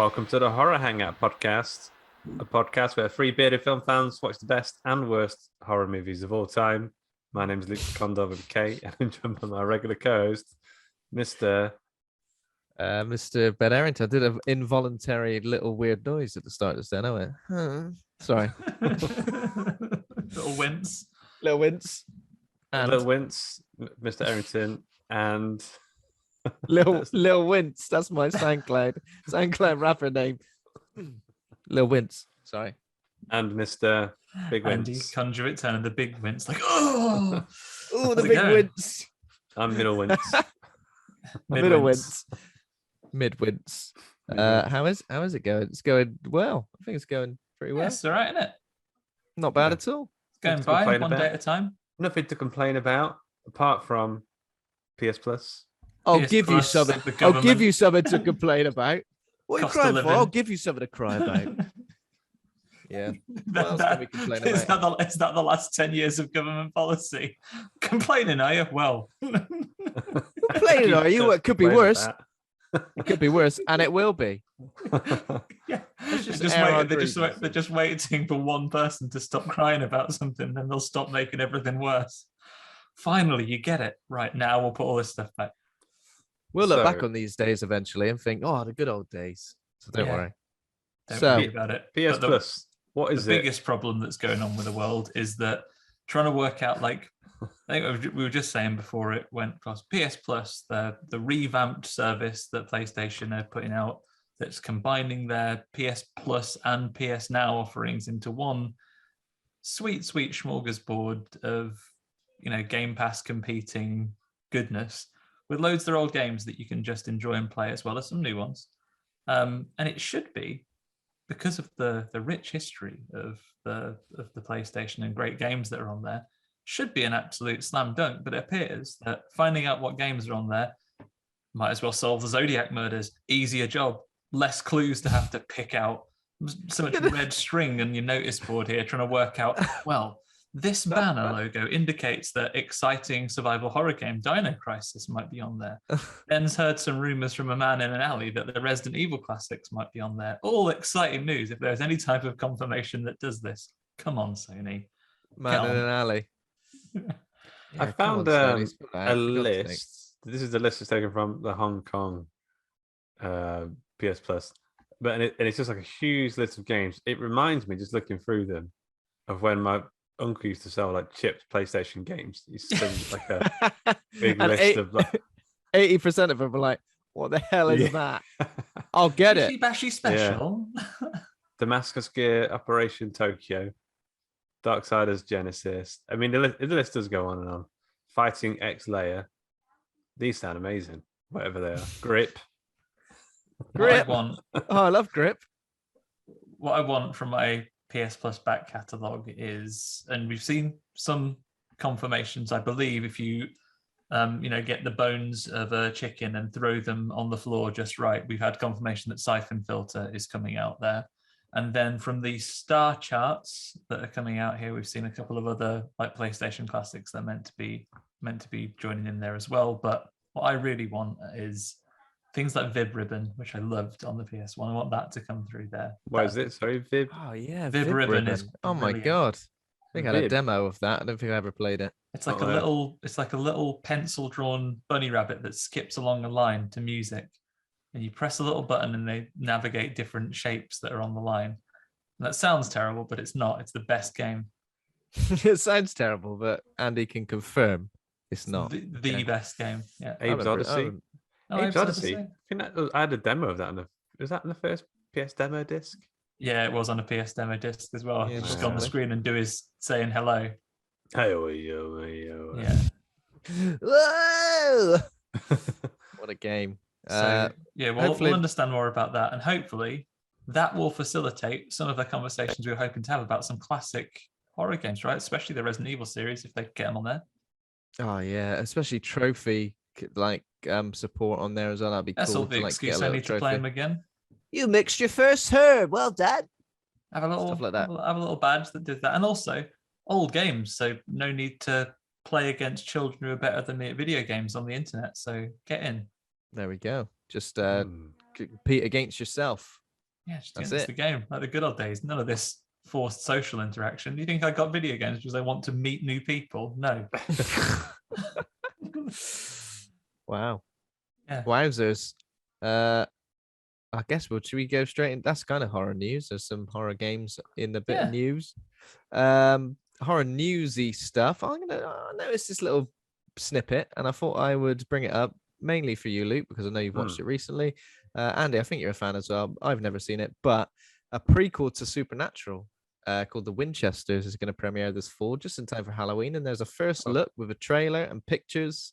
Welcome to the Horror Hangout podcast, a podcast where three bearded film fans watch the best and worst horror movies of all time. My name is Luke Condor with a K, and I'm joined by my regular co-host, Mr. Ben Arrington. I did an involuntary little weird noise at the start of this then. I went, sorry. Little wince. Little wince. And Little Wince, Mr. Arrington, and Little Wince. That's my SoundCloud rapper name. Little Wince. Sorry. and Mr. Big Andy Wince. Conduit turning the big wince like, oh, Oh, the How's it big going? wince. I'm Middle Wince. Middle wince. Mid wince. How is it going? It's going well. I think it's going pretty well. Yeah, it's all right, isn't it? Not bad Yeah. at all. It's going Let's by complain one about- day at a time. Nothing to complain about apart from PS Plus. I'll PS give you Plus, something. the I'll give government. you something to complain about. What are you Cost of crying for? living. I'll give you something to cry about. Yeah. What else can we complain is about? is that the last 10 years of government policy? Complaining, are you? Well, Complaining, are you? It could be Complain worse. about It could be worse, and it will be. yeah. just They're just, air our they're just waiting for one person to stop crying about something, then they'll stop making everything worse. Finally, you get it. Right, now we'll put all this stuff back. We'll look back So- on these days eventually and think, oh, the good old days. So don't Yeah. worry. Don't So, worry about it. PS But the- Plus. What is the it? biggest problem that's going on with the world is that trying to work out, like, I think we were just saying before it went across, PS Plus, the revamped service that PlayStation are putting out, that's combining their PS Plus and PS Now offerings into one sweet smorgasbord of, Game Pass competing goodness with loads of their old games that you can just enjoy and play, as well as some new ones. And it should be, because of the rich history of the PlayStation and great games that are on there, should be an absolute slam dunk. But it appears that finding out what games are on there might as well solve the Zodiac murders. Easier job, less clues to have to pick out. So much red string on your notice board here, trying to work out, well, this banner logo indicates that exciting survival horror game Dino Crisis might be on there. Ben's heard some rumors from a man in an alley that the Resident Evil classics might be on there. All exciting news. If there's any type of confirmation that does this, come on, Sony. Man Get in on. an alley. I Yeah, come found on, Sony, it's a for God's sake. list. This is the list that's taken from the Hong Kong PS Plus, but and it's just like a huge list of games. It reminds me, just looking through them, of when my uncle used to sell like chipped PlayStation games. He used to send like a big And list of like 80% of them are like, what the hell is Yeah. that? I'll get it. Bashy Bashy special. Damascus Gear, Operation Tokyo, Darksiders Genesis. I mean, the list does go on and on. Fighting X Layer. These sound amazing, whatever they are. Grip. Grip. What Oh, I love Grip. I want from my PS Plus back catalogue is, and we've seen some confirmations, I believe, if you get the bones of a chicken and throw them on the floor just right. We've had confirmation that Siphon Filter is coming out there. And then from the star charts that are coming out here, we've seen a couple of other like PlayStation classics that are meant to be joining in there as well. But what I really want is things like Vib Ribbon, which I loved on the PS1. I want that to come through there. What is it? Sorry, Vib. Oh, yeah. Vib Ribbon is Oh, my brilliant. God. I think I had a Vib. demo of that. I don't think I ever played it. It's like Oh, yeah. it's like a little pencil drawn bunny rabbit that skips along a line to music. And you press a little button and they navigate different shapes that are on the line. And that sounds terrible, but it's not. It's the best game. It sounds terrible, but Andy can confirm it's not. The Okay. best game. Yeah. I Abe's remember it. Odyssey. Oh, Abe's Abe's Odyssey. Odyssey. I think I had a demo of that. Was that in the first PS demo disc? Yeah, it was on a PS demo disc as well. Yeah, Just go on the possibly. screen and do his saying hello. Hey, oh, yo, hey, yo. Yeah. Whoa! What a game. So yeah, hopefully- we'll understand more about that, and hopefully that will facilitate some of the conversations we were hoping to have about some classic horror games, right? Especially the Resident Evil series, if they could get them on there. Oh, yeah. Especially trophy support on there as well. That'd be That's cool all the to, excuse get a I little need to play trophy. them again. You mixed your first herb. Well done. Have a little Stuff like that. Have a little badge that did that, and also old games, so no need to play against children who are better than me at video games on the internet. So get in. There we go. Just Hmm. compete against yourself. Yeah, just That's it's it. the game, like the good old days. None of this forced social interaction. Do you think I got video games because I want to meet new people? No. Wow. Yeah. Wowzers. I guess should we go straight in? That's kind of horror news. There's some horror games in the bit of Yeah. news. Horror newsy stuff. I noticed this little snippet and I thought I would bring it up mainly for you, Luke, because I know you've watched it recently. Andy, I think you're a fan as well. I've never seen it, but a prequel to Supernatural called The Winchesters is going to premiere this fall, just in time for Halloween. And there's a first look with a trailer and pictures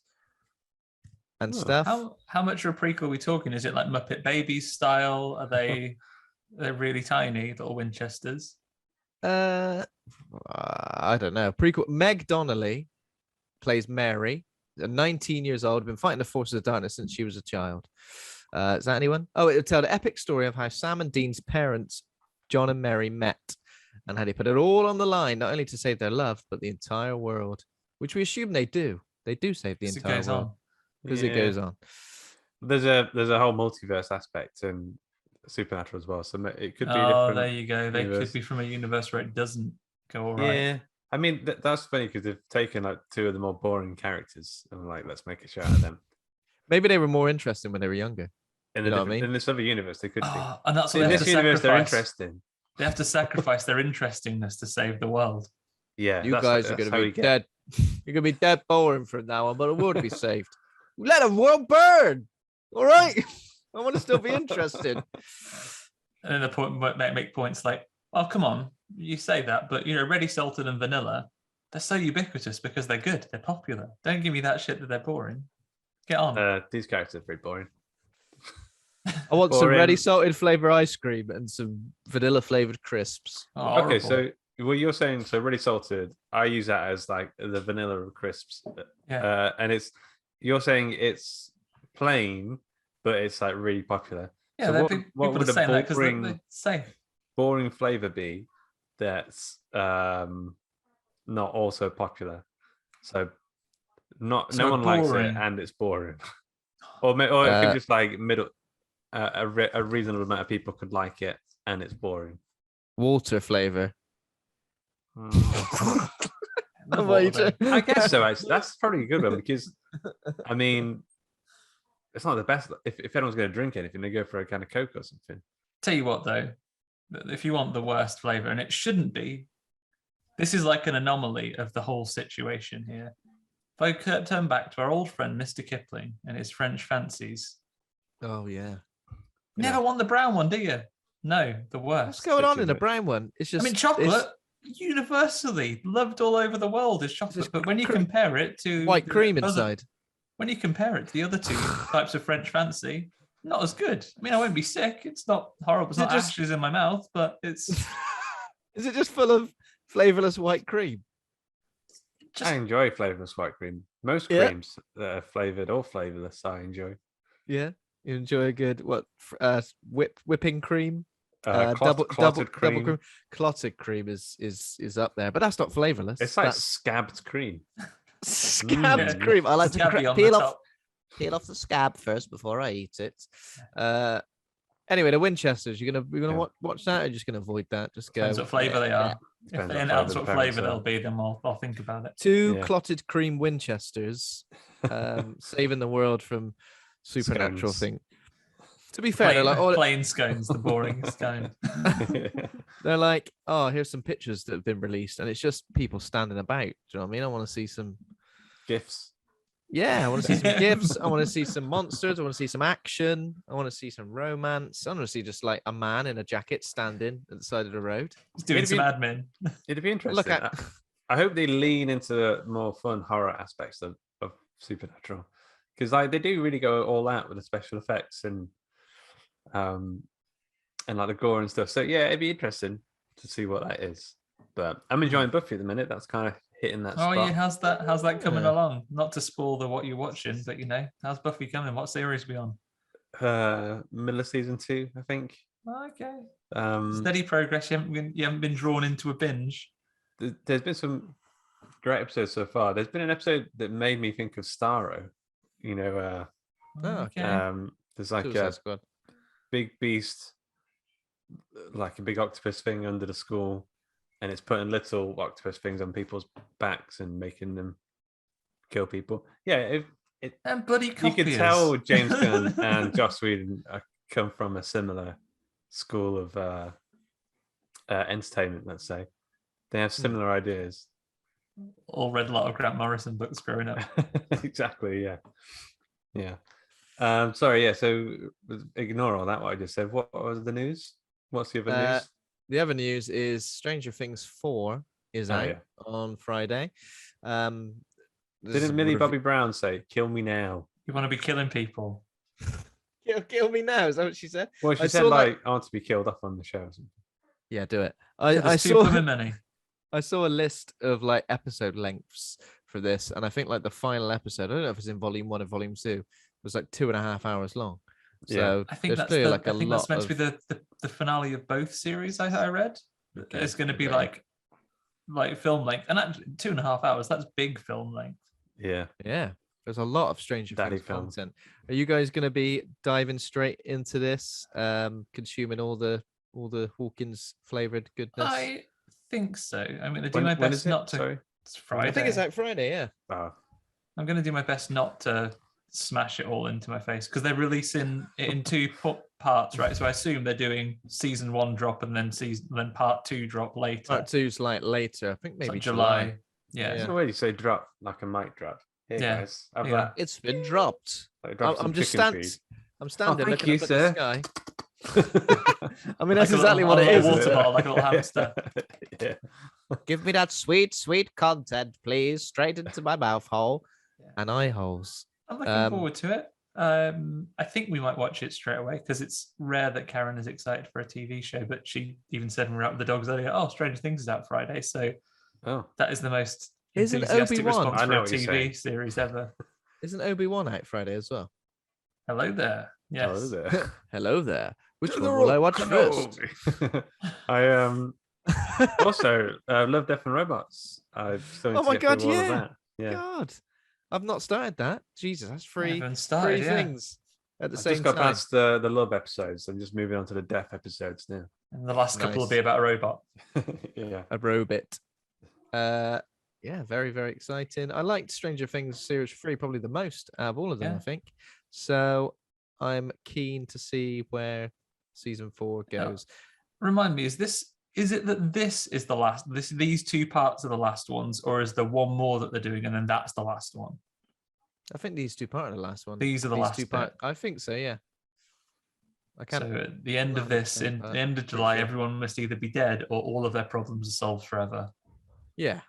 and stuff. How much of a prequel are we talking? Is it like Muppet Babies style? Are they're really tiny little Winchesters? I don't know. Prequel. Meg Donnelly plays Mary, 19 years old, been fighting the forces of darkness since she was a child. Is that anyone? Oh, it'll tell the epic story of how Sam and Dean's parents, John and Mary, met and how they put it all on the line, not only to save their love, but the entire world, which we assume they do. They do save the entire world because it goes on. There's a whole multiverse aspect in Supernatural as well, so it could be. Oh, there you go. They could be from a universe where it doesn't go all right. Yeah, I mean that's funny because they've taken like two of the more boring characters and like let's make a show out of them. Maybe they were more interesting when they were younger. In this other universe, they could be. And that's what in they this have to universe, sacrifice. they're interesting. They have to sacrifice their interestingness to save the world. Yeah, you guys are going to be dead. You're going to be dead boring from now on, but the world will be saved. Let the world burn. All right. I want to still be interested. And then the point might make points like, "Oh, come on, you say that, but Ready, Salted, and Vanilla, they're so ubiquitous because they're good, they're popular. Don't give me that shit that they're boring. Get on." These characters are very boring. I want some Ready Salted flavor ice cream and some vanilla flavored crisps. Oh, okay, so what you're saying, so Ready Salted, I use that as like the vanilla crisps. Yeah. And you're saying it's plain, but it's like really popular. Yeah, so what would a boring flavor be that's not also popular? So no one likes it and it's boring. or it could just like middle. A reasonable amount of people could like it, and it's boring. Water flavor. I guess so. Actually, that's probably a good one because, I mean, it's not the best. If anyone's going to drink anything, they go for a can of Coke or something. Tell you what, though, if you want the worst flavor, and it shouldn't be, this is like an anomaly of the whole situation here. If I turn back to our old friend Mr. Kipling and his French fancies. Oh yeah. Never won the brown one, do you? No, the worst. What's going on in the brown one? It's just. I mean, chocolate universally loved all over the world is chocolate, but when you compare it to white cream inside, when you compare it to the other two types of French fancy, not as good. I mean, I won't be sick. It's not horrible. It's not ashes in my mouth, but it's. Is it just full of flavorless white cream? I enjoy flavorless white cream. Most creams that are flavored or flavorless, I enjoy. Yeah. You enjoy a good whipping cream, clotted cream. Double cream. Clotted cream is up there, but that's not flavorless. It's like scabbed cream. Scabbed cream. I like to peel off the scab first before I eat it. Anyway, the Winchesters. You're gonna watch that, or you're just gonna avoid that? Just go. Depends what flavor they are. If they announce what flavor they'll be, then I'll think about it. Two clotted cream Winchesters, saving the world from Supernatural thing. To be fair, they're like plain scones, the boring scone. They're like, oh, here's some pictures that have been released, and it's just people standing about. Do you know what I mean? I want to see some gifs. Yeah, I want to see some gifs. I want to see some monsters. I want to see some action. I want to see some romance. I want to see just like a man in a jacket standing at the side of the road. He's doing some admin. It'd be interesting. I hope they lean into the more fun horror aspects of Supernatural. Because like they do really go all out with the special effects and like the gore and stuff. So yeah, it'd be interesting to see what that is. But I'm enjoying Buffy at the minute. That's kind of hitting that spot. Oh yeah, how's that coming along? Not to spoil what you're watching, but how's Buffy coming? What series are we on? Middle of season 2, I think. Okay. Steady progress. You haven't been drawn into a binge. There's been some great episodes so far. There's been an episode that made me think of Starro. Okay. There's like a big beast like a big octopus thing under the school, and it's putting little octopus things on people's backs and making them kill people. Yeah, And bloody you copiers. could tell James Gunn and Joss Whedon come from a similar school of entertainment. Let's say they have similar ideas. All read a lot of Grant Morrison books growing up. Exactly. Yeah. Sorry. Yeah. So ignore all that. What I just said. What was the news? What's the other news? The other news is Stranger Things 4 is out on Friday. Didn't Millie Bobby Brown say, "Kill me now"? You want to be killing people? Kill me now. Is that what she said? Well, she said like, "I want to be killed off on the show." Or something. Yeah, do it. I saw many. I saw a list of like episode lengths for this, and I think like the final episode, I don't know if it's in volume 1 or volume 2, was like 2.5 hours long. So I think that's like a lot that's meant to be the finale of both series. I read it's going to be like film length, and actually 2.5 hours. That's big film length. Yeah. There's a lot of Stranger Things content. Are you guys going to be diving straight into this, consuming all the Hawkins flavored goodness? I think so. I'm going to do my best not to. Sorry? It's Friday. I think it's out Friday. Yeah. I'm going to do my best not to smash it all into my face because they're releasing it in 2 parts, right? So I assume they're doing season 1 drop and then part 2 drop later. Part 2's like later. I think maybe like July. Yeah. It's already say drop like a mic drop. Hey guys, have that. It's been dropped. I'm just standing thank looking you, up sir. at the sky. I mean, that's exactly what it is. Water bottle, like a little hamster. Yeah. Give me that sweet, sweet content, please, straight into my mouth hole and eye holes. I'm looking forward to it. I think we might watch it straight away because it's rare that Karen is excited for a TV show, but she even said when we were out with the dogs earlier, "Oh, Stranger Things is out Friday," so that is the most enthusiastic response for a TV series ever. Isn't Obi-Wan out Friday as well? Hello there. Yes. Hello there. Hello there. Which one will I watch first? I also Love, Death and Robots. Oh my god, yeah. Yeah. God. I've not started that. Jesus, that's three things at the same time. Just got time. past the love episodes. I'm just moving on to the death episodes now. And the last couple will be about a robot. Yeah. A robot. Yeah, very, very exciting. I liked Stranger Things Series 3 probably the most out of all of them, I think. So I'm keen to see where season 4 goes. Remind me, is it that this is the last? These 2 parts are the last ones, or is there one more that they're doing and then that's the last one? I think these 2 parts are the last one. These are the last 2 parts. I think so. Yeah. So at the end of this, in the end of July, everyone must either be dead or all of their problems are solved forever. Yeah.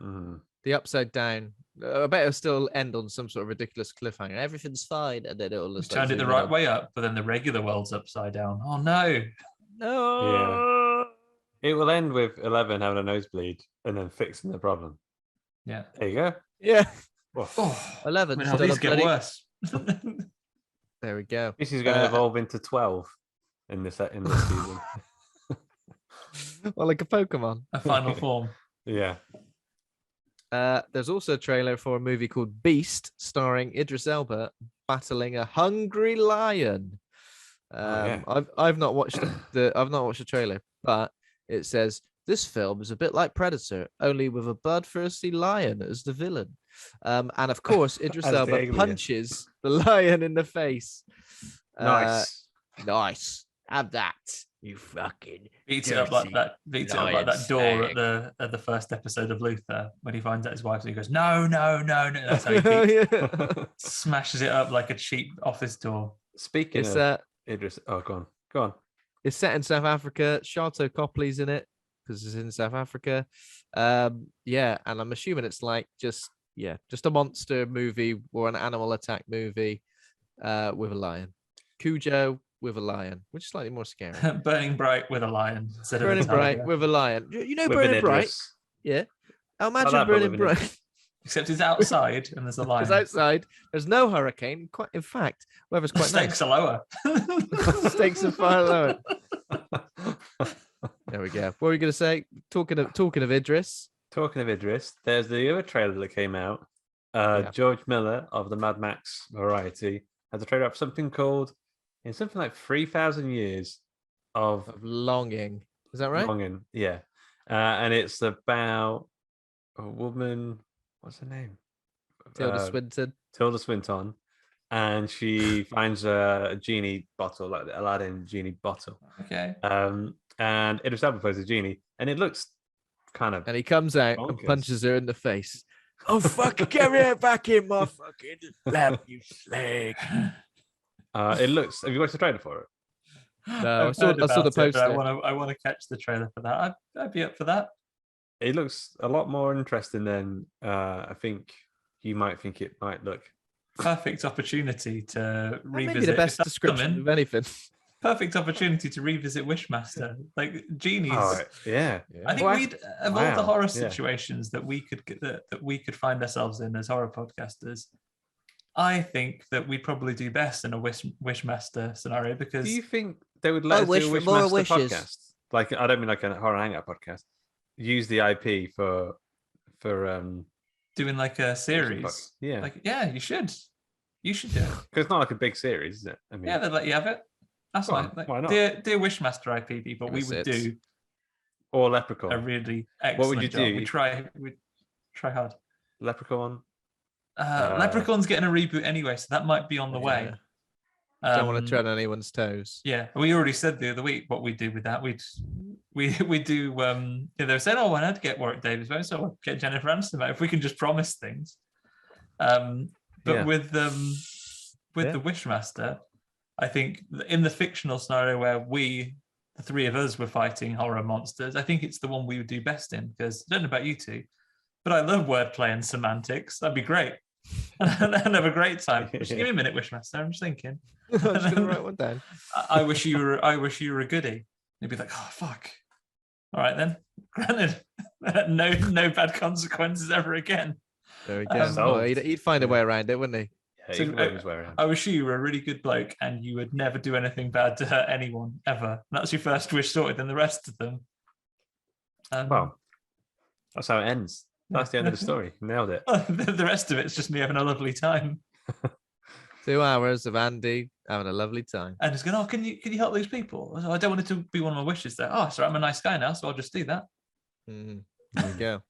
The upside down. I bet it'll still end on some sort of ridiculous cliffhanger. Everything's fine, and then it'll just turned it the right way up, but then the regular world's upside down. Oh no! No. Yeah. It will end with 11 having a nosebleed and then fixing the problem. Yeah. There you go. Yeah. Oh, 11. These get worse. There we go. This is going to evolve into 12 in this season. Well, like a Pokemon. A final form. Yeah. There's also a trailer for a movie called Beast, starring Idris Elba battling a hungry lion. I've not watched the trailer, but it says this film is a bit like Predator, only with a bloodthirsty lion as the villain. And of course, Idris Elba punches the lion in the face. Nice. Nice. Have that. You fucking beats it up like that. Beats it up like that door at the first episode of Luther when he finds out his wife. So he goes, no. That's how he smashes it up like a cheap office door. Speaking of Idris, go on. It's set in South Africa. Sharto Copley's in it because it's in South Africa. And I'm assuming it's like just a monster movie or an animal attack movie with a lion. Cujo with a lion, which is slightly more scary. Burning Bright with a lion. Burning Bright with a lion. You know Burning Bright? Yeah. Imagine Burning Bright. Except it's outside and there's a lion. It's outside. There's no hurricane. In fact, weather's quite nice. Stakes are lower. Stakes are far lower. There we go. What were you going to say? Talking of Idris. Talking of Idris, there's the other trailer that came out. George Miller of the Mad Max variety has a trailer of something called, in something like 3,000 years of longing. Is that right? Longing, yeah. And it's about a woman. What's her name? Tilda Swinton. Tilda Swinton, and she finds a genie bottle, like the Aladdin genie bottle. Okay. And it himself plays a genie, and it looks kind of. And he comes out and bonkers. punches her in the face. Oh, fuck, get me back in my fucking lap, you slag. It looks. Have you watched the trailer for it? No, I've I saw heard the about it, but poster. I want to catch the trailer for that. I'd be up for that. It looks a lot more interesting than I think you might think it might look. Perfect opportunity to revisit. Maybe the best If that's description coming, of anything. perfect opportunity to revisit Wishmaster. Like genies. Oh, yeah. I think Well, we'd of all the wow, horror yeah. situations that we could that we could find ourselves in as horror podcasters. I think that we'd probably do best in a Wishmaster scenario because Do you think they would let us wish do a for more Wishmaster wishes. podcast? Like, I don't mean like a horror hangout podcast. Use the IP for doing like a series. yeah, Like, yeah, you should. You should do it. because it's not like a big series, is it? I mean, Yeah, they'd let you have it. That's Go on, fine. Like, why not? Dear Wishmaster IP people, we would Yes, do or a Leprechaun. really excellent What would you job. do? We'd try hard. Leprechaun. Leprechaun's getting a reboot anyway, so that might be on the way. Don't want to tread on anyone's toes. Yeah, we already said the other week what we do with that. We do. They were saying, "Oh, why not get Warwick Davis? So we'll get Jennifer Aniston back if we can just promise things." But Yeah. with the Wishmaster, I think in the fictional scenario where the three of us, were fighting horror monsters, I think it's the one we would do best in. Because I don't know about you two, but I love wordplay and semantics. That'd be great. And I'd have a great time. Just give me a minute, Wishmaster. I'm just thinking. I'm just gonna write one down. I wish you were a goodie. And you'd be like, oh fuck. All right then. Granted, no bad consequences ever again. There we go. Solved. Well, he'd find a way around it, wouldn't he? Yeah, So, you can work his way around. I wish you were a really good bloke and you would never do anything bad to hurt anyone ever. And that's your first wish sorted, and the rest of them. Well, that's how it ends. That's the end of the story. Nailed it. The rest of it's just me having a lovely time. 2 hours of Andy having a lovely time. And it's going, oh, can you help these people? I don't want it to be one of my wishes there. Oh, sorry, I'm a nice guy now, so I'll just do that. There you go.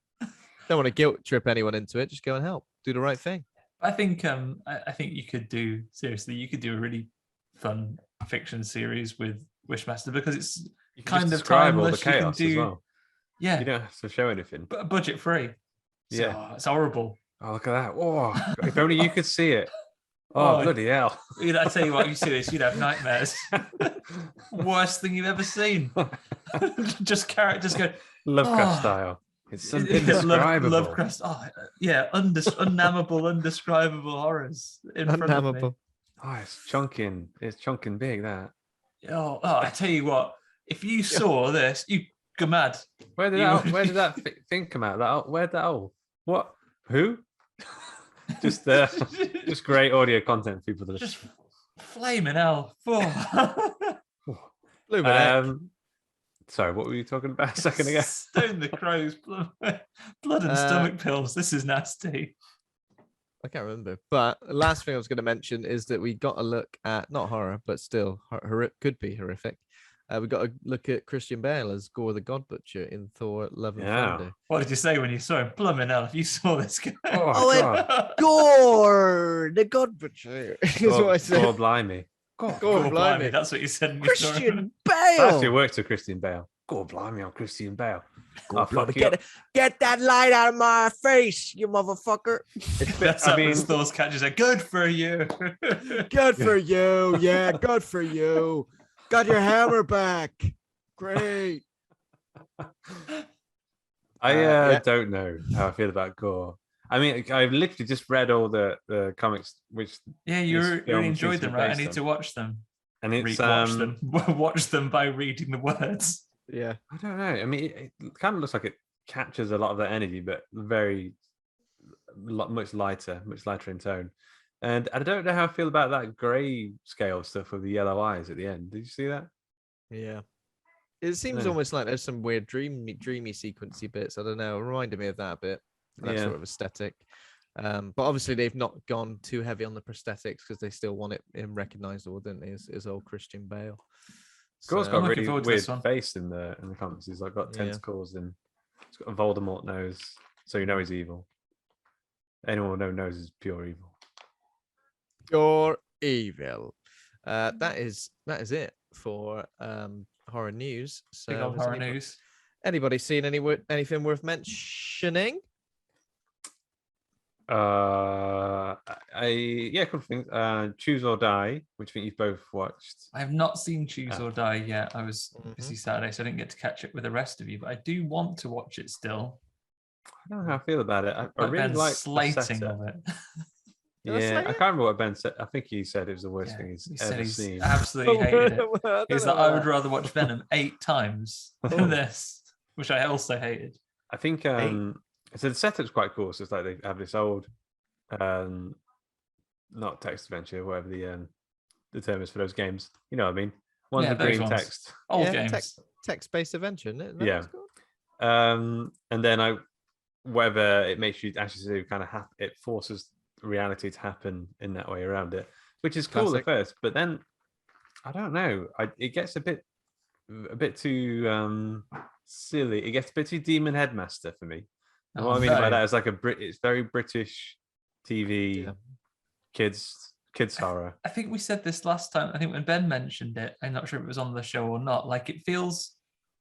Don't want to guilt trip anyone into it. Just go and help. Do the right thing. I think you could do a really fun fiction series with Wishmaster because it's You kind just of describe all the timeless. You can chaos as do well. yeah, You don't have to show anything. but budget free. Yeah. So, it's horrible. Oh, look at that. Oh, if only you could see it. Oh, Oh, bloody hell. I tell you what, you see this, you'd have nightmares. Worst thing you've ever seen. just go Lovecraft Oh. style. It's Yeah, indescribable. Lovecraft. Oh, yeah, unnamable, undescribable horrors in front of me. Unnamable. Oh, it's chunking. It's chunking big, that. Oh, I tell you what, if you saw this, you go mad. Where did that thing come out? Where'd that all? What? Who? just great audio content for people to Just flaming hell. Oh. Blue Minute. Sorry, what were you talking about a second ago? Stone the crows, blood and stomach pills. This is nasty. I can't remember. But the last thing I was going to mention is that we got a look at, not horror, but still could be horrific. We got a look at Christian Bale as Gore the God Butcher in Thor: Love and Yeah. Thunder. What did you say when you saw him? Blooming hell, if you saw this guy. Oh, God. Gore the God Butcher is what I said. God, blimey. God, Gore, blimey. That's what you said. When you saw him. Christian that actually Bale. worked to Christian Bale. God, blimey on Christian Bale. Oh, fuck you. Get that light out of my face, you motherfucker. That's I how mean- Thor's catches it. Good for you. Good for you. Yeah, good for you. Got your hammer back. Great. I yeah. don't know how I feel about Gore. I mean, I've literally just read all the comics, which Yeah, you This really film enjoyed seems to them, be right? I based need on. to watch them. and it's Watch them. Watch them by reading the words. Yeah. I don't know. I mean, it kind of looks like it captures a lot of that energy, but much lighter in tone. And I don't know how I feel about that grey scale stuff with the yellow eyes at the end. Did you see that? Yeah. It seems No. almost like there's some weird dreamy sequency bits. I don't know. It reminded me of that a bit. That Yeah. sort of aesthetic. But obviously they've not gone too heavy on the prosthetics because they still want it recognizable, didn't they? As old Christian Bale. Gore's So, got a I'm looking really forward to weird this one. face in the comics. He's like got Yeah. tentacles and he's got a Voldemort nose, so you know he's evil. Anyone who knows is pure evil. pure evil. That is it for horror news. So, Big old has horror news. anybody seen anything worth mentioning? Yeah, a couple of things. Choose or Die, which I think you've both watched. I have not seen Choose or Die yet. I was Mhm. busy Saturday, so I didn't get to catch it with the rest of you. But I do want to watch it still. I don't know how I feel about it. I Like really Ben's like the slating setup. of it. Did I Yeah, say I it? can't remember what Ben said. I think he said it was the worst Yeah, thing he's he said ever he's seen. absolutely hated it. I don't He's know like, I would that. rather watch Venom 8 times Oh. than this, which I also hated. I think so the setup's quite cool. So it's like they have this old not text adventure, whatever the term is for those games. You know what I mean? Ones Yeah, with those green ones. text. Old Yeah, games. text-based adventure, isn't it? Yeah. And then whether it makes you actually kind of it forces reality to happen in that way around it, which is cool Classic. at first, but then I don't know. It gets a bit too silly. It gets a bit too Demon Headmaster for me. And what I mean by that is like it's very British TV Yeah. kids horror. I think we said this last time. I think when Ben mentioned it, I'm not sure if it was on the show or not. Like it feels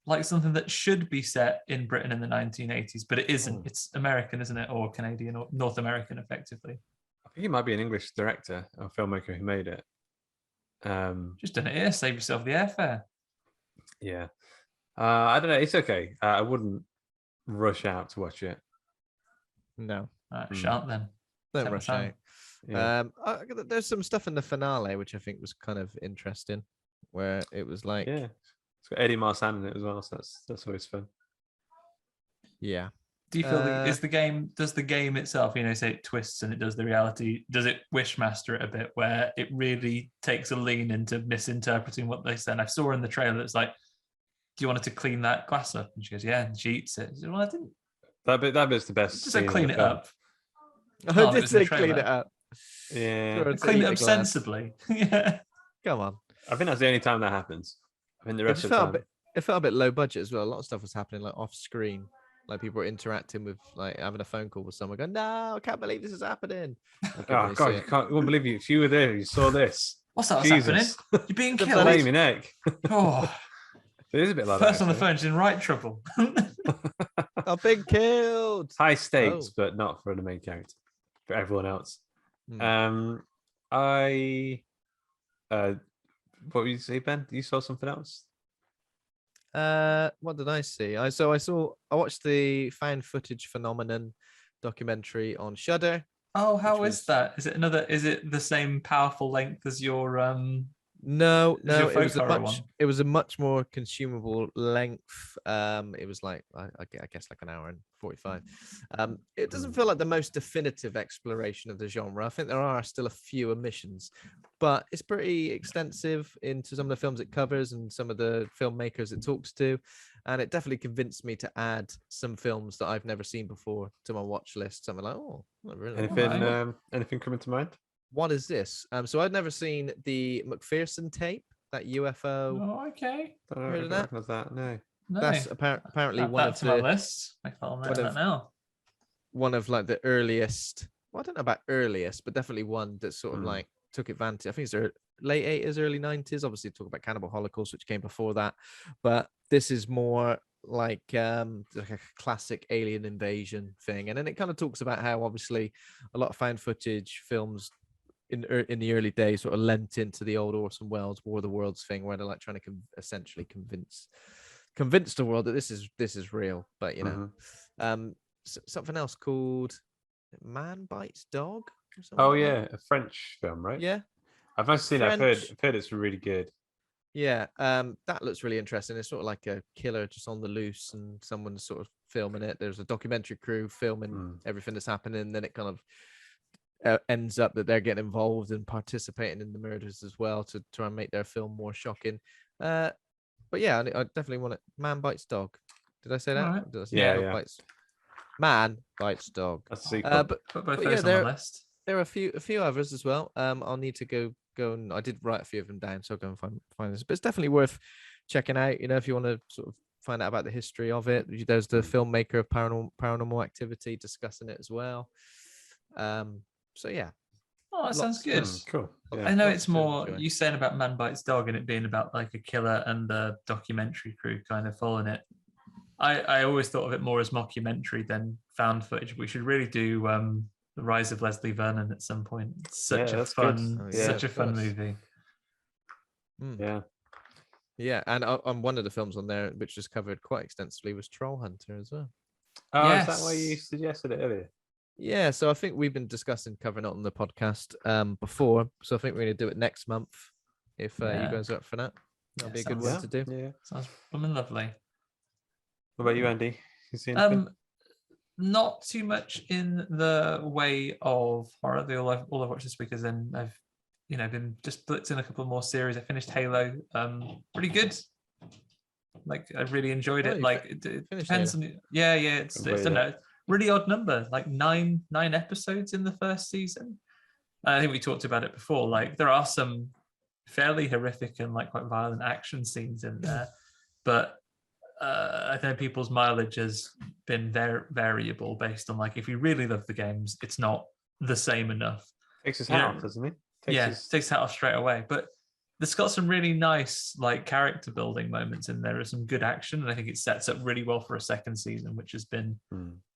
like something that should be set in Britain in the 1980s, but it isn't. It's American, isn't it, or Canadian or North American, effectively. I think it might be an English director or filmmaker who made it. Just done it here. Save yourself the airfare. Yeah. I don't know. It's okay. I wouldn't rush out to watch it. No, Shan't then. don't Take my rush time. out. Yeah. There's some stuff in the finale which I think was kind of interesting, where it was like, Yeah. It's got Eddie Marsan in it as well, so that's always fun. yeah. Do you feel does the game itself, say it twists and it does the reality, does it Wishmaster it a bit where it really takes a lean into misinterpreting what they said? I saw in the trailer, it's like, do you want her to clean that glass up? And she goes, yeah, and she eats it. Said, well, I didn't. That bit's the best. Just clean it film. up. I it did was in the say clean it trailer. up. Yeah. Clean it up sensibly. Yeah. Come on. I think that's the only time that happens. I think the It rest just of the felt time. it felt a bit low budget as well. A lot of stuff was happening like off screen. Like people were interacting with, like having a phone call with someone going, no, I can't believe this is happening. Oh God, you won't believe you. If you were there, you saw this. What's that Jesus. happening? You're being The killed. Flaming neck. Oh, It is a bit like person that. on the phone's in right trouble. I've been killed. High stakes, Oh. but not for the main character. For everyone else. Hmm. What would you say, Ben? You saw something else? What did I see? I watched the found footage phenomenon documentary on Shudder. Oh, how Which is was- that? Is it the same powerful length as your No, Is your it folk was a horror much one? it was a much more consumable length. It was like I guess like an hour and 45. It doesn't feel like the most definitive exploration of the genre. I think there are still a few omissions, but it's pretty extensive into some of the films it covers and some of the filmmakers it talks to, and it definitely convinced me to add some films that I've never seen before to my watch list. Something like, oh, not really. Anything coming to mind? What is this? So I'd never seen the McPherson tape, that UFO. Oh, okay. I Heard of don't that? recognize that. No. No. That's apparently Add one that of to my the list. I'll note that now. one of like the earliest. Well, I don't know about earliest, but definitely one that sort of like took advantage. I think it's their late 80s, early 90s. Obviously, talk about Cannibal Holocaust, which came before that, but this is more like a classic alien invasion thing, and then it kind of talks about how obviously a lot of found footage films in the early days sort of lent into the old Orson Welles War of the Worlds thing, where they're like trying to essentially convince the world that this is real. But something else called Man Bites Dog. Or something Oh like yeah, that. a French film, right? Yeah, I've not seen it. I've French. heard it's really good. Yeah, that looks really interesting. It's sort of like a killer just on the loose, and someone's sort of filming it. There's a documentary crew filming everything that's happening, and then it kind of ends up that they're getting involved and participating in the murders as well to try and make their film more shocking. But yeah, I definitely want it. Man Bites Dog. Did I say that? Alright. Did I say Yeah, Dog yeah. Bites? Man Bites Dog. That's the sequel. But Put both but those yeah, on the list. there are a few others as well. I'll need to go and I did write a few of them down, so I'll go and find this. But it's definitely worth checking out. You know, if you want to sort of find out about the history of it, there's the filmmaker of Paranormal Activity discussing it as well. So yeah. Oh, that sounds good. Cool. Yeah. I know Lots it's to more enjoy. you saying about Man Bites Dog and it being about like a killer and the documentary crew kind of following it. I always thought of it more as mockumentary than found footage. We should really do The Rise of Leslie Vernon at some point. It's such Yeah, a that's fun, good. Yeah, such a of fun course. movie. Yeah. Yeah, and on one of the films on there, which was covered quite extensively, was Troll Hunter as well. Oh, is that why Yes. you suggested it earlier? Yeah, so I think we've been discussing covering it on the podcast before, so I think we're going to do it next month if you Yeah. guys are up for that. That'll Yeah, be a good sounds- one to do. Yeah. Sounds lovely. What about you, Andy? You see anything? Not too much in the way of horror. All I've watched this week is then I've been just blitzing a couple more series. I finished Halo. Pretty good. Like I really enjoyed Oh, it. you Like it finished depends on yeah. It's Completed don't it. know, really odd number. Like nine episodes in the first season. I think we talked about it before. Like there are some fairly horrific and like quite violent action scenes in there, but I think people's mileage has been variable based on like if you really love the games, it's not the same enough. Takes his you hat know- off, doesn't he? Takes that off straight away. But it's got some really nice like character building moments in there. There's some good action, and I think it sets up really well for a second season, which has been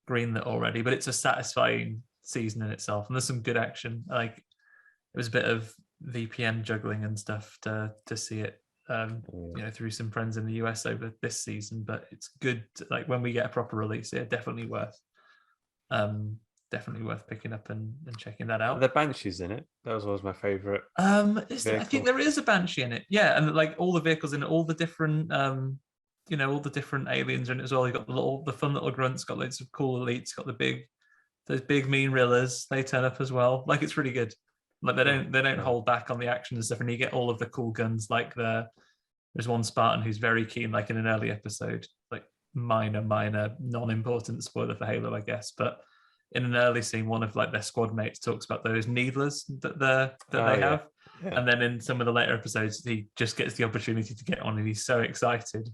greenlit already. But it's a satisfying season in itself, and there's some good action. Like it was a bit of VPN juggling and stuff to see it through some friends in the US over this season, but it's good like when we get a proper release here, definitely worth picking up and checking that out. The Banshees in it. That was always my favorite. I vehicle. think there is a Banshee in it, yeah, and like all the vehicles in it, all the different all the different aliens are in it as well. You've got the fun little grunts, got loads of cool elites, got those big mean Rillers, they turn up as well. Like it's really good. Like they don't hold back on the action and stuff, and you get all of the cool guns. Like there's one Spartan who's very keen, like in an early episode, like minor, non-important spoiler for Halo, I guess. But in an early scene, one of like their squad mates talks about those needlers that they have. Yeah. And then in some of the later episodes, he just gets the opportunity to get one, and he's so excited,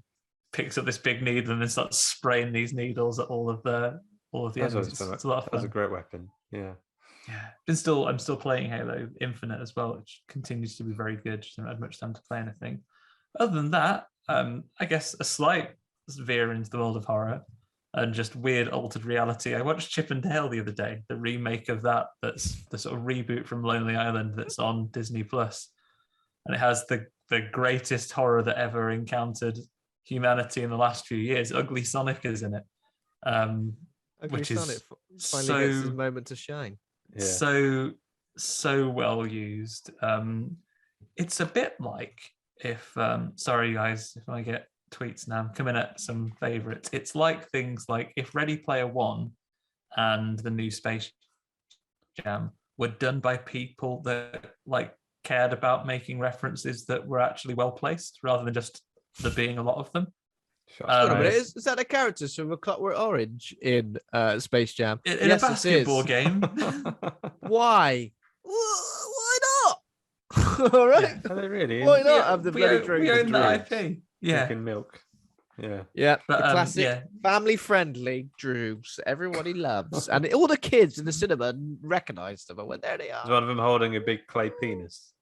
picks up this big needle and then starts spraying these needles at all of the That's enemies. It's a lot of That was a fun. great weapon. Yeah. Yeah, I'm still playing Halo Infinite as well, which continues to be very good. Just haven't had much time to play anything. Other than that, I guess a slight veer into the world of horror and just weird altered reality. I watched Chip and Dale the other day, the remake of that. That's the sort of reboot from Lonely Island that's on Disney Plus, and it has the greatest horror that ever encountered humanity in the last few years. Ugly Sonic is in it, which is finally gets his moment to shine. Yeah. so well used. It's a bit like if sorry guys if I get tweets now, I'm coming at some favorites. It's like things like if Ready Player One and the new Space Jam were done by people that like cared about making references that were actually well placed rather than just there being a lot of them. Hold on a minute, is that the characters from A Clockwork Orange in Space Jam? In Yes, a basketball it is. game. Why? Why not? All right. Are they really? Why not Yeah, have the we bloody own drinking? the IP. Yeah. Drinking milk. Yeah. Yeah, But, the classic yeah. family-friendly Droogs everybody loves, and all the kids in the cinema recognize them. But there they Is are. one of them holding a big clay penis?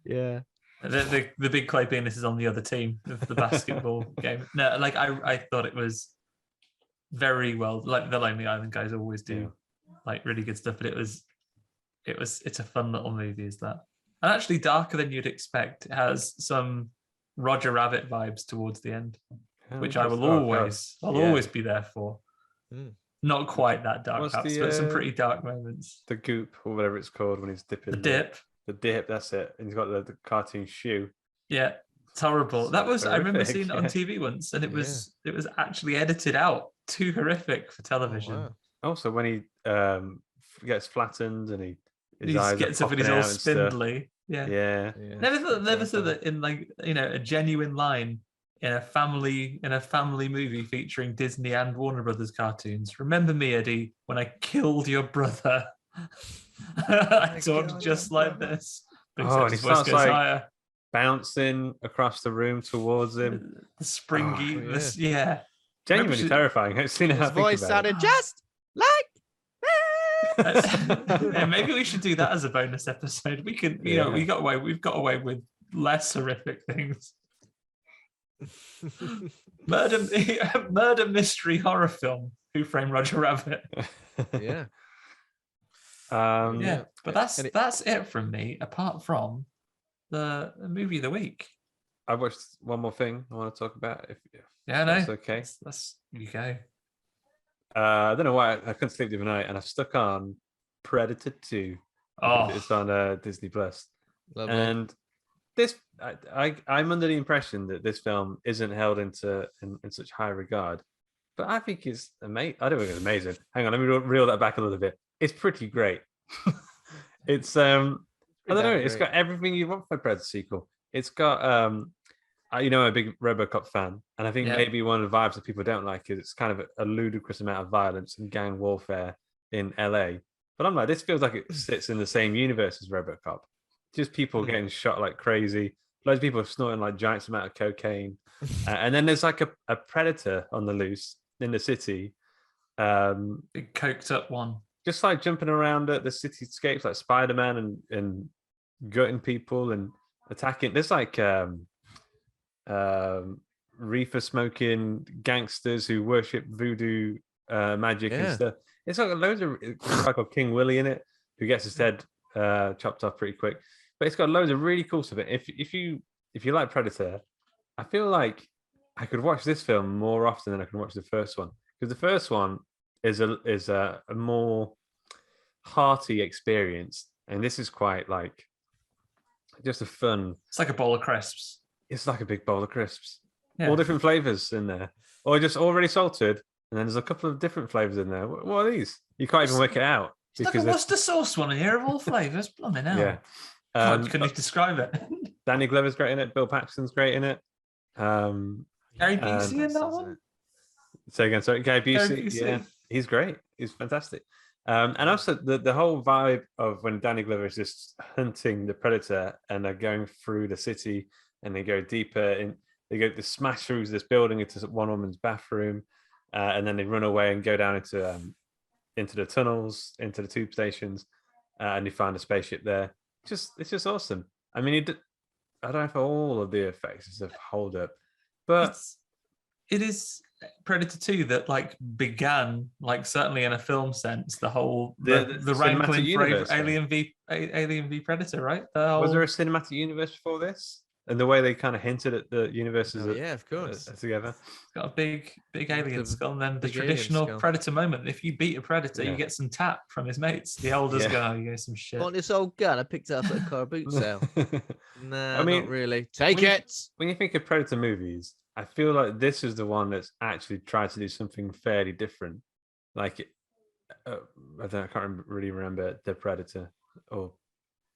Yeah. The big clay penis is on the other team of the basketball game. No, like I thought it was very well, like the Lonely Island guys always do, like really good stuff. But it's a fun little movie, is that? And actually darker than you'd expect. It has some Roger Rabbit vibes towards the end, which I will always be there for. Mm. Not quite that dark, What's perhaps, the, but some pretty dark moments. The goop or whatever it's called when he's dipping. The dip. The dip, that's it. And he's got the cartoon shoe. Yeah, it's horrible. That was I remember horrific, seeing it on yeah. TV once, and it was actually edited out. Too horrific for television. Oh, wow. Also, when he gets flattened and his He eyes gets are up and he's popping all out and stuff. spindly. Yeah. Yeah. Never thought that in like a genuine line in a family movie featuring Disney and Warner Brothers cartoons. Remember me, Eddie, when I killed your brother. I talked just like this. But Oh, and he his voice starts goes like higher. bouncing across the room towards him. The springy, Oh, yeah. Genuinely Maybe terrifying. I've seen how His I think voice about sounded just like Yeah, maybe we should do that as a bonus episode. We can, Yeah. we've got away with less horrific things. Murder mystery horror film. Who Framed Roger Rabbit? yeah. Yeah, but And that's it from me. Apart from the movie of the week. I watched one more thing I want to talk about. If Yeah, no, that's okay. That's you go. I don't know why I couldn't sleep the other night, and I've stuck on Predator 2. Oh, It's on Disney Plus, Lovely. and this I'm under the impression that this film isn't held in such high regard, but I think it's amazing. I don't think it's amazing. Hang on, let me reel that back a little bit. It's pretty great. It's I don't know. It's got everything you want for a Predator sequel. It's got I'm a big RoboCop fan, and I think maybe one of the vibes that people don't like is it's kind of a ludicrous amount of violence and gang warfare in LA. But I'm like, this feels like it sits in the same universe as RoboCop. Just people getting shot like crazy. Loads of people snorting like giant amount of cocaine, and then there's like a predator on the loose in the city. big coked up one. Just like jumping around at the cityscapes like Spider-Man and gutting people and attacking. There's like reefer smoking gangsters who worship voodoo magic and stuff. It's like loads of like King Willie in it, who gets his head chopped off pretty quick. But it's got loads of really cool stuff. If you like Predator, I feel like I could watch this film more often than I can watch the first one, because the first one is a more hearty experience, and this is quite like just a fun. It's like a bowl of crisps. It's like a big bowl of crisps, Yeah. all different flavors in there, or just already salted, and then there's a couple of different flavors in there. What are these? You can't even work it out. It's like a Worcester sauce one in here of all flavors. Blimey hell. Yeah. Can you describe it? Danny Glover's great in it. Bill Paxton's great in it. Gary Busey in that one? Say again, sorry. Gary Busey. Yeah, he's great. He's fantastic. And also the whole vibe of when Danny Glover is just hunting the predator and they're going through the city and they go deeper and they smash through this building into one woman's bathroom, and then they run away and go down into the tunnels, into the tube stations, and they find a spaceship there. It's just awesome. I mean, I don't know if all of the effects hold up, but it is Predator 2 that like began, like certainly in a film sense, the whole the rankling for Alien v Predator, right? Was there a cinematic universe before this? And the way they kind of hinted at the universes, of course, together. It's got a big alien skull, and then the traditional Predator moment. If you beat a Predator, you get some tap from his mates. The elders go, "You get some shit." On this old gun I picked up at a car boot sale. Nah, I mean, not really. Take it. When you think of Predator movies, I feel like this is the one that's actually tried to do something fairly different. Like, I can't really remember the Predator or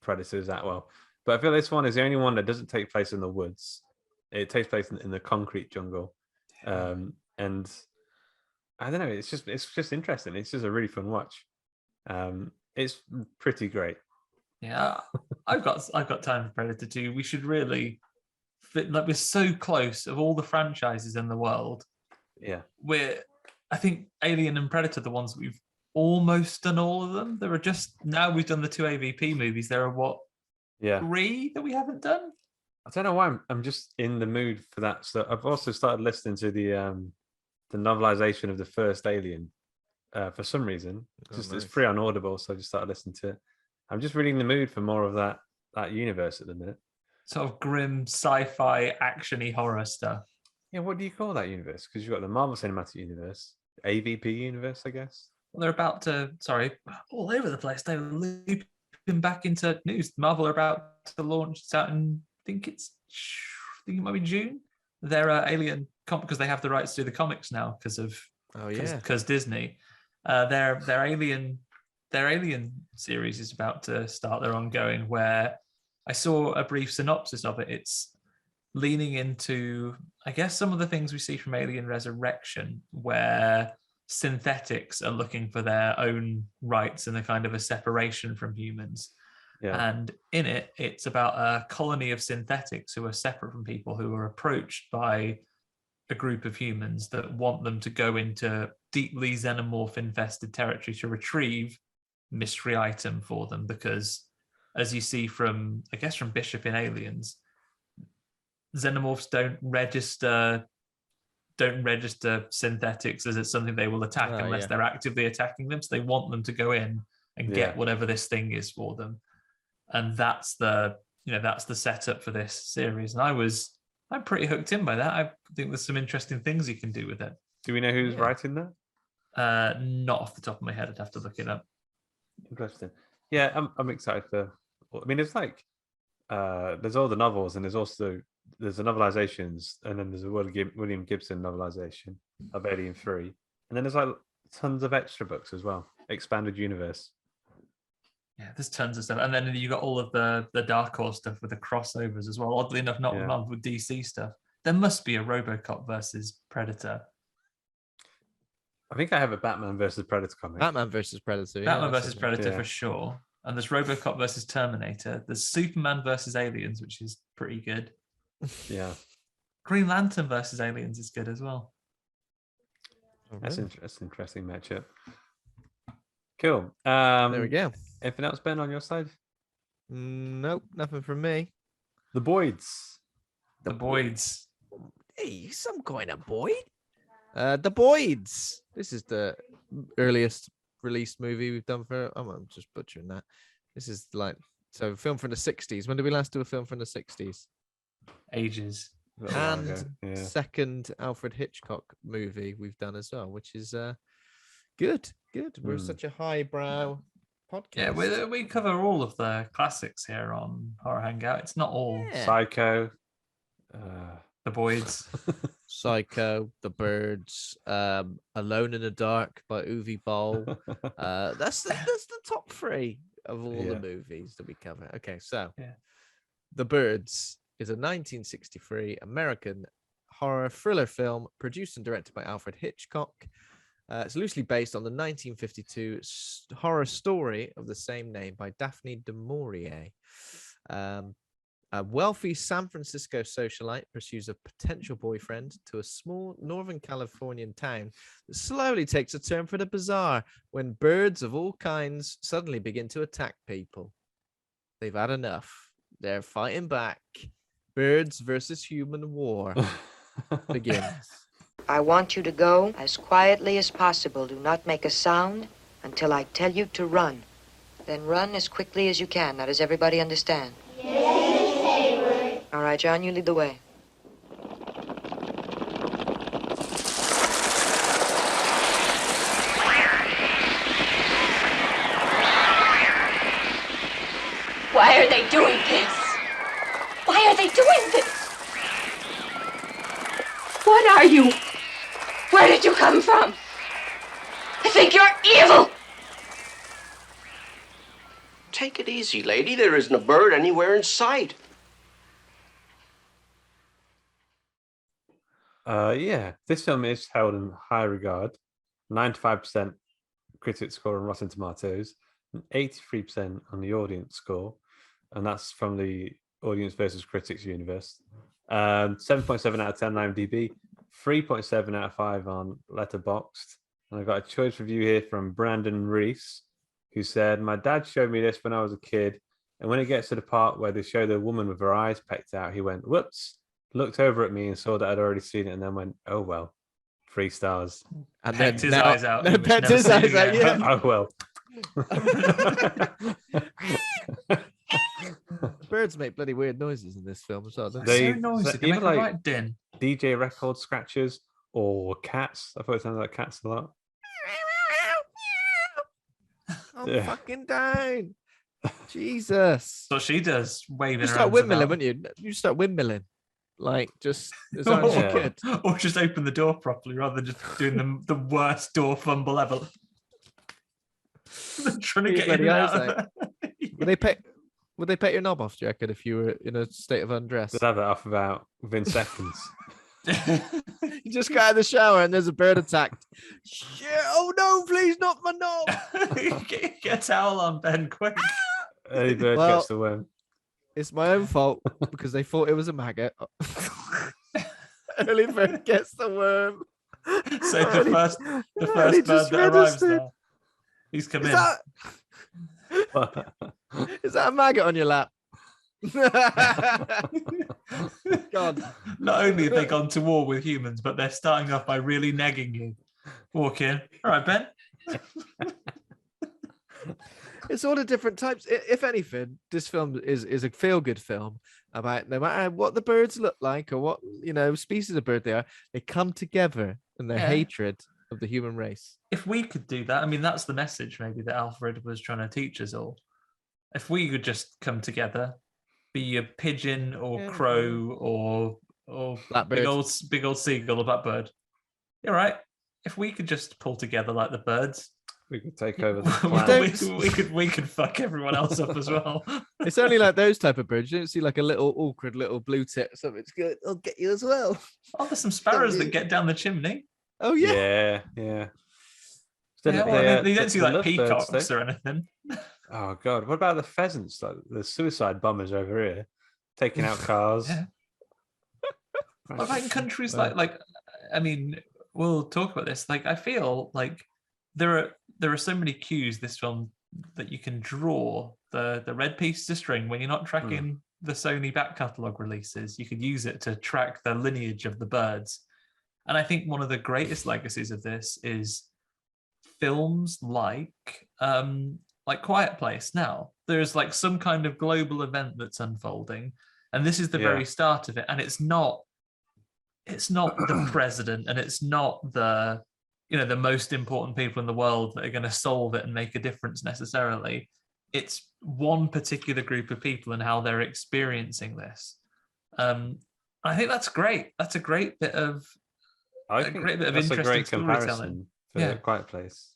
Predators that well. But I feel this one is the only one that doesn't take place in the woods. It takes place in the concrete jungle, and I don't know. It's just interesting. It's just a really fun watch. It's pretty great. Yeah, I've got time for Predator 2. We should really fit. Like, we're so close of all the franchises in the world. Yeah, I think Alien and Predator are the ones that we've almost done all of them. There are just now we've done the 2 AVP movies. There are what? Yeah, 3 that we haven't done. I don't know why I'm just in the mood for that. So I've also started listening to the novelization of the first Alien for some reason. Nice. It's free on Audible, so I just started listening to it. I'm just really in the mood for more of that universe at the minute. Sort of grim sci-fi actiony horror stuff. Yeah, what do you call that universe? Because you've got the Marvel Cinematic Universe, AVP universe, I guess. Well, they're about to all over the place. They're looping back into news. Marvel are about to launch. It's out in I think it might be June. Their Alien because they have the rights to the comics now because Disney. Their Alien series is about to start their ongoing. Where I saw a brief synopsis of it. It's leaning into, I guess, some of the things we see from Alien Resurrection, where synthetics are looking for their own rights and a kind of a separation from humans. Yeah. And in it, it's about a colony of synthetics who are separate from people, who are approached by a group of humans that want them to go into deeply xenomorph infested territory to retrieve mystery item for them. Because as you see from, I guess, from Bishop in Aliens, xenomorphs don't register synthetics as it's something they will attack unless they're actively attacking them. So they want them to go in and get whatever this thing is for them. And that's the setup for this series. And I'm pretty hooked in by that. I think there's some interesting things you can do with it. Do we know who's writing that? Not off the top of my head. I'd have to look it up. Interesting. Yeah, I'm excited for. I mean, it's like there's all the novels, and there's the novelizations, and then there's a William Gibson novelization of Alien 3, and then there's like tons of extra books as well. Expanded universe. Yeah, there's tons of stuff, and then you got all of the Dark Horse stuff with the crossovers as well. Oddly enough, not with DC stuff. There must be a RoboCop versus Predator. I think I have a Batman versus Predator comic. Batman versus Predator. Batman versus Predator for sure. And there's RoboCop versus Terminator. There's Superman versus Aliens, which is pretty good. Yeah. Green Lantern versus Aliens is good as well. That's an interesting matchup. Cool. There we go. Anything else, Ben, on your side? Nope, nothing from me. The Boyds. The Boyds. Hey, some kind of Boyd. The Boyds. This is the earliest released movie we've done for. I'm just butchering that. This is like a film from the 60s. When did we last do a film from the 60s? Ages. And second Alfred Hitchcock movie we've done as well, which is good. We're such a highbrow podcast. Yeah, we cover all of the classics here on Horror Hangout. It's not all Psycho, The Boyds, Psycho, The Birds, Alone in the Dark by Uwe Boll. That's the top three of all the movies that we cover. Okay, so The Birds is a 1963 American horror thriller film produced and directed by Alfred Hitchcock. It's loosely based on the 1952 horror story of the same name by Daphne du Maurier. A wealthy San Francisco socialite pursues a potential boyfriend to a small Northern Californian town that slowly takes a turn for the bizarre when birds of all kinds suddenly begin to attack people. They've had enough. They're fighting back. Birds versus human war begins. I want you to go as quietly as possible. Do not make a sound until I tell you to run. Then run as quickly as you can. Now, does everybody understand? Yes, all right, John, you lead the way. Why are they doing this? Why are they doing this? What are you? Where did you come from? I think you're evil. Take it easy, lady. There isn't a bird anywhere in sight. This film is held in high regard. 95% critic score on Rotten Tomatoes, and 83% on the audience score, and that's from the Audience versus Critics universe. 7.7 out of 10 on IMDb, 3.7 out of 5 on Letterboxd. And I got a choice review here from Brandon Reese, who said, "My dad showed me this when I was a kid, and when it gets to the part where they show the woman with her eyes pecked out, he went, whoops, looked over at me and saw that I'd already seen it, and then went, oh well, 3 stars." And pecked his eyes out. Pecked his eyes out, yeah. Oh well. Birds make bloody weird noises in this film as well. They're so noisy. They make a right din. DJ record scratches or cats. I thought it sounded like cats a lot. I'm fucking down. Jesus. So she does, waving You her start hands windmilling, about. wouldn't you? You start windmilling. Like, just as hard as you could. Or just open the door properly rather than just doing the worst door fumble ever. Trying to get in and out of there. Would they pet your knob off, do you reckon, if you were in a state of undress? They'd have it off about within seconds. You just got out of the shower and there's a bird attacked. Shit, oh no, please, not my knob. Get a towel on, Ben, quick. Early bird Well, gets the worm. It's my own fault because they thought it was a maggot. Early bird gets the worm. So the Early- first early bird that arrives registered. there, he's come Is in. is that a maggot on your lap? God. Not only have they gone to war with humans, but they're starting off by really negging you. Walk in. All right, Ben. It's all the different types. If anything, this film is a feel-good film about no matter what the birds look like or what species of bird they are, they come together in their Yeah. hatred of the human race. If we could do that, I mean, that's the message maybe that Alfred was trying to teach us all. If we could just come together, be a pigeon or Yeah. crow or Blackbird. big old seagull or blackbird. You're right. If we could just pull together like the birds, We could take over the planet. we could fuck everyone else up as well. It's only like those type of birds. You don't see like a little awkward little blue tit. Something's good. I'll get you as well. Oh, there's some sparrows that get down the chimney. Oh yeah. Yeah. Yeah, well, you don't see like lovebirds, peacocks though. or anything. Oh god, what about the pheasants? Like the suicide bombers over here, taking out cars. Yeah. What about in countries like I mean, we'll talk about this. Like I feel like there are so many cues this film that you can draw the red pieces of string when you're not tracking the Sony back catalogue releases. You could use it to track the lineage of the birds. And I think one of the greatest legacies of this is films like Quiet Place. Now there's like some kind of global event that's unfolding, and this is the very start of it. And it's not the president, and it's not the most important people in the world that are going to solve it and make a difference necessarily. It's one particular group of people and how they're experiencing this. I think that's great. That's a great bit of I think great bit of that's a interesting great storytelling. comparison for Yeah. Quiet Place.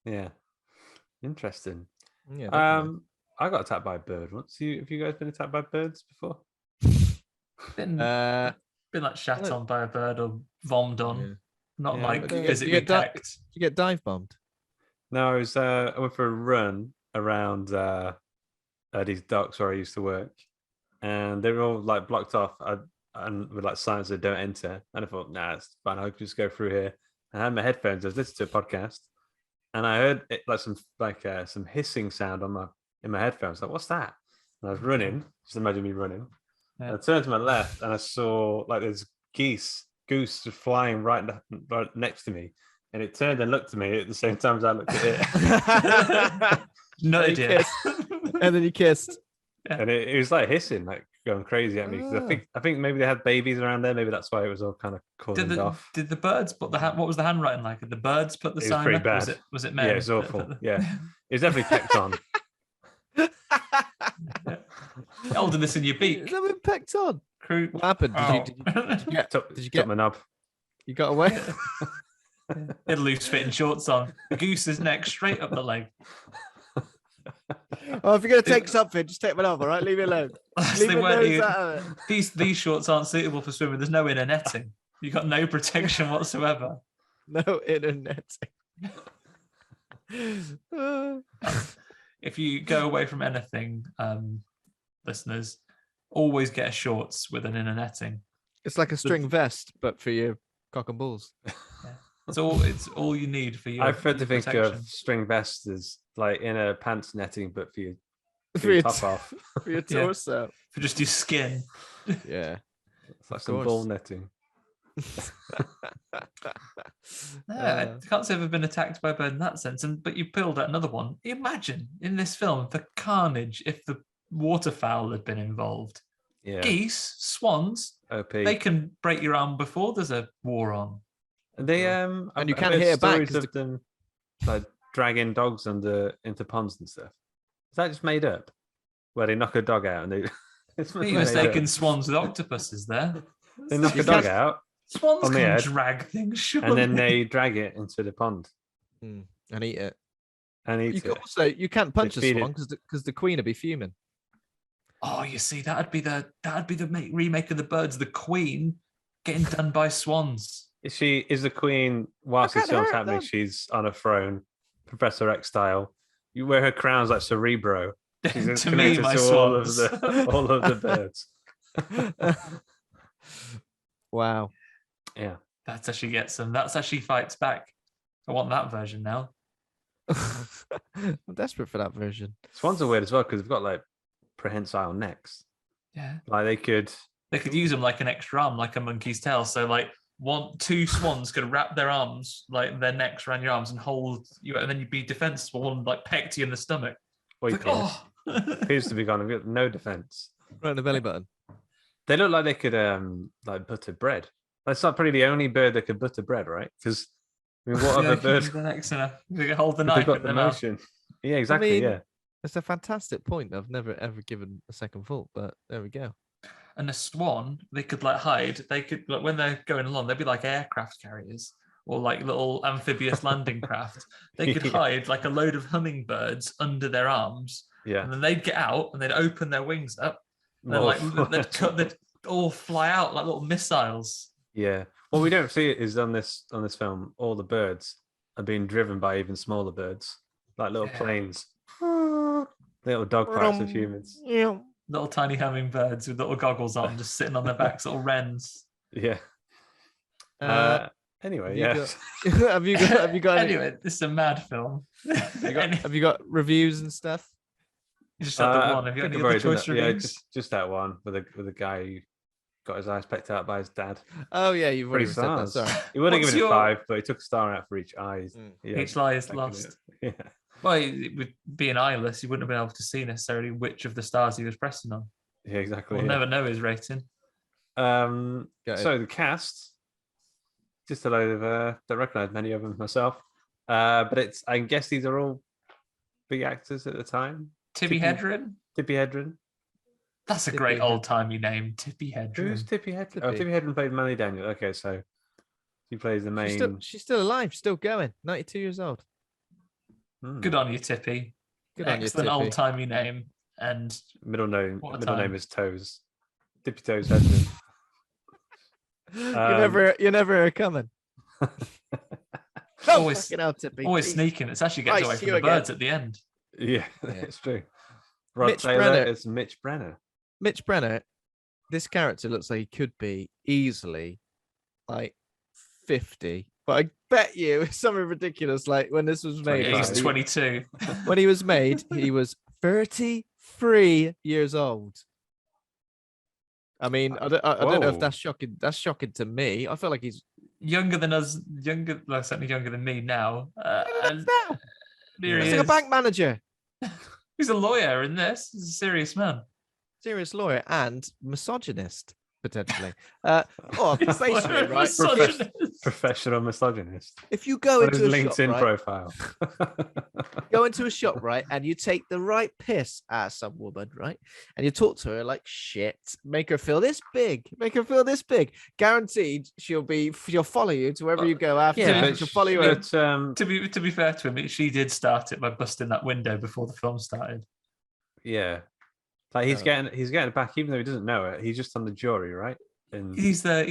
Yeah, interesting. Yeah, definitely. I got attacked by a bird once. Have you guys been attacked by birds before? Been like shat look. on by a bird or vommed on, Yeah. not Yeah, like but physically you get pecked. you get dive bombed. No, I went for a run around these docks where I used to work, and they were all like blocked off. And with like signs that don't enter, and I thought, nah, it's fine. I'll just go through here. I had my headphones. I was listening to a podcast, and I heard it, some hissing sound in my headphones. Like, what's that? And I was running. Just imagine me running. Yeah. And I turned to my left, and I saw like there's goose just flying right next to me, and it turned and looked at me at the same time as I looked at it. No And you idea. kissed. And then you kissed. And it was like hissing, like going crazy at me. 'Cause I think maybe they had babies around there. Maybe that's why it was all kind of cordoned off. Did the birds put the what was the handwriting like? Did the birds put the It was sign pretty up? Or bad. Was it men? Yeah, it's that awful. put the- Yeah, it was definitely pecked on. Holding this in your Is beak. that been pecked on? Crew. What happened? Did you get? Took Did you get? my knob. You got away? Had loose fitting shorts on. The goose's neck straight up the leg. Oh, if you're gonna take something, just take one off. All right, leave it alone. They Leave it weren't nose even- out of it. These shorts aren't suitable for swimming. There's no inner netting. You got no protection whatsoever. No internet. If you go away from anything, listeners, always get a shorts with an inner netting. It's like a string vest, but for your cock and balls. It's all you need for your. I prefer to think protection. of string vests as like inner pants netting, but for your For your, top off. for your Yeah. torso. for just your skin. Yeah. It's like Of some course. ball netting. I can't say I've ever been attacked by a bird in that sense. But you pulled out another one. Imagine in this film the carnage if the waterfowl had been involved. Yeah, Geese, swans, OP. they can break your arm before there's a war on. And they And you I've can't heard hit it back stories 'cause of them like dragging dogs into ponds and stuff. Is that just made up? Where they knock a dog out and they it's Are made you up. mistaken swans with octopuses there? They knock You a dog can't- out Swans on the can head, drag things, surely. and then they drag it into the pond And eat it. and eat You can it. also you can't punch a feed it. swan because the queen would be fuming. Oh, you see, that'd be the remake of the birds. The Queen getting done by swans. Is the queen whilst How this can it film's hurt happening? them? She's on a throne, Professor X style. You wear her crowns like Cerebro, She's To me, connected my to swans. all of the birds. Wow. Yeah. That's actually gets them. That's actually fights back. I want that version now. I'm desperate for that version. Swans are weird as well because they've got like prehensile necks. Yeah. Like they could use them like an extra arm, like a monkey's tail. So like two swans could wrap their arms, like their necks around your arms and hold you, and then you'd be defensible. One like pecked you in the stomach. Wait, It's like, appears to be gone. We've got no defense. Right in the belly button. They look like they could like butter bread. That's not probably the only bird that could butter bread, right? Because I mean, what Yeah, other bird? the necks enough. They can hold the They've knife got in the their mouth. motion. Yeah, exactly. mean, yeah. It's a fantastic point. I've never ever given a second thought, but there we go. And a swan, they could like hide. They could like when they're going along, they'd be like aircraft carriers or like little amphibious landing craft. They could Yeah. hide like a load of hummingbirds under their arms, Yeah. and then they'd get out and they'd open their wings up, and then Well, like they'd all fly out like little missiles. yeah. What we don't see is on this film, all the birds are being driven by even smaller birds, like little Yeah. planes, little dogfights of humans. Yeah. Little tiny hummingbirds with little goggles on, just sitting on their backs, little wrens. Yeah. Anyway, have you yeah. have you got any, Anyway, this is a mad film. have you got reviews and stuff? You just had the one. Have you got I think any I've other already done choice that. Yeah, reviews? just that one with a guy who got his eyes pecked out by his dad. Oh yeah, you've already 3 said that. stars. Sorry. He would have What's given it your- 5, but he took a star out for each eye. Mm. Yeah, Each lie is pecking lost. it. Yeah. Well, with being eyeless, you wouldn't have been able to see necessarily which of the stars he was pressing on. Yeah, exactly. We'll yeah. never know his rating. Go ahead. So the cast, just a load of don't recognise many of them myself, but I guess these are all big actors at the time. Tippi Tippi- Hedren. Tippi Hedren. That's a Tippi great Hedren. old timey name, Tippi Who's Hedren. Tippi Hedren? Oh, Tippi. Tippi Hedren played Melanie Daniel. Okay, so she plays the main. She's still alive, still going. 92 years old. Hmm. Good on you, Tippi. Good on you, Excellent Tippi. old timey name. And Middle name. What a Middle name time. is Toes. Tippy Toes Hedren. You never are coming. Always- fucking hell, Tippi. always Jeez. sneaking. It's actually gets Right, away see from you the again. birds at the end. Yeah, Yeah. it's true. Rod Mitch Taylor Brenner. is Mitch Brenner. Mitch Brenner, this character looks like he could be easily like 50, but I bet you it's something ridiculous. Like when this was made, Yeah, he's 25. 22. when he was made, he was 33 years old. I mean, I don't know if Whoa. that's shocking. That's shocking to me. I feel like he's Younger than us, well, certainly younger than me now. And now. here he He's like a is. bank manager, He's a lawyer in this. He's a serious man. serious lawyer, and misogynist potentially. Basically, right? Misogynist. Professional misogynist. If you go On his into a LinkedIn shop, right, profile. go into a shop, right, and you take the right piss at some woman, right, and you talk to her like shit, make her feel this big, guaranteed she'll follow you to wherever you go after. Yeah, that. but She'll follow you. But, To be fair to him, she did start it by busting that window before the film started. yeah. Like he's Oh. getting it back, even though he doesn't know it. He's just on the jury, right? And He's a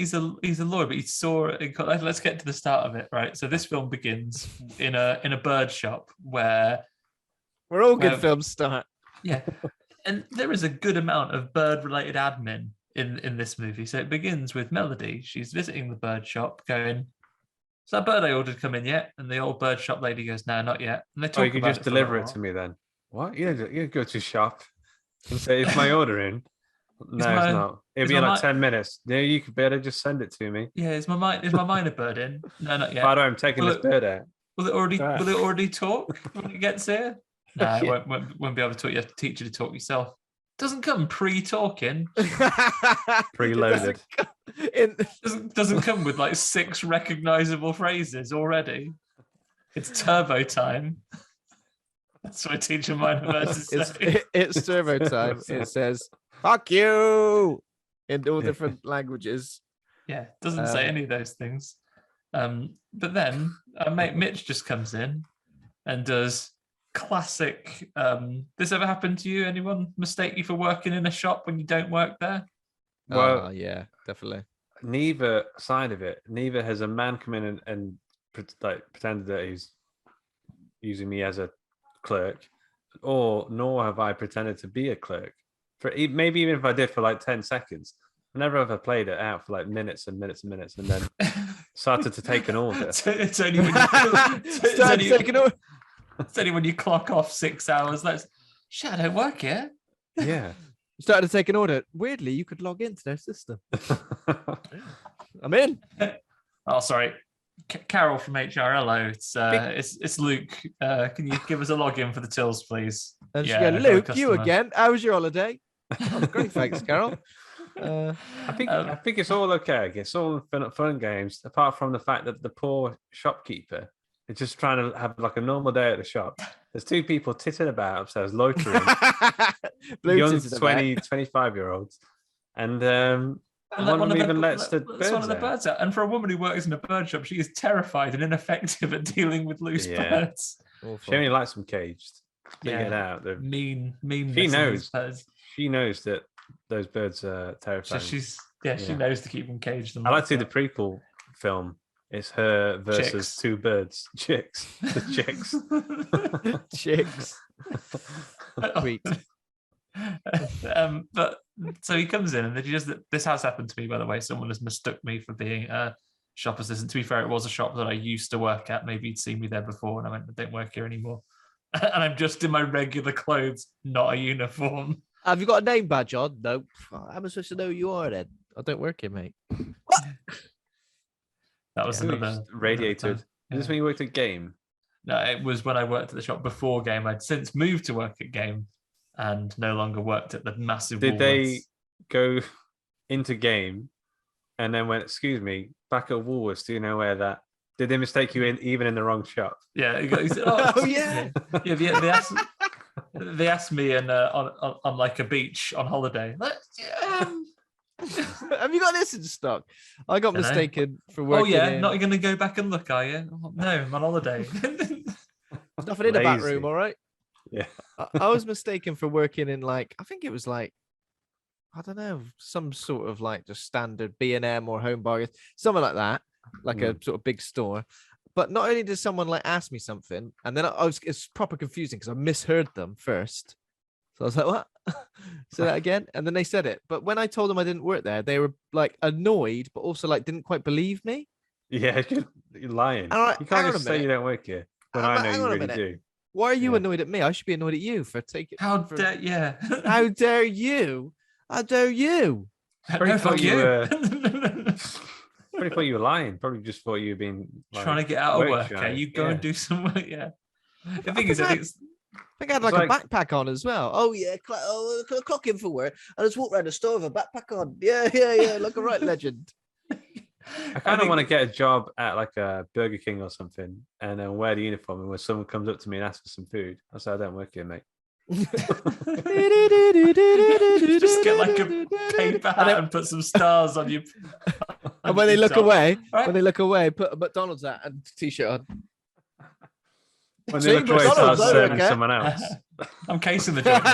lawyer, but he saw it. Let's get to the start of it, right? So this film begins in a bird shop where We're all good Um, films start. yeah, and there is a good amount of bird-related admin in this movie. So it begins with Melody. She's visiting the bird shop, going, "Is that bird I ordered come in yet?" And the old bird shop lady goes, "No, not yet." And they talk oh, you could about just it for a deliver little it to while. me then. What? You don't go to a shop and say, "Is my order in?" No, my- it's not. It'll is be in my like mi- 10 minutes. No, you could better just send it to me. Yeah, is my minor bird in? No, not yet. Pardon, I'm taking Well, this bird out. Will it already Ah. talk when it gets here? No, it Yeah. won't be able to talk. You have to teach it to talk yourself. Doesn't come pre-talking. Preloaded. Doesn't come with like 6 recognizable phrases already. It's turbo time. That's what I teach a minor bird to say. It's turbo time. It says "fuck you" in all different languages. Yeah, doesn't say Um, any of those things. But then our mate Mitch just comes in and does classic. This ever happened to you? Anyone mistake you for working in a shop when you don't work there? Well, Yeah, definitely. neither side of it. Neither has a man come in and pretended that he's using me as a clerk, nor have I pretended to be a clerk for maybe even if I did for like 10 seconds. I never ever played it out for like minutes and minutes and minutes, and then started to take an order. It's only when you clock off 6 hours. That's shit. I don't work here. Yeah. You started to take an order. Weirdly, you could log into their system. I'm in. Oh, sorry. Carol from HRLO. It's Luke. Can you give us a login for the tills, please? And she goes, Luke, you again? How was your holiday? Oh, great, thanks, Carol. I think it's all okay. It's all fun games, apart from the fact that the poor shopkeeper is just trying to have like a normal day at the shop. There's two people titting about upstairs, loitering, young 25-year-olds, and one of them even lets the birds out. And for a woman who works in a bird shop, she is terrified and ineffective at dealing with loose birds. Awful. She only likes them caged. They get out. They're mean. She knows. She knows that those birds are terrifying. So she knows to keep them caged. I like to see the prequel film. It's her versus two birds, chicks. The chicks. Chicks. Sweet. But so he comes in, and this has happened to me, by the way. Someone has mistook me for being a shop assistant. To be fair, it was a shop that I used to work at. Maybe he'd seen me there before, and I went, I don't work here anymore. And I'm just in my regular clothes, not a uniform. Have you got a name badge on? No. How am I supposed to know who you are then? I don't work here, mate. That was another radiated. Is this when you worked at Game? No, it was when I worked at the shop before Game. I'd since moved to work at Game and no longer worked at the massive Did Woolworths. They go into Game and then went, excuse me, back at Woolworths, do you know where that? Did they mistake you even in the wrong shop? Yeah. He said, oh yeah. Yeah, they asked me on like a beach on holiday. Have you got this in stock? I got mistaken for working. Oh yeah, not going to go back and look, are you? No, I'm on holiday. There's nothing in the back room, all right? Yeah. I was mistaken for working in I think it was I don't know, some sort of just standard B&M or Home Bargains, something like that, a sort of big store. But not only did someone ask me something, and then it's proper confusing because I misheard them first. So I was like, what? Say that again? And then they said it. But when I told them I didn't work there, they were annoyed, but also didn't quite believe me. Yeah, you're lying. You can't just say you don't work here when I know you really do. Why are you annoyed at me? I should be annoyed at you for taking. How dare you? How dare you? How dare you? No, fuck you. Probably thought you were lying. Probably just thought you were being trying to get out of work. Okay, you go and do some work. Yeah. The thing is, I think I had a backpack on as well. Oh yeah, clock in for work. I just walk around the store with a backpack on. Yeah, like a right legend. I kind of want to get a job at a Burger King or something, and then wear the uniform. And when someone comes up to me and asks for some food, I say I don't work here, mate. Just get a paper hat and put some stars on you. And when they look away, put a McDonald's hat and t-shirt on. When they look away, start serving someone else. I'm casing the joint.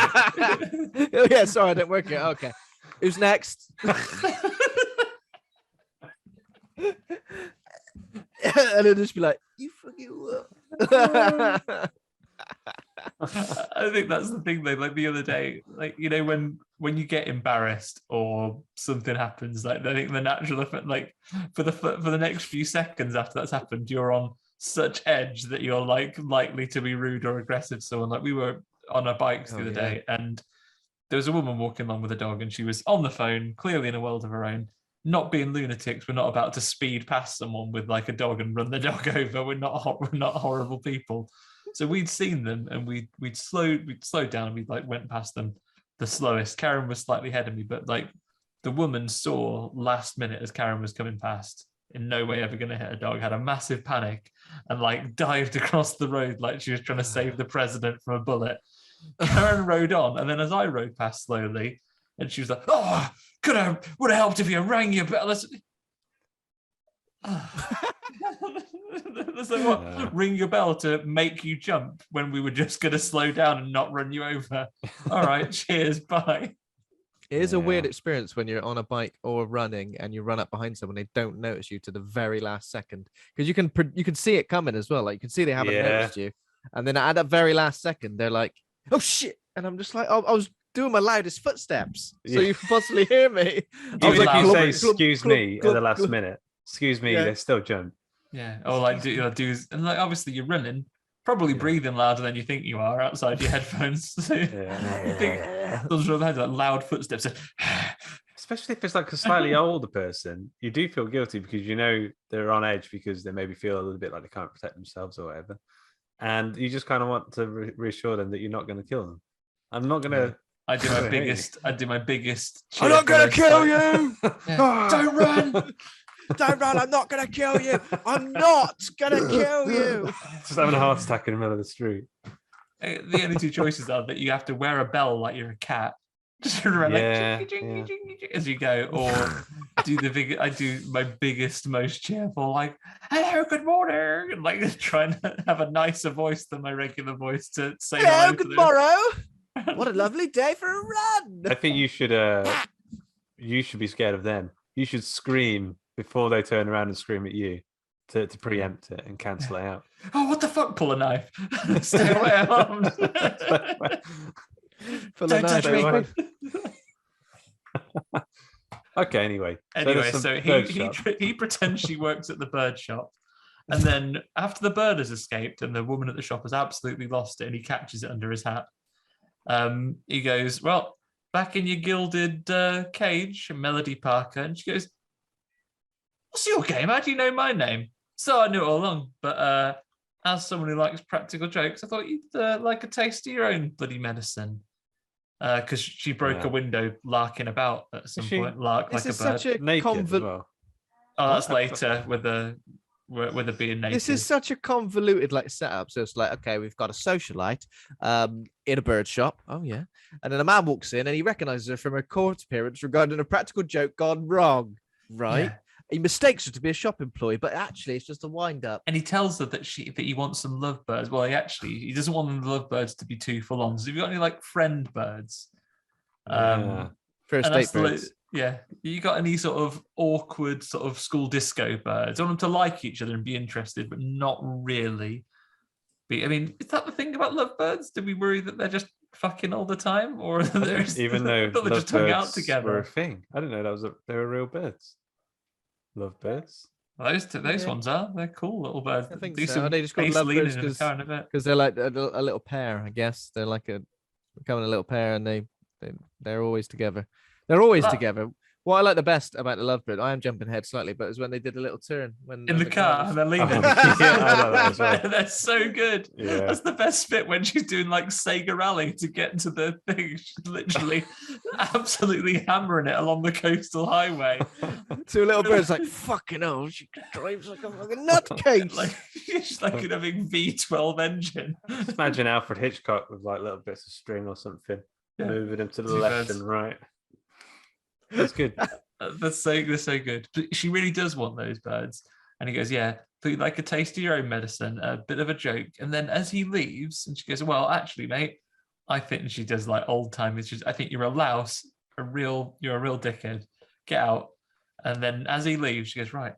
Oh yeah, sorry, I don't work here. Okay, who's next? And it'll just be like, you fucking I think that's the thing though. The other day, when you get embarrassed or something happens, I think the natural effect, for the next few seconds after that's happened, you're on such edge that you're likely to be rude or aggressive to someone. We were on our bikes the other day, and there was a woman walking along with a dog, and she was on the phone, clearly in a world of her own. Not being lunatics, we're not about to speed past someone with a dog and run the dog over. We're not horrible people. So we'd seen them, and we'd slowed down, and we went past them the slowest. Karen was slightly ahead of me, but the woman saw last minute as Karen was coming past, in no way ever going to hit a dog, had a massive panic and dived across the road like she was trying to save the president from a bullet. Karen rode on, and then as I rode past slowly, and she was like, "Oh, would have helped if you rang your bell." Ring your bell to make you jump when we were just going to slow down and not run you over. All right, cheers, bye. It is a weird experience when you're on a bike or running and you run up behind someone, they don't notice you to the very last second, because you can see it coming as well. You can see they haven't noticed you, and then at that very last second, they're like, oh shit, and I'm just like, I was doing my loudest footsteps, so Yeah. you could possibly hear me. I was Even like, if you loud say voice. excuse me at the last glub. minute, excuse me, Yeah. they still jump. Yeah. Or like do and like obviously you're running, probably Yeah. breathing louder than you think you are outside your headphones. So Yeah. you think those are like loud footsteps. Especially if it's like a slightly older person, you do feel guilty because you know they're on edge because they maybe feel a little bit like they can't protect themselves or whatever. And you just kind of want to reassure them that you're not going to kill them. I'm not going to. I do my I hate biggest. I do my biggest. I'm not gonna kill you. Yeah. Don't run. Don't run. I'm not gonna kill you. I'm not gonna kill you. Just having a heart attack in the middle of the street. The only two choices are that you have to wear a bell like you're a cat, just run Yeah, like jingy, jingy, jingy, as you go, or do the big. I do my biggest, most cheerful, like "Hello, good morning," and like trying to have a nicer voice than my regular voice to say Hello, hello to good them. morrow. What a lovely day for a run. I think you should be scared of them. You should scream before they turn around and scream at you to preempt it and cancel it out. Oh, what the fuck? Pull a knife. Stay away, arms. Full Don't of touch knives. me. Okay, anyway. Anyway, there's some so bird he shop. he pretends she works at the bird shop, and then after the bird has escaped and the woman at the shop has absolutely lost it, and he catches it under his hat, he goes, "Well, back in your gilded cage, Melody Parker," and she goes, "What's your game? How do you know my name?" "So I knew it all along, but as someone who likes practical jokes, I thought you'd like a taste of your own bloody medicine." Because she broke a window larking about at some point, lark This like a is bird. such a Naked as well. Oh, that's What? later with the being naked. This is such a convoluted like setup. So it's like, okay, we've got a socialite in a bird shop. Oh yeah. And then a man walks in and he recognizes her from her court appearance regarding a practical joke gone wrong. Right. Yeah. He mistakes her to be a shop employee, but actually it's just a wind up. And he tells her that he wants some lovebirds. Well, he doesn't want the lovebirds to be too full on. So have you got any like friend birds? Yeah. First And date that's birds. yeah. You got any sort of awkward sort of school disco birds? I want them to like each other and be interested, but not really. I mean, is that the thing about lovebirds? Do we worry that they're just fucking all the time, or Even though they just hung out lovebirds together? were a thing. I didn't know they were real birds. Lovebirds. Well, those Yeah. ones are. They're cool little birds. I think Do so. some They just call face lovebirds leaning in the car in a bit. because they're like a little pair, I guess. They're like becoming a little pair, and they're always together. They're always together. What I like the best about the lovebird, I am jumping ahead slightly, but is when they did a little turn when In the car, and they're leaning. Oh, yeah, I know that as well. They're so good. Yeah. That's the best bit when she's doing like Sega Rally to get to the thing. She's literally absolutely hammering it along the coastal highway. Two little birds like fucking hell. She drives like a fucking nutcase. Like she's like a big V12 engine. Just imagine Alfred Hitchcock with like little bits of string or something, Yeah. moving them to the Two left birds. and right. That's good. They're so good. But she really does want those birds. And he goes, "Yeah, but you'd like a taste of your own medicine," a bit of a joke. And then as he leaves, and she goes, "Well, actually, mate, I think," and she does like old timers. "I think you're a louse, you're a real dickhead. Get out." And then as he leaves, she goes, "Right,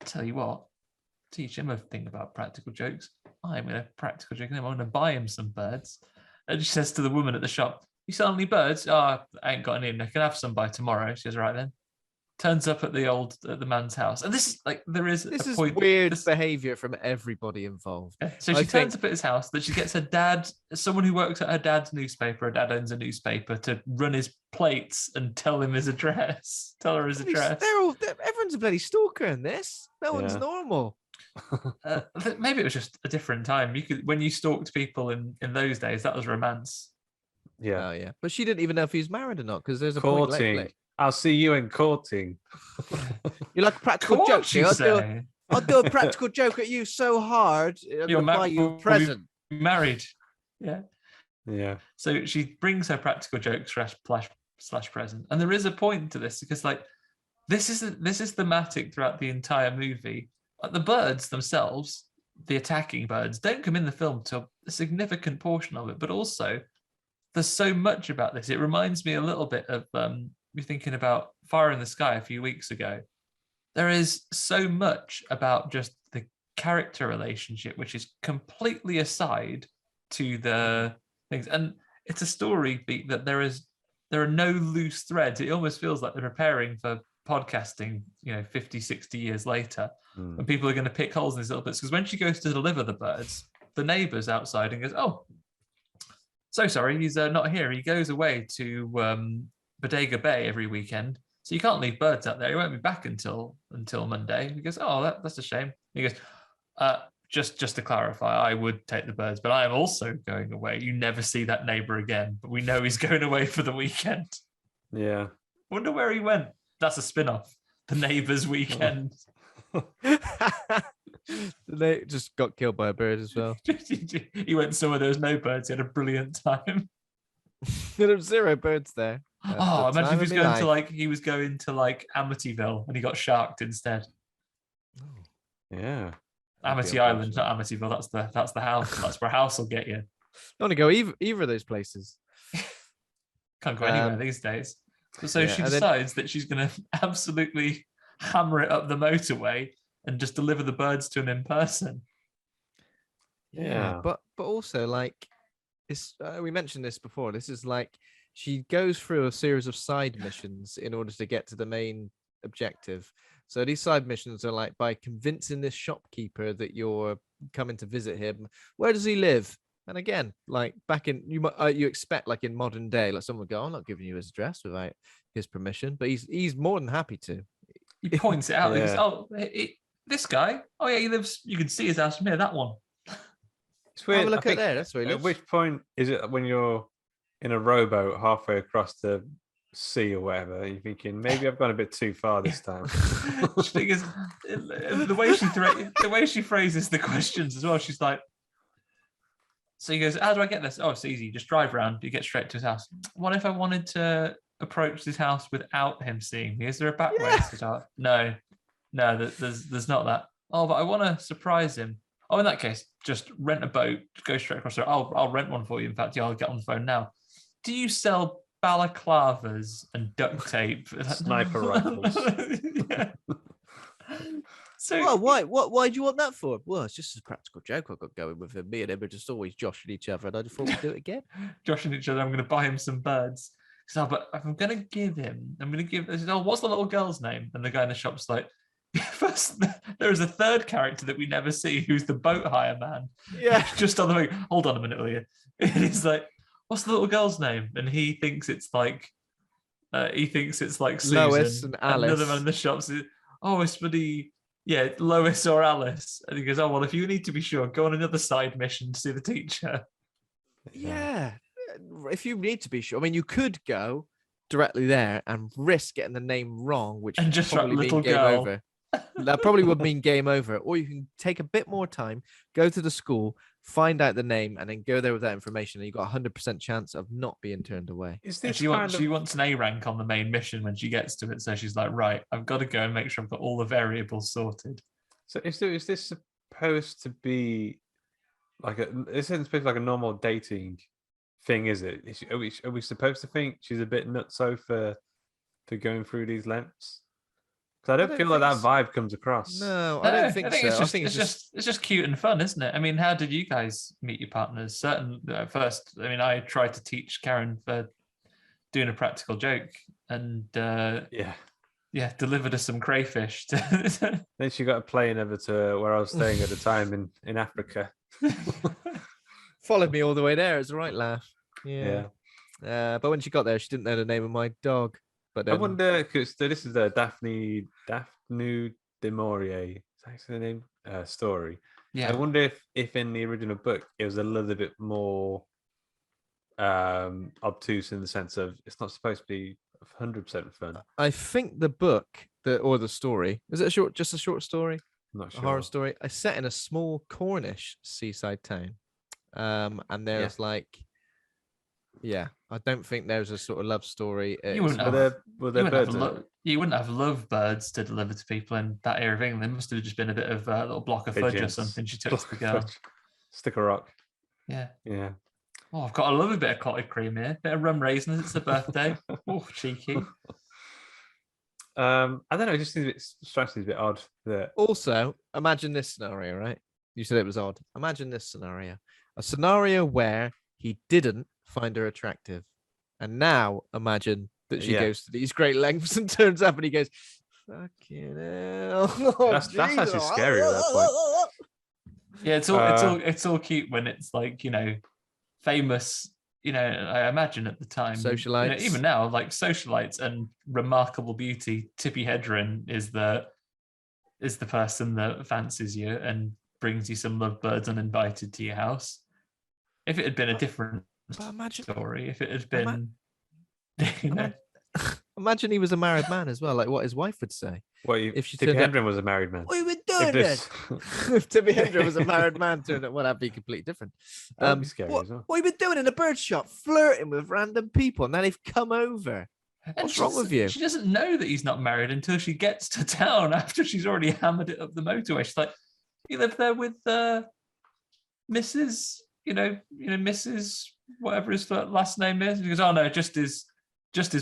tell you what, teach him a thing about practical jokes. I'm going to practical joke him. I'm going to buy him some birds." And she says to the woman at the shop, "You sell any birds?" "Oh, I ain't got any. I can have some by tomorrow." She goes, "Right then." Turns up at the man's house, and this is like This a is point. weird behavior from everybody involved. So she turns up at his house. That she gets her dad, someone who works at her dad's newspaper. Her dad owns a newspaper, to run his plates and tell him his address. Tell her his address. Everyone's a bloody stalker in this. No one's Yeah. normal. Maybe it was just a different time. When you stalked people in those days, that was romance. Yeah. Oh yeah, but she didn't even know if he was married or not because there's a point Courting. later. I'll see you in courting. You like a practical Court, joke? you I'll say? do a practical joke at you so hard. I'm You're gonna buy you a present. Married. Yeah. Yeah. So she brings her practical joke slash present, and there is a point to this because like this is thematic throughout the entire movie. Like the birds themselves, the attacking birds, don't come in the film till a significant portion of it, but also there's so much about this. It reminds me a little bit of me thinking about Fire in the Sky a few weeks ago. There is so much about just the character relationship, which is completely aside to the things. And it's a story beat that there are no loose threads. It almost feels like they're preparing for podcasting, 50, 60 years later, when people are going to pick holes in these little bits. Because when she goes to deliver the birds, the neighbour's outside and goes, "Oh, so sorry, he's not here. He goes away to Bodega Bay every weekend, so you can't leave birds out there. He won't be back until Monday." He goes, "Oh, that's a shame." He goes, just to clarify, I would take the birds, but I am also going away. You never see that neighbour again, but we know he's going away for the weekend." Yeah. Wonder where he went. That's a spin-off. The Neighbour's Weekend. They just got killed by a bird as well. He went somewhere there was no birds. He had a brilliant time. There were 0 birds there. Oh, imagine if he was going to Amityville and he got sharked instead. Yeah. Amity Island, not Amityville. That's the house. That's where a house will get you. Don't want to go either of those places. Can't go anywhere these days. So she decides that she's going to absolutely hammer it up the motorway and just deliver the birds to him in person. Yeah, but also it's we mentioned this before. This is she goes through a series of side missions in order to get to the main objective. So these side missions are by convincing this shopkeeper that you're coming to visit him. Where does he live? And again, back in you expect in modern day, someone would go, "I'm not giving you his address without his permission," but he's more than happy to. He points it out. He goes, "Oh, this guy. Oh yeah, he lives. You can see his house from here. That one." It's weird. Have a look at there. That's where he lives. At which point is it when you're in a rowboat halfway across the sea or whatever? You're thinking maybe I've gone a bit too far this time. The way she phrases the questions as well. She's like. So he goes, "How do I get this?" "Oh, it's easy. Just drive around. You get straight to his house." "What if I wanted to approach his house without him seeing me? Is there a back way to start?" No, there's not that. "Oh, but I want to surprise him." "Oh, in that case, just rent a boat. Go straight across there. I'll rent one for you. In fact, I'll get on the phone now." "Do you sell balaclavas and duct tape?" Sniper rifles. Yeah. So why do you want that for? Well, it's just a practical joke I got going with him. Me and him are just always joshing each other, and I just thought we'd do it again. Joshing each other. "I'm going to buy him some birds." He said, "Oh, but if I'm going to give him, I said, "Oh, what's the little girl's name?" And the guy in the shop's like, "First, there is a third character that we never see, who's the boat hire man." Yeah. Just on the way. "Hold on a minute, will you?" And he's like, "What's the little girl's name?" And he thinks it's Susan. Lois and Alice. Another man in the shop says, "Oh, it's for the." "Yeah, Lois or Alice." And he goes, "Oh, well, if you need to be sure, go on another side mission to see the teacher." Yeah. If you need to be sure. I mean, you could go directly there and risk getting the name wrong, which and just probably little mean game girl. over. That probably would mean game over. Or you can take a bit more time, go to the school, find out the name, and then go there with that information. And you've got a 100% chance of not being turned away. She wants an A rank on the main mission when she gets to it. So she's like, "Right, I've got to go and make sure I've got all the variables sorted." So is this supposed to be this isn't supposed to be like a normal dating thing, is it? Are we supposed to think she's a bit nutso for going through these lengths? Because I don't feel like that vibe comes across. No, I don't think so. It's just cute and fun, isn't it? I mean, how did you guys meet your partners? First, I mean, I tried to teach Karen for doing a practical joke, and delivered us some crayfish. Then she got a plane over to where I was staying at the time in Africa. Followed me all the way there. It's a right laugh. Yeah. But when she got there, she didn't know the name of my dog. But I wonder, because this is the Daphne du Maurier, is that the name? Story. Yeah. I wonder if in the original book it was a little bit more obtuse in the sense of it's not supposed to be 100% fun. I think the book or the story, is it just a short story? I'm not sure. A horror story. I set in a small Cornish seaside town, and there's I don't think there's a sort of love story. You wouldn't have lovebirds to deliver to people in that area of England. There must have just been a bit of a little block of fudge or something she took to the girl. Stick a rock. Yeah. Yeah. Oh, I love a bit of clotted cream here. Bit of rum raisins. It's a birthday. Oh, cheeky. I don't know. It just seems strikes me a bit odd. That also, imagine this scenario, right? You said it was odd. Imagine this scenario. A scenario where he didn't find her attractive. And now imagine that she Yeah. goes to these great lengths and turns up and he goes, fucking hell. Oh, That's actually Jesus. scary at that point. Yeah, it's all cute when it's like, famous, I imagine at the time. Socialites. Even now, like socialites and remarkable beauty, Tippi Hedren is the person that fancies you and brings you some lovebirds uninvited to your house. If it had been a different story, if it had been, Imagine he was a married man as well, like what his wife would say. If Tippi Hedren was a married man. What are we doing then? If Tippi Hedren was a married man, well, that'd be completely different. That'd be scary as well. What have you been doing in a bird shop, flirting with random people, and now they've come over? What's wrong with you? She doesn't know that he's not married until she gets to town after she's already hammered it up the motorway. She's like, "You live there with Mrs. Mrs. whatever his last name is." And he goes, "Oh no, just his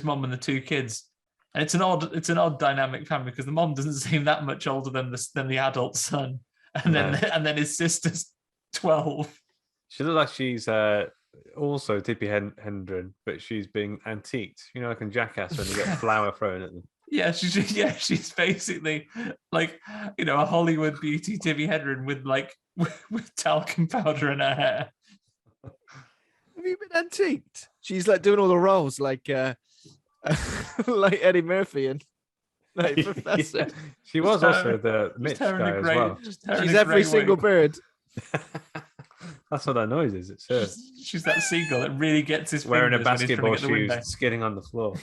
mom and the two kids." And it's an odd dynamic family because the mom doesn't seem that much older than the adult son, and then his sister's 12. She looks like she's also Tippi Hedren, but she's being antiqued. Like in Jackass when you get flour thrown at them. Yeah, she's basically like a Hollywood beauty Tippi Hedren with talcum powder in her hair. Have you been antiqued? She's like doing all the roles like like Eddie Murphy and like Professor. Yeah. She was also the Mitch guy as well. She's every single bird. That's what that noise is. It's her. She's that seagull that really gets his wearing a fingers when he's basketball trying to get the shoes, window. skidding on the floor.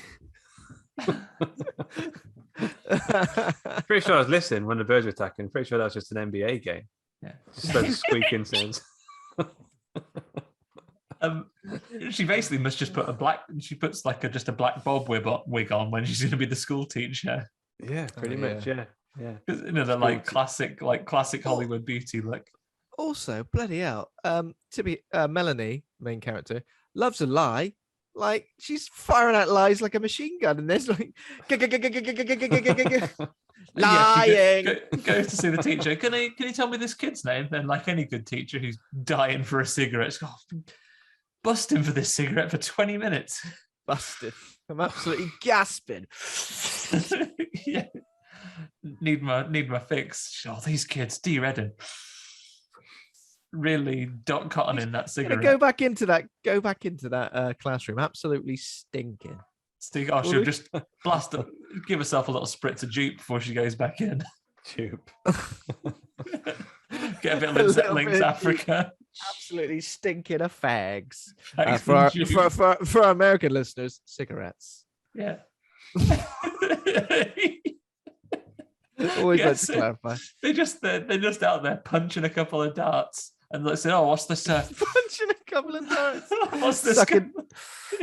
Pretty sure I was listening when the birds were attacking. Pretty sure that was just an NBA game. Yeah. Just those squeaking sounds. She basically must just put she puts just a black bob wig on when she's going to be the school teacher. Yeah, pretty much. Yeah. The classic Hollywood beauty look. Also, bloody hell, Tippi, Melanie, main character, loves a lie. Like she's firing out lies like a machine gun, and there's like lying. Goes to see the teacher. Can you tell me this kid's name? Then, like any good teacher who's dying for a cigarette, she's busting for this cigarette for 20 minutes. Busted. I'm absolutely gasping. Yeah. Need my fix. These kids, D. Redden. Really Dot Cotton in that cigarette. Go back into that classroom. Absolutely stinking. She'll just blast it, give herself a little spritz of jupe before she goes back in. Jupe. Get a bit of Links Africa. Absolutely stinking of fags. For our American listeners, cigarettes. Yeah. Always like to clarify. They're just out there punching a couple of darts. And let's say, what's this? Punching a couple of darts. What's this?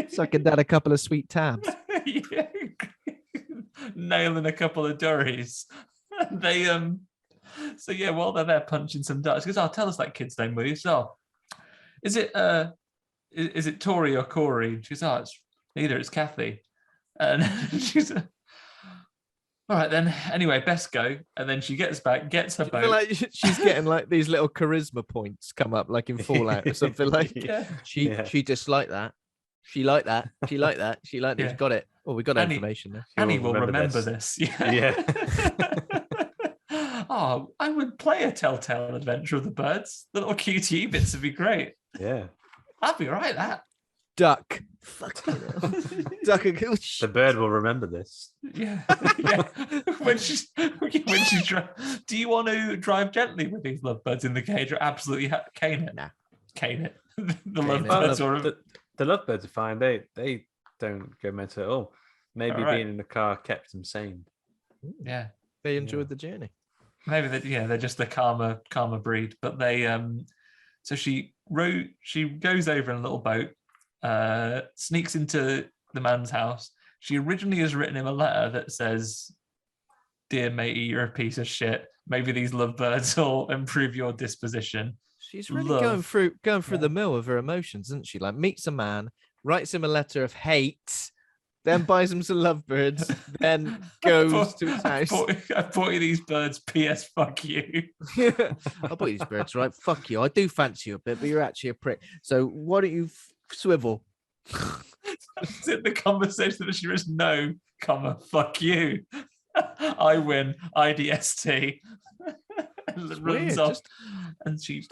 Sucking down a couple of sweet tabs. Yeah. Nailing a couple of durries. They So yeah, while they're there punching some darts, he goes, tell us that kid's name, will you? So, is it Tori or Corey? And she goes, it's neither. It's Kathy. And she's all right then. Anyway, best go. And then she gets back, gets her boat. Like she's getting like these little charisma points come up, like in Fallout or something. Like she disliked that. She liked that. She liked that. She liked that. Yeah. Got it. Oh, we got information there. Annie will remember this. Yeah. I would play a Telltale Adventure of the Birds. The little QTE bits would be great. Yeah. I'd be right that. Duck. Fucking hell. Duck and kill. The bird will remember this. Yeah. When she's do you want to drive gently with these lovebirds in the cage or absolutely cane it? Nah. Cane it. The lovebirds the lovebirds are fine. They don't go mental at all. Maybe being in the car kept them sane. Yeah. They enjoyed the journey. Maybe they're just the calmer breed. But they so she goes over in a little boat, sneaks into the man's house. She originally has written him a letter that says, "Dear matey, you're a piece of shit. Maybe these lovebirds will improve your disposition." She's really going through the mill of her emotions, isn't she? Like meets a man, writes him a letter of hate, then buys him some lovebirds, then goes to his house. I bought you these birds. P.S. Fuck you. I bought you these birds, right? Fuck you. I do fancy you a bit, but you're actually a prick. So why don't you swivel? Is it the conversation that she was no, comma, fuck you. I win. IDST. And runs off, and she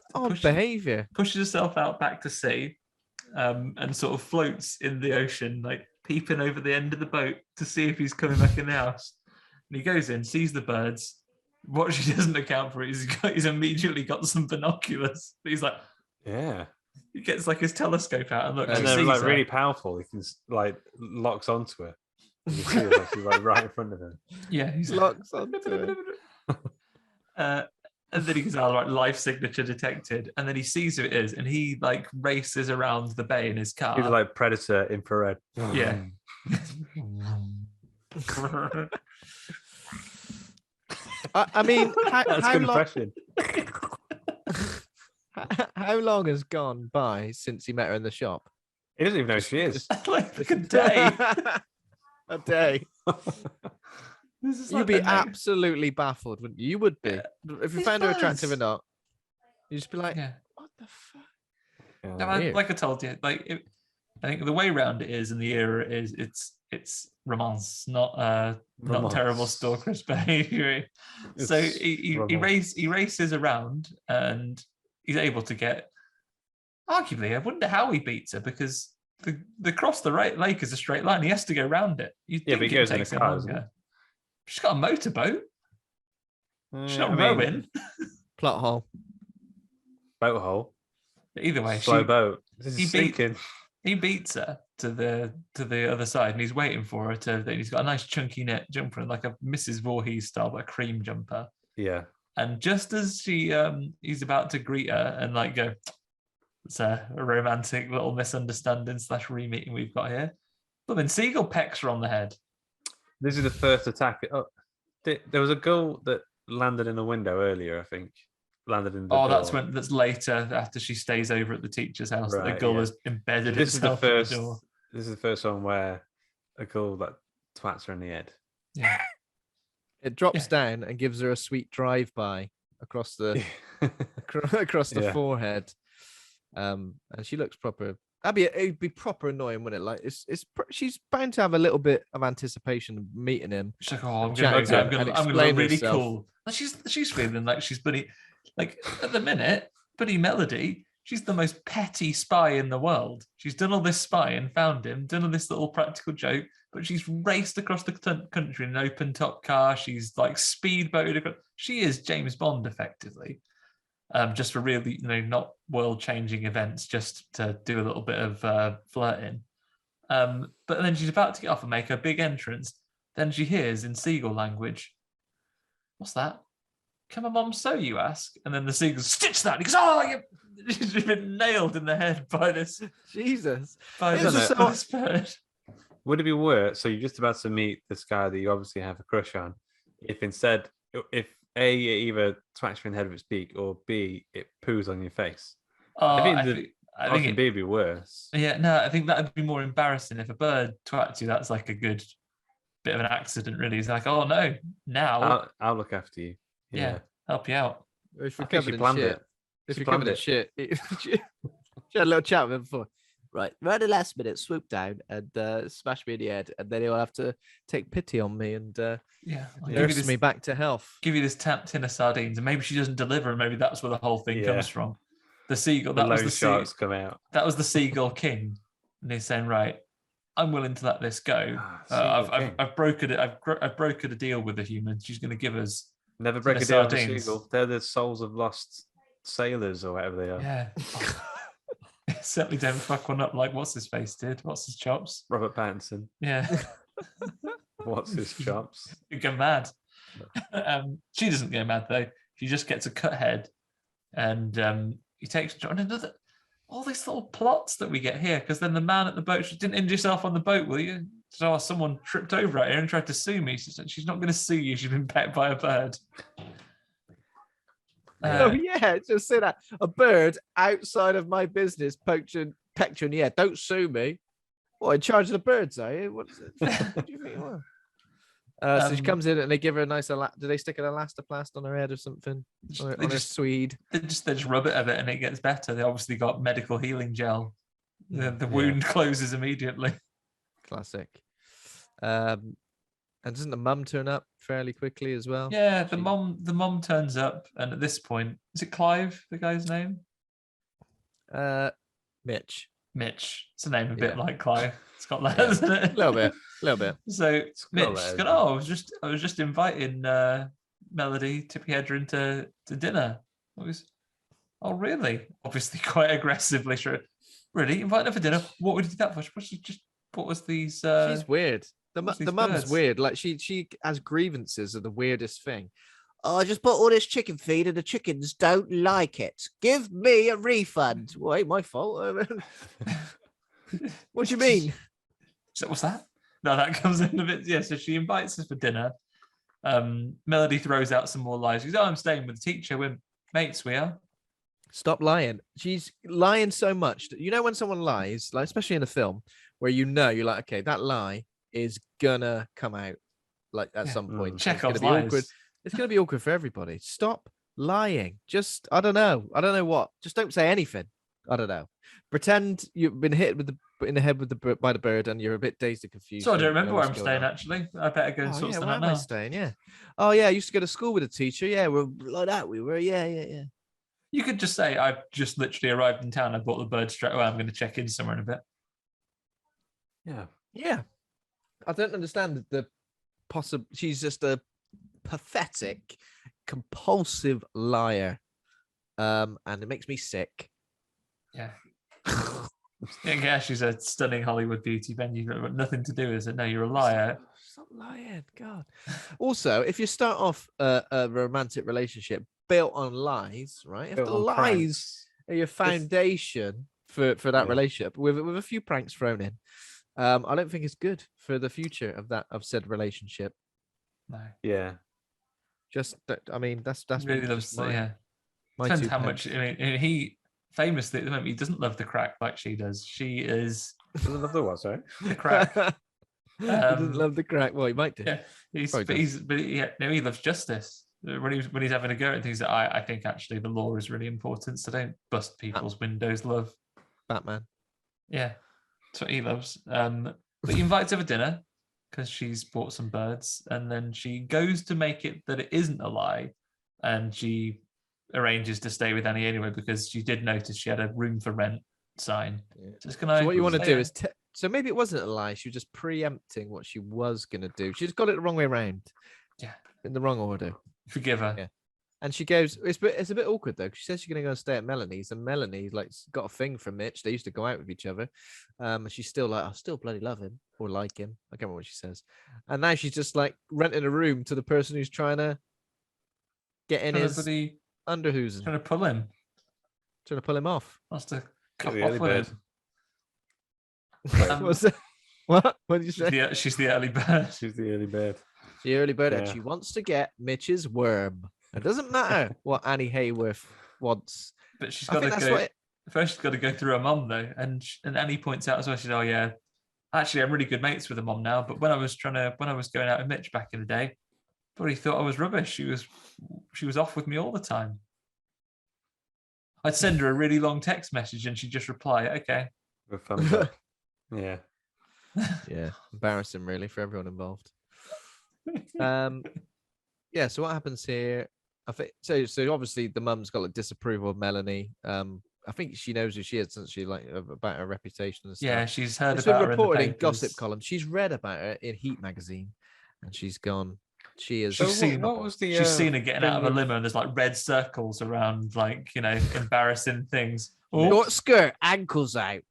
pushes herself out back to sea, and sort of floats in the ocean, like peeping over the end of the boat to see if he's coming back in the house. And he goes in, sees the birds. What she doesn't account for is he's immediately got some binoculars. He's like, yeah. He gets like his telescope out and looks. And they're like really powerful. He can like locks onto it. You can see it actually like right in front of him. Yeah, he's locks onto it. And then he goes, "Oh, right, life signature detected." And then he sees who it is, and he like races around the bay in his car. He's like Predator infrared. Yeah. I mean, that's how good long? impression. How long has gone by since he met her in the shop? He doesn't even know who she is. Like a day. A day. You'd be absolutely baffled, wouldn't you? You would be. If you found her attractive or not, you'd just be like, what the fuck? Like I told you, I think the way around it is, and the era it is, it's romance, not terrible stalker's behavior. So he races around, and he's able to get. Arguably, I wonder how he beats her, because the cross the lake is a straight line. He has to go around it. Yeah, but he goes in a car, isn't it? She's got a motorboat. She's not rowing. Plot hole. Boat hole. But either way, slow boat. He beats her to the other side, and he's waiting for her to. He's got a nice chunky net jumper, like a Mrs. Voorhees style, but a cream jumper. Yeah. And just as he's about to greet her and like go, it's a romantic little misunderstanding / re-meeting we've got here. But then Seagull pecks her on the head. This is the first attack. Oh, there was a girl that landed in a window earlier, I think. Landed in the door. That's later, after she stays over at the teacher's house, that the girl is embedded itself in the door. This is the first one where a girl that twats her in the head. Yeah. It drops down and gives her a sweet drive-by across the forehead. And she looks proper. It'd be proper annoying, wouldn't it? Like she's bound to have a little bit of anticipation of meeting him. She's like, "Oh, I'm gonna look really cool." And she's feeling like she's Buddy. Like at the minute, Buddy Melody, she's the most petty spy in the world. She's done all this spying, found him, done all this little practical joke, but she's raced across the country in an open-top car. She's like speedboated across. She is James Bond, effectively. Just for really, not world-changing events, just to do a little bit of flirting. But then she's about to get off and make her big entrance. Then she hears in seagull language, "What's that? Can my mom sew, you ask?" And then the seagull, "Stitch that!" He goes, "Oh, you've been nailed in the head by this." Jesus. By this bird. Would it be worse? So you're just about to meet this guy that you obviously have a crush on. If instead, if A, it either twats you in the head with its beak, or B, it poos on your face. I think B would be worse. Yeah, no, I think that would be more embarrassing. If a bird twats you, that's like a good bit of an accident, really. It's like, oh no, now I'll look after you. Yeah, help you out. If you're covered in shit. If you're covered in shit. She had a little chat with him before. Right at the last minute, swoop down and smash me in the head, and then he'll have to take pity on me and nurse me back to health. Give you this tin of sardines, and maybe she doesn't deliver, and maybe that's where the whole thing comes from. The seagull, that was the sharks come out. That was the seagull king, and he's saying, "Right, I'm willing to let this go. I've brokered it. I've brokered a deal with the human. She's going to give us never break a deal with the seagull. They're the souls of lost sailors or whatever they are." Yeah. Certainly don't fuck one up like what's his face did. What's his chops? Robert Pattinson. Yeah. What's his chops? You go mad. She doesn't go mad though. She just gets a cut head, and he takes another. All these little plots that we get here, because then the man at the boat, she didn't injure yourself on the boat, will you? So someone tripped over at her and tried to sue me. She said she's not going to sue you. She's been pet by a bird. Just say that. A bird outside of my business pecked you in the head. Don't sue me. What, in charge of the birds, are you? What do you think you are? So she comes in and they give her a nice do they stick an elastoplast on her head or something? On her Swede. They just rub it of it and it gets better. They obviously got medical healing gel. The wound closes immediately. Classic. And doesn't the mum turn up fairly quickly as well? Yeah, the mum turns up, and at this point, is it Clive, the guy's name? Mitch. It's a name a bit like Clive. It's got letters, isn't it? A little bit. So Mitch said, I was just inviting Melody, Tippi Hedren to dinner. Oh really? Obviously quite aggressively. Sure. Really? Inviting her for dinner? What would you do that for? What was these? She's weird. The mum's birds? weird. Like she has grievances of the weirdest thing. Oh, I just bought all this chicken feed and the chickens don't like it. Give me a refund. Well, ain't my fault. What do you mean? So what's that? No, that comes in a bit. Yeah, so she invites us for dinner. Melody throws out some more lies. She goes, I'm staying with the teacher. We're mates, we are. Stop lying. She's lying so much that when someone lies, like especially in a film, where you're like, okay, that lie is gonna come out like at some point. Chekhov's lies. Awkward. It's gonna be awkward for everybody. Stop lying. Just I don't know what. Just don't say anything. I don't know. Pretend you've been hit in the head by the bird and you're a bit dazed and confused. So I don't remember where I'm staying actually. I better go and sort something out now. Where am I staying? Yeah. Oh yeah, I used to go to school with a teacher. Yeah, we're like that. We were. Yeah. You could just say, I've just literally arrived in town. I bought the bird straight away. I'm going to check in somewhere in a bit. Yeah. I don't understand the possible. She's just a pathetic, compulsive liar, and it makes me sick. Yeah. Yeah, she's a stunning Hollywood beauty. Ben, you've got nothing to do with it. No, you're a liar. Stop lying, God. Also, if you start off a romantic relationship built on lies, right? If the lies are your foundation for that relationship, with a few pranks thrown in, I don't think it's good for the future of said relationship. No. Yeah. Just, I mean, that's really loves. Depends how much. I mean, he famously at the moment he doesn't love the crack like she does. She is. Doesn't love the what? Sorry. The crack. He doesn't love the crack. Well, he might do. Yeah, he loves justice. When he's having a go at things that I think actually the law is really important. So don't bust people's windows, love. Batman. Yeah, that's what he loves. But he invites her for dinner because she's bought some birds, and then she goes to make it that it isn't a lie, and she arranges to stay with Annie anyway because she did notice she had a room for rent sign. Yeah. So what you want to do is so maybe it wasn't a lie. She was just preempting what she was going to do. She just got it the wrong way around. Yeah, in the wrong order. Forgive her. Yeah. And she goes, it's a bit awkward though, because she says she's going to go and stay at Melanie's, and Melanie got a thing from Mitch. They used to go out with each other. And she's still like, I still bloody love him or like him. I can't remember what she says. And now she's just like renting a room to the person who's trying to get in his underhoosen. Trying to pull him. Trying to pull him off. Wants to cut off with him. What's that? What did you say? She's the early bird. She's the early bird. The early bird, and she wants to get Mitch's worm. It doesn't matter what Annie Hayworth wants. But she's got to go. First, she's got to go through her mum though, and Annie points out as well. She's, oh yeah, actually, I'm really good mates with her mum now. But when I was going out with Mitch back in the day, thought he thought I was rubbish. She was off with me all the time. I'd send her a really long text message, and she'd just reply, "Okay." With thumbs up. Yeah. Yeah, embarrassing really for everyone involved. Yeah, so what happens here? I think so obviously the mum's got like disapproval of Melanie. I think she knows who she is, since she like about her reputation and stuff. Yeah, she's heard it's about been her reported in gossip columns. She's read about her in Heat magazine, and she's gone. She is. She's seen her getting out of a limo, and there's like red circles around, like, you know, embarrassing things. Short skirt, ankles out.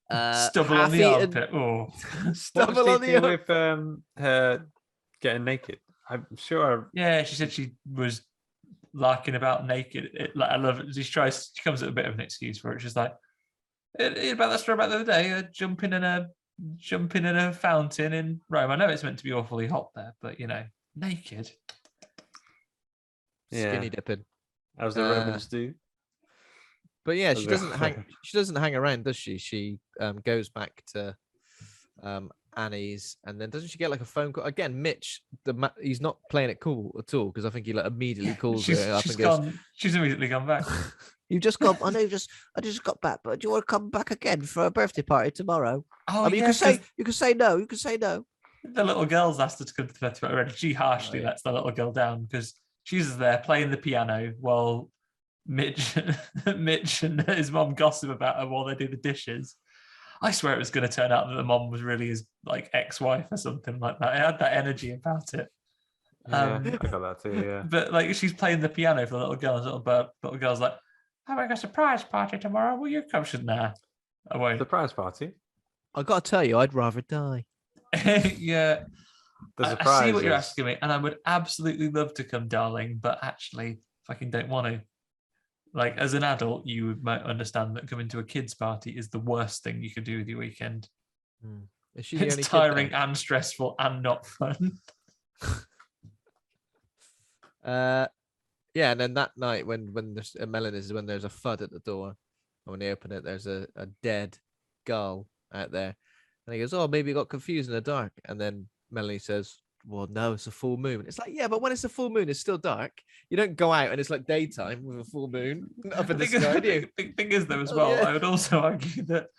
Stubble on the armpit. Oh, stubble on the armpit. With her getting naked. I'm sure. Yeah, she said she was larking about naked. I love it. She comes at a bit of an excuse for it. She's like, about that story about the other day, jumping in a fountain in Rome. I know it's meant to be awfully hot there, but you know, naked. Skinny dipping. As the Romans do. But yeah, she doesn't hang around, does she? She goes back to Annie's, and then doesn't she get like a phone call again? Mitch, he's not playing it cool at all because I think he like immediately calls her up and goes, She's immediately gone back. "You just got. I know. I just got back, but do you want to come back again for a birthday party tomorrow? Oh, I mean, yeah, you can say no. You can say no. The little girl's asked her to come to the birthday party already. She harshly lets the little girl down because she's there playing the piano while Mitch and his mom gossip about her while they do the dishes. I swear it was going to turn out that the mom was really his like ex-wife or something like that. It had that energy about it. Yeah, I got that too. Yeah, But like she's playing the piano for the little girl, and the little girl's like, "Having a surprise party tomorrow. Will you come?" She's nah, I won't. surprise party. I got to tell you, I'd rather die. Yeah, The I surprise. see what you're is- asking me, and I would absolutely love to come, darling, but actually, fucking don't want to. Like as an adult, you might understand that coming to a kid's party is the worst thing you could do with your weekend. Is she the only It's kid tiring then? and stressful and not fun. Yeah, and then that night when there's Melanie is when there's a thud at the door, and when they open it, there's a dead gull out there, and he goes, "Oh, maybe it got confused in the dark." And then Melanie says, "Well, no, it's a full moon." It's like, yeah, but when it's a full moon, it's still dark. You don't go out and it's like daytime with a full moon up in the sky, do you? The thing is, though, as Oh, well, yeah. I would also argue that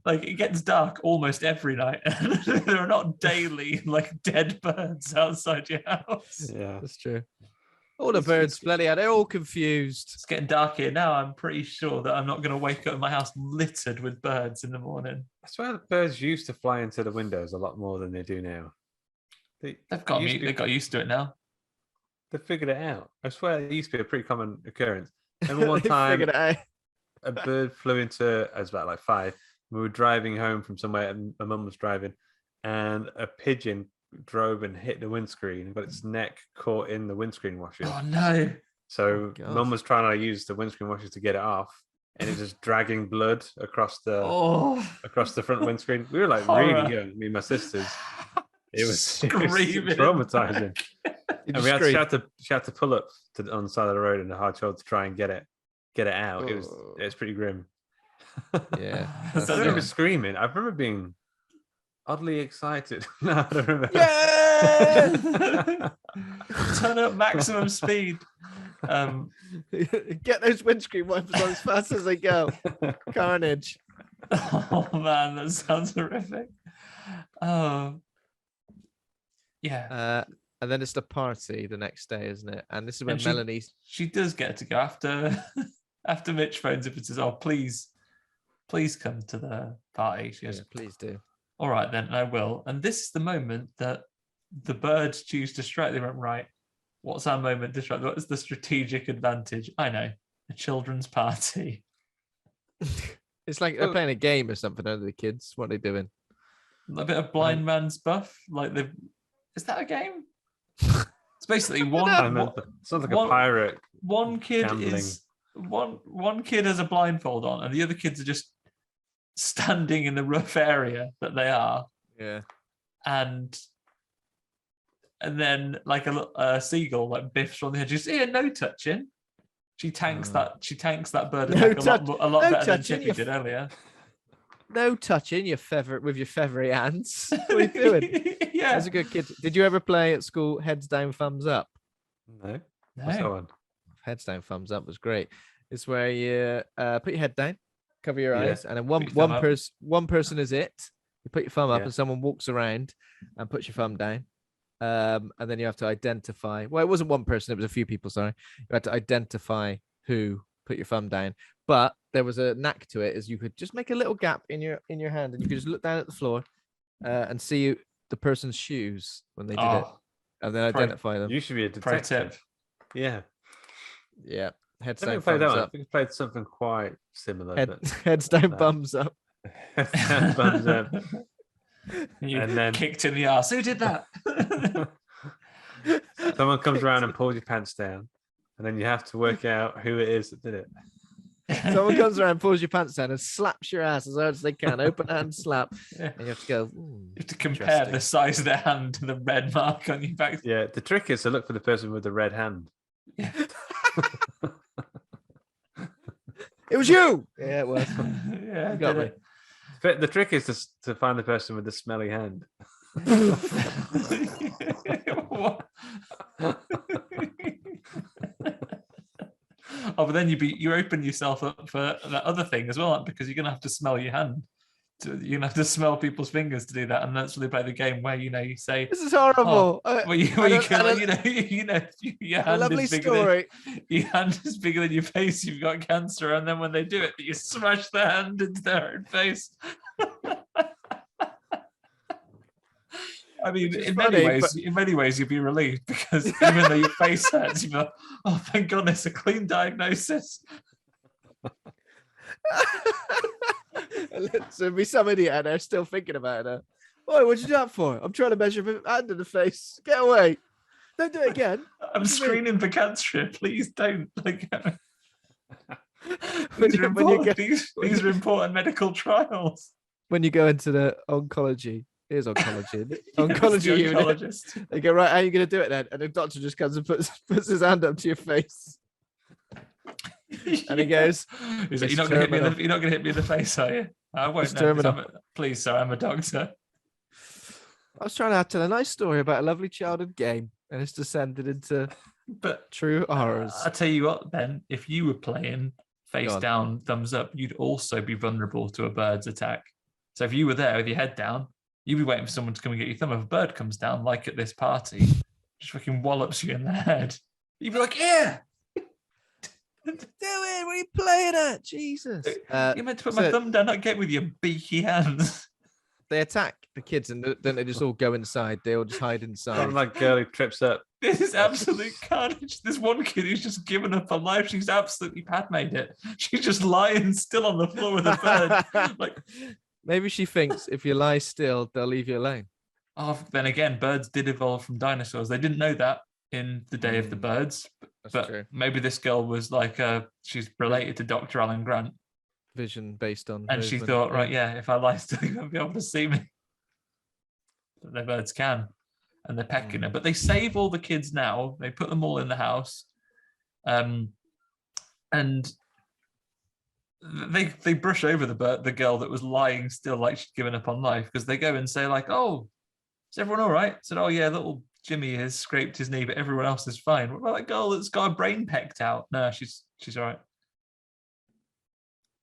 like it gets dark almost every night. There are not daily like dead birds outside your house. Yeah, That's true. All the birds, bloody hell, they're all confused. It's getting dark here now. I'm pretty sure that I'm not going to wake up in my house littered with birds in the morning. I swear the birds used to fly into the windows a lot more than they do now. They've got used to be- they got used to it now. They figured it out. I swear it used to be a pretty common occurrence. Remember one time Figured it out. a bird flew into, I was about like 5. We were driving home from somewhere and my mum was driving and a pigeon drove and hit the windscreen and got its neck caught in the windscreen washers. Oh no! So God. mum was trying to use the windscreen washers to get it off and it's just dragging blood across the front windscreen. We were like Horror. really young, me and my sisters. It was Screaming. traumatizing. Did And you scream? she had to pull up on the side of the road in a hard shoulder to try and get it out. It Oh. was pretty grim. Yeah. I So don't remember the- screaming. I remember being oddly excited. No, I don't remember. Yeah! Turn up maximum speed. Get those windscreen wipers on as fast as they go. Carnage. Oh man, that sounds horrific. Oh, yeah. And then it's the party the next day, isn't it? And this is when And Melanie. She does get to go after after Mitch phones up and says, "Oh, please come to the party." She goes, Yeah, please do. "All right, then I will." And this is the moment that the birds choose to strike. They went, right, what's our moment to strike? What is the strategic advantage? I know, a children's party. It's like they're playing a game or something under the kids. What are they doing? A bit of blind man's buff. Like they've is that a game? It's basically one. I remember. It sounds like one- a pirate. One kid Gambling. is one kid has a blindfold on, and the other kids are just standing in the rough area that they are, Yeah. and then like a seagull like biffs from the edge. Just here, no touching. She tanks that bird No attack a lot no better than touching, Tippi you did earlier. No touching your feather with your feathery hands. What are you doing? Yeah. That's a good kid. Did you ever play at school heads down, thumbs up? No. What's that No. one? Heads down, thumbs up was great. It's where you put your head down, cover your Yeah. eyes, and then Put your thumb up. one person is it. You put your thumb up, Yeah. and someone walks around and puts your thumb down. And then you have to identify. Well, it wasn't one person; it was a few people. Sorry, you had to identify who put your thumb down. But there was a knack to it, is you could just make a little gap in your hand, and you could just look down at the floor and see the person's shoes when they did it, Oh, and then Pro- identify them. You should be a pro detective. tip. Yeah. Yeah, heads I down, think we played that thumbs one. I up. think we played something quite similar. Head, But heads down, No. thumbs up. thumbs up. You And then- kicked in the ass. Who did that? Someone comes around and pulls your pants down, and then you have to work out who it is that did it. Someone comes around, pulls your pants down, and slaps your ass as hard as they can. Open hand slap, Yeah. and you have to go. You have to compare Interesting. the size of their hand to the red mark on your back. Yeah, the trick is to look for the person with the red hand. Yeah. It was you. Yeah, it was. Yeah, You got did me. it. The trick is to find the person with the smelly hand. What? Oh, but then you open yourself up for that other thing as well, because you're gonna have to smell your hand. You're gonna have to smell people's fingers to do that, and that's where they play the game where you say, This is horrible. your hand lovely is bigger story. your hand is bigger than your face. You've got cancer, and then when they do it, you smash their hand into their own face. I mean, in many ways, you'd be relieved, because even though your face hurts, you'd be like, oh, thank goodness, a clean diagnosis. So there'll be some idiot out there still thinking about it. Oi, what'd you do that for? I'm trying to measure my hand in the face. Get away. Don't do it again. I'm screening for cancer. Please don't. Like, These are important medical trials. When you go into the oncology, here's oncology. Yes, Oncology the unit. oncologist. They go, right, how are you going to do it then? And the doctor just comes and puts his hand up to your face. And he goes, He's like, you're not going to hit me in the face, are you? I won't know. Please, sir, I'm a doctor. I was trying to tell a nice story about a lovely childhood game, and it's descended into true horrors. I'll tell you what, Ben, if you were playing face down, thumbs up, you'd also be vulnerable to a bird's attack. So if you were there with your head down, you'd be waiting for someone to come and get your thumb. If a bird comes down, like at this party, just fucking wallops you in the head, you'd be like, yeah. Do it. What are you playing at? Jesus. You're meant to put my thumb down, not get with your beaky hands. They attack the kids, and then they just all go inside. They all just hide inside. Like girl who trips up. This is absolute carnage. This one kid who's just given up on life. She's absolutely made it. She's just lying still on the floor with a bird. Like, maybe she thinks if you lie still, they'll leave you alone. Oh, then again, birds did evolve from dinosaurs. They didn't know that in the day of the birds. But true. Maybe this girl was like, she's related to Dr. Alan Grant. Vision based on. And she thought, right, yeah, if I lie still, you won't be able to see me. But the birds can. And they're pecking her. But they save all the kids now. They put them all in the house. And they brush over the girl that was lying still like she'd given up on life, because they go and say like, oh, is everyone all right? I said, oh yeah, little Jimmy has scraped his knee, but everyone else is fine. What about that girl that's got her brain pecked out? No, she's all right.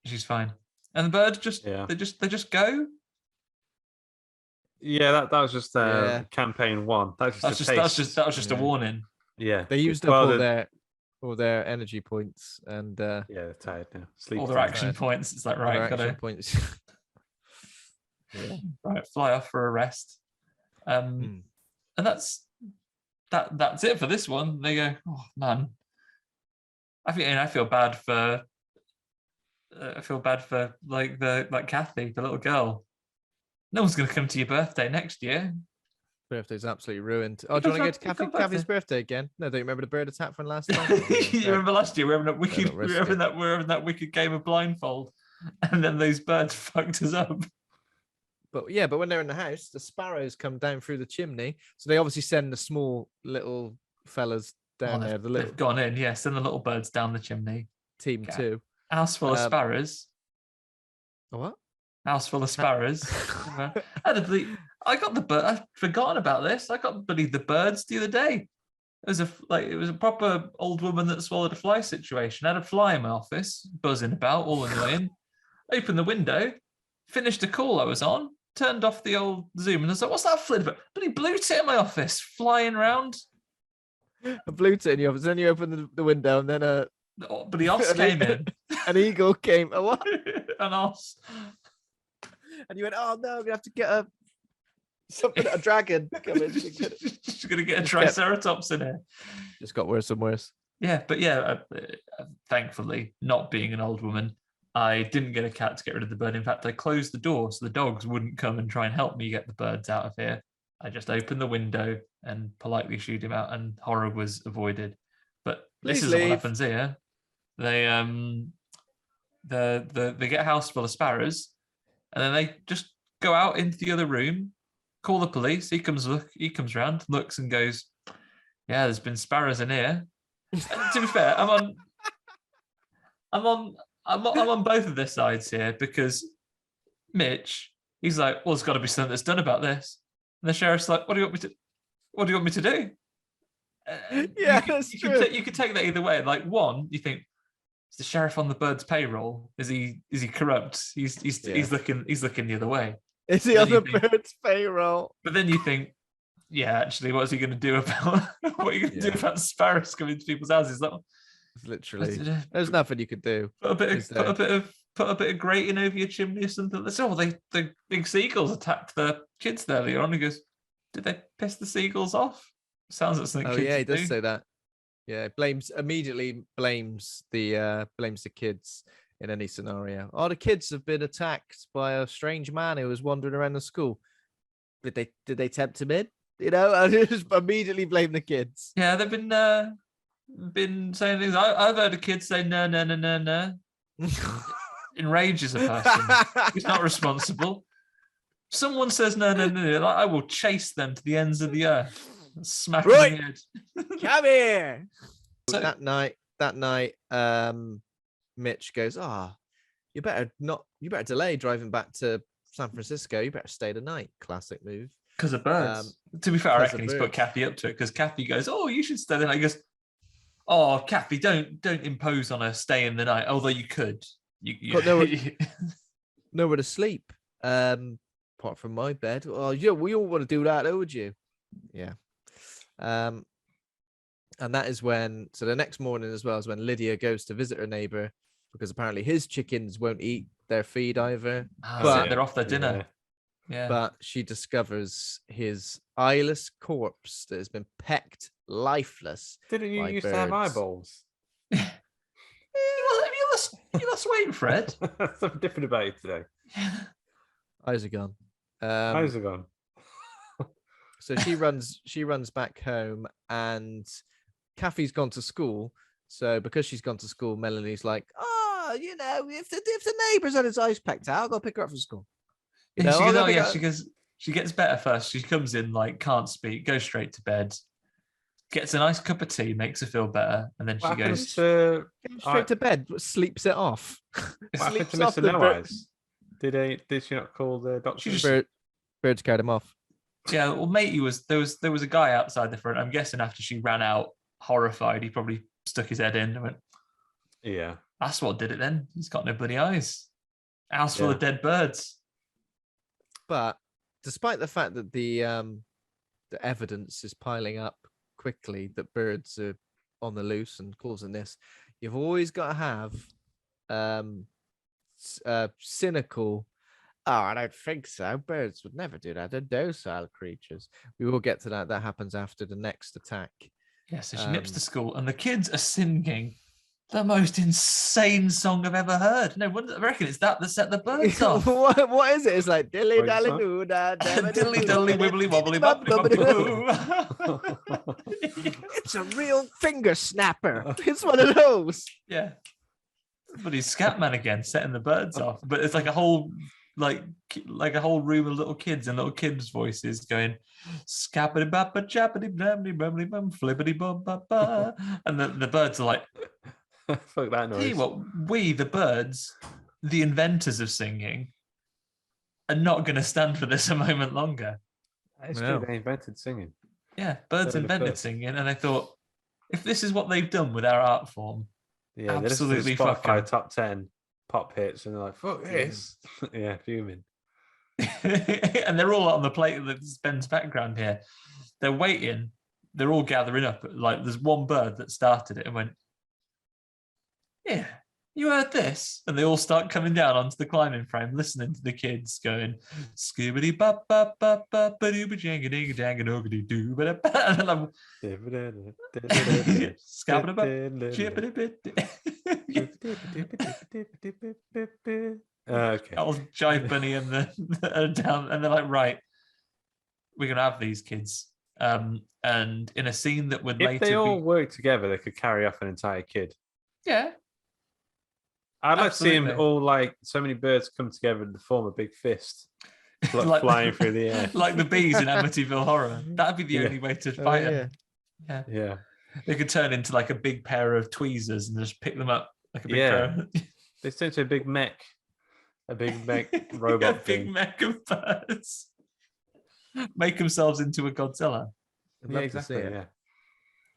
She's fine. And the birds they just go. Yeah, that was just campaign one. That was just a warning. Yeah, they used up all their energy points, and they're tired now. Sleep. All their action points. It's like, right, gotta points. right, fly off for a rest. And that's it for this one. They go, oh man. I feel bad for like Kathy, the little girl. No one's going to come to your birthday next year. Birthday's absolutely ruined. Oh, do you want to go to Kathy's birthday again? No, don't you remember the bird attack from last time? You remember last year we were having that wicked game of blindfold, and then those birds fucked us up. But when they're in the house, the sparrows come down through the chimney. So they obviously send the small little fellas down there. They've gone in, yeah. Send the little birds down the chimney. Team 2. House full of sparrows. What? House full of sparrows. I got the bird. I'd forgotten about this. I got the birds the other day. It was a proper old woman that swallowed a fly situation. I had a fly in my office, buzzing about, all annoying. Opened the window, finished a call I was on, turned off the old Zoom, and I was like, "What's that flit about?" But he blew it in my office, flying around. A blue tit in your office. Then you open the window, and then but the os came in. An eagle came. A what? An os. And you went, oh no, I'm gonna have to get a dragon. She's gonna get a triceratops in here. Just got worse and worse. Yeah, but yeah, thankfully, not being an old woman, I didn't get a cat to get rid of the bird. In fact, I closed the door so the dogs wouldn't come and try and help me get the birds out of here. I just opened the window and politely shooed him out, and horror was avoided. But this is what happens here. They get a house full of sparrows, and then they just go out into the other room, call the police. He comes round, looks, and goes, "Yeah, there's been sparrows in here." And to be fair, I'm on both of their sides here, because Mitch, he's like, well, there's got to be something that's done about this. And the sheriff's like, what do you want me to do? Yeah, that's true. You could take that either way. Like, one, you think, is the sheriff on the Bird's payroll? Is he corrupt? He's looking the other way. Is he on the Bird's payroll? But then you think, yeah, actually, what is he going to do about what are you going to do about sparrows coming into people's houses? That one? Literally, there's nothing you could do. Put a bit of grating over your chimney or something. Oh, the big seagulls attacked the kids earlier on. He goes, did they piss the seagulls off? Sounds like something. Oh kids yeah, he does do. say that. Yeah, immediately blames the kids in any scenario. Oh, the kids have been attacked by a strange man who was wandering around the school. Did they tempt him in? You know, I just immediately blame the kids. Yeah, they've been saying things. I've heard a kid say no. Enrages a person. He's not responsible. Someone says no. Like, I will chase them to the ends of the earth. Smack them in the head. Come here. So, that night, Mitch goes, you better delay driving back to San Francisco. You better stay the night. Classic move. Because of birds. To be fair, I reckon he's put Kathy up to it because Kathy goes, oh, you should stay the night. He goes, oh, Kathy, don't impose on her staying the night. Although you could. Got nowhere to sleep. Apart from my bed. Oh, yeah, we all want to do that, though, would you? Yeah. And that is when, so the next morning as well is when Lydia goes to visit her neighbor because apparently his chickens won't eat their feed either. But they're off their dinner. Yeah. But she discovers his eyeless corpse that has been pecked lifeless. Didn't you used to have eyeballs? You lost weight, Fred. Something different about you today. Eyes are gone. Eyes are gone. So she runs back home, and Kathy's gone to school. So because she's gone to school, Melanie's like, if the neighbour's had his eyes pecked out, I'll go pick her up from school. She goes, she gets better first. She comes in, like, can't speak, goes straight to bed, gets a nice cup of tea, makes her feel better, and then she goes straight to bed, sleeps it off. What happened to Mr. No Eyes? Did she not call the doctor? Birds carried him off. Yeah, well, matey there was a guy outside the front. I'm guessing after she ran out, horrified, he probably stuck his head in and went, yeah, that's what did it then. He's got no bloody eyes. House full of dead birds. But despite the fact that the evidence is piling up quickly that birds are on the loose and causing this, you've always got to have cynical, I don't think so. Birds would never do that. They're docile creatures. We will get to that. That happens after the next attack. Yeah, so she nips to school and the kids are singing the most insane song I've ever heard. No, I reckon it's that set the birds off. What is it? It's like dilly dally doo da dilly dally wibbly wobbly bobbly boo. It's a real finger snapper. It's one of those. Yeah. But he's Scatman again, setting the birds off. But it's like a whole room of little kids and little kids' voices going scappity bappa chappity blammy bumbly bum flippity bum ba ba, and the birds are like, fuck that noise. Tell you what, we the birds, the inventors of singing, are not going to stand for this a moment longer. It's true, they invented singing. Yeah, birds invented singing, and they thought, if this is what they've done with our art form, absolutely fuck fucking top 10 pop hits, and they're like, fuck this. Yeah, fuming. And they're all on the plate of the Ben's background here. They're waiting. They're all gathering up. Like, there's one bird that started it and went, yeah, you heard this? And they all start coming down onto the climbing frame, listening to the kids going, skibbity bop bop bop bop ba doo ba jang a ding a dang a noogity doo ba da ba. And then I'm scabbity bop chippity bit. Okay. Old Jive Bunny and the down, and they're like, right, we're gonna have these kids. And in a scene that would later if they all work together, they could carry off an entire kid. Yeah. I'd like to see them all, like, so many birds come together to form a big fist, like flying through the air. Like the bees in Amityville Horror. That'd be the only way to fight them. Yeah. They could turn into like a big pair of tweezers and just pick them up like a big pair. They turn into a big mech. A big mech robot a thing. big mech of birds make themselves into a Godzilla. I'd Yeah, love to see exactly. it.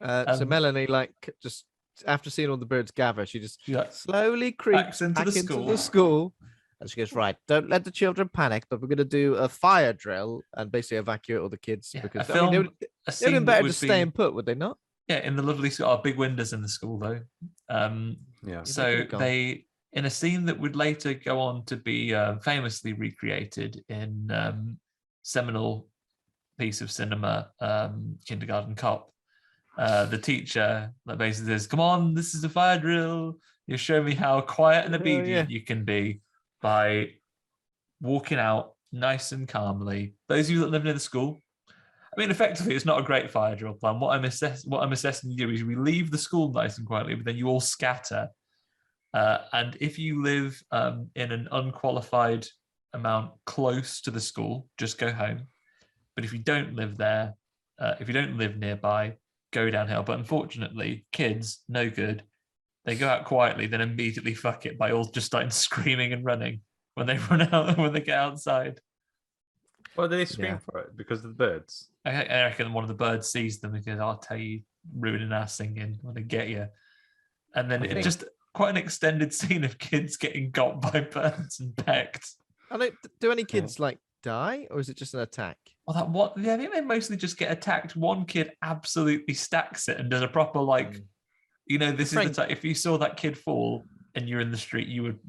Yeah. So Melanie, like, just after seeing all the birds gather, she just She, like, slowly creeps into back the into school. the school. And she goes, right, don't let the children panic, but we're going to do a fire drill and basically evacuate all the kids. Yeah, Because a I mean, film, a they would have scene been that better would just be staying put, would they not? in the lovely big windows in the school though. Yeah. So could've gone. they in a scene that would later go on to be famously recreated in seminal piece of cinema, Kindergarten Cop. The teacher that basically says, "Come on, this is a fire drill. You show me how quiet and obedient you can be by walking out nice and calmly." Those of you that live near the school, I mean, effectively, it's not a great fire drill plan. What I'm assessing you is we leave the school nice and quietly, but then you all scatter. And if you live in an unqualified amount close to the school, just go home. But if you don't live there, if you don't live nearby, go downhill. But unfortunately, kids, no good. They go out quietly, then immediately fuck it by all just starting screaming and running when they run out, when they get outside. Well, they scream for it because of the birds. I reckon one of the birds sees them and goes, "I'll tell you, ruining our singing when I get you." And then it's just quite an extended scene of kids getting got by birds and pecked. And do any kids like die, or is it just an attack? Well, I think they mostly just get attacked. One kid absolutely stacks it and does a proper this is the type. If you saw that kid fall and you're in the street, you would,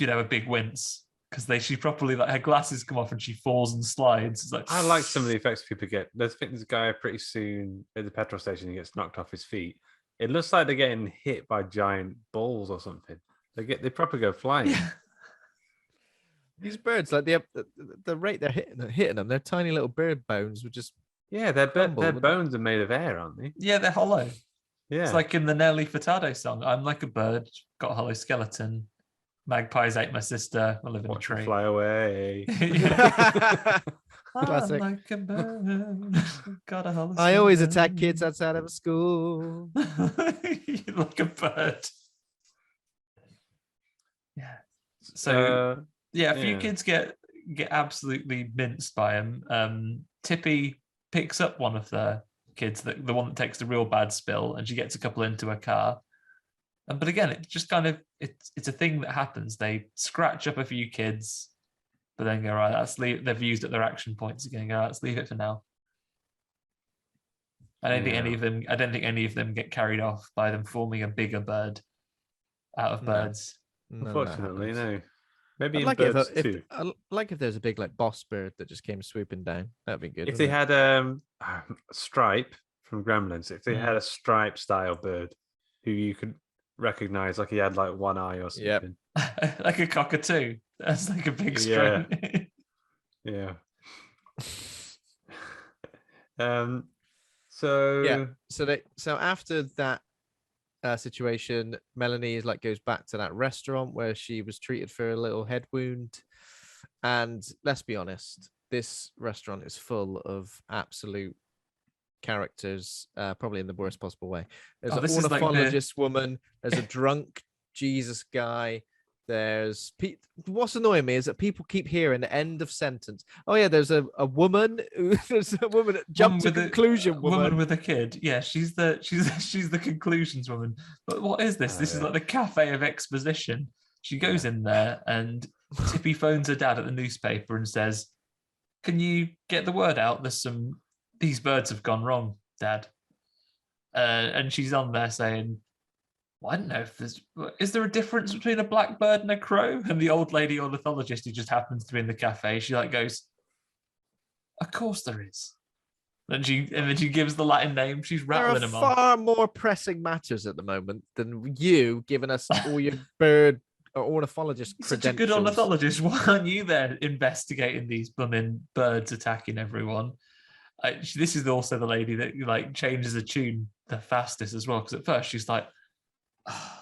a big wince. Because she properly, like, her glasses come off and she falls and slides. It's like, I like some of the effects people get. I think there's a guy pretty soon at the petrol station. He gets knocked off his feet. It looks like they're getting hit by giant balls or something. They proper go flying. Yeah. These birds, like the rate they're hitting them, they're tiny little bird bones would just their bones are made of air, aren't they? Yeah, they're hollow. Yeah, it's like in the Nelly Furtado song. I'm like a bird, got a hollow skeleton. Magpies ate my sister. I live in a tree. Fly away. Classic. I'm like a bird, got a hollow skeleton. I always attack kids outside of a school. You're like a bird. Yeah. So a few kids get absolutely minced by him. Tippi picks up one of the kids, the one that takes the real bad spill, and she gets a couple into her car. But again, it's just kind of it's a thing that happens. They scratch up a few kids, but then go, right, let's leave. They've used up their action points again. Go, right, let's leave it for now. I don't think any of them get carried off by them forming a bigger bird out of birds. Unfortunately, no. Maybe in like birds too. I like if there's a big boss bird that just came swooping down. That'd be good. If they had Stripe from Gremlins, if they had a Stripe style bird who you could recognize, like he had like one eye or something. Like a cockatoo. That's like a big string. Yeah. So after that situation, Melanie goes back to that restaurant where she was treated for a little head wound, and let's be honest, this restaurant is full of absolute characters, probably in the worst possible way. There's an ornithologist woman, there's a drunk Jesus guy, there's what's annoying me is that people keep hearing the end of sentence. Oh yeah, there's a woman there's a woman that jumped to conclusion woman with a kid. Yeah, she's the conclusions woman. But what is this? This is like the cafe of exposition. She goes in there and Tippi phones her dad at the newspaper and says, "Can you get the word out? These birds have gone wrong, Dad." And she's on there saying, "Well, I don't know if is there a difference between a blackbird and a crow?" And the old lady ornithologist who just happens to be in the cafe, she goes, "Of course there is." And then she gives the Latin name. She's rattling them on. There are far more pressing matters at the moment than you giving us all your bird or ornithologist credentials. Such a good ornithologist. Why aren't you there investigating these blooming birds attacking everyone? This is also the lady that changes the tune the fastest as well, because at first she's like, "Oh,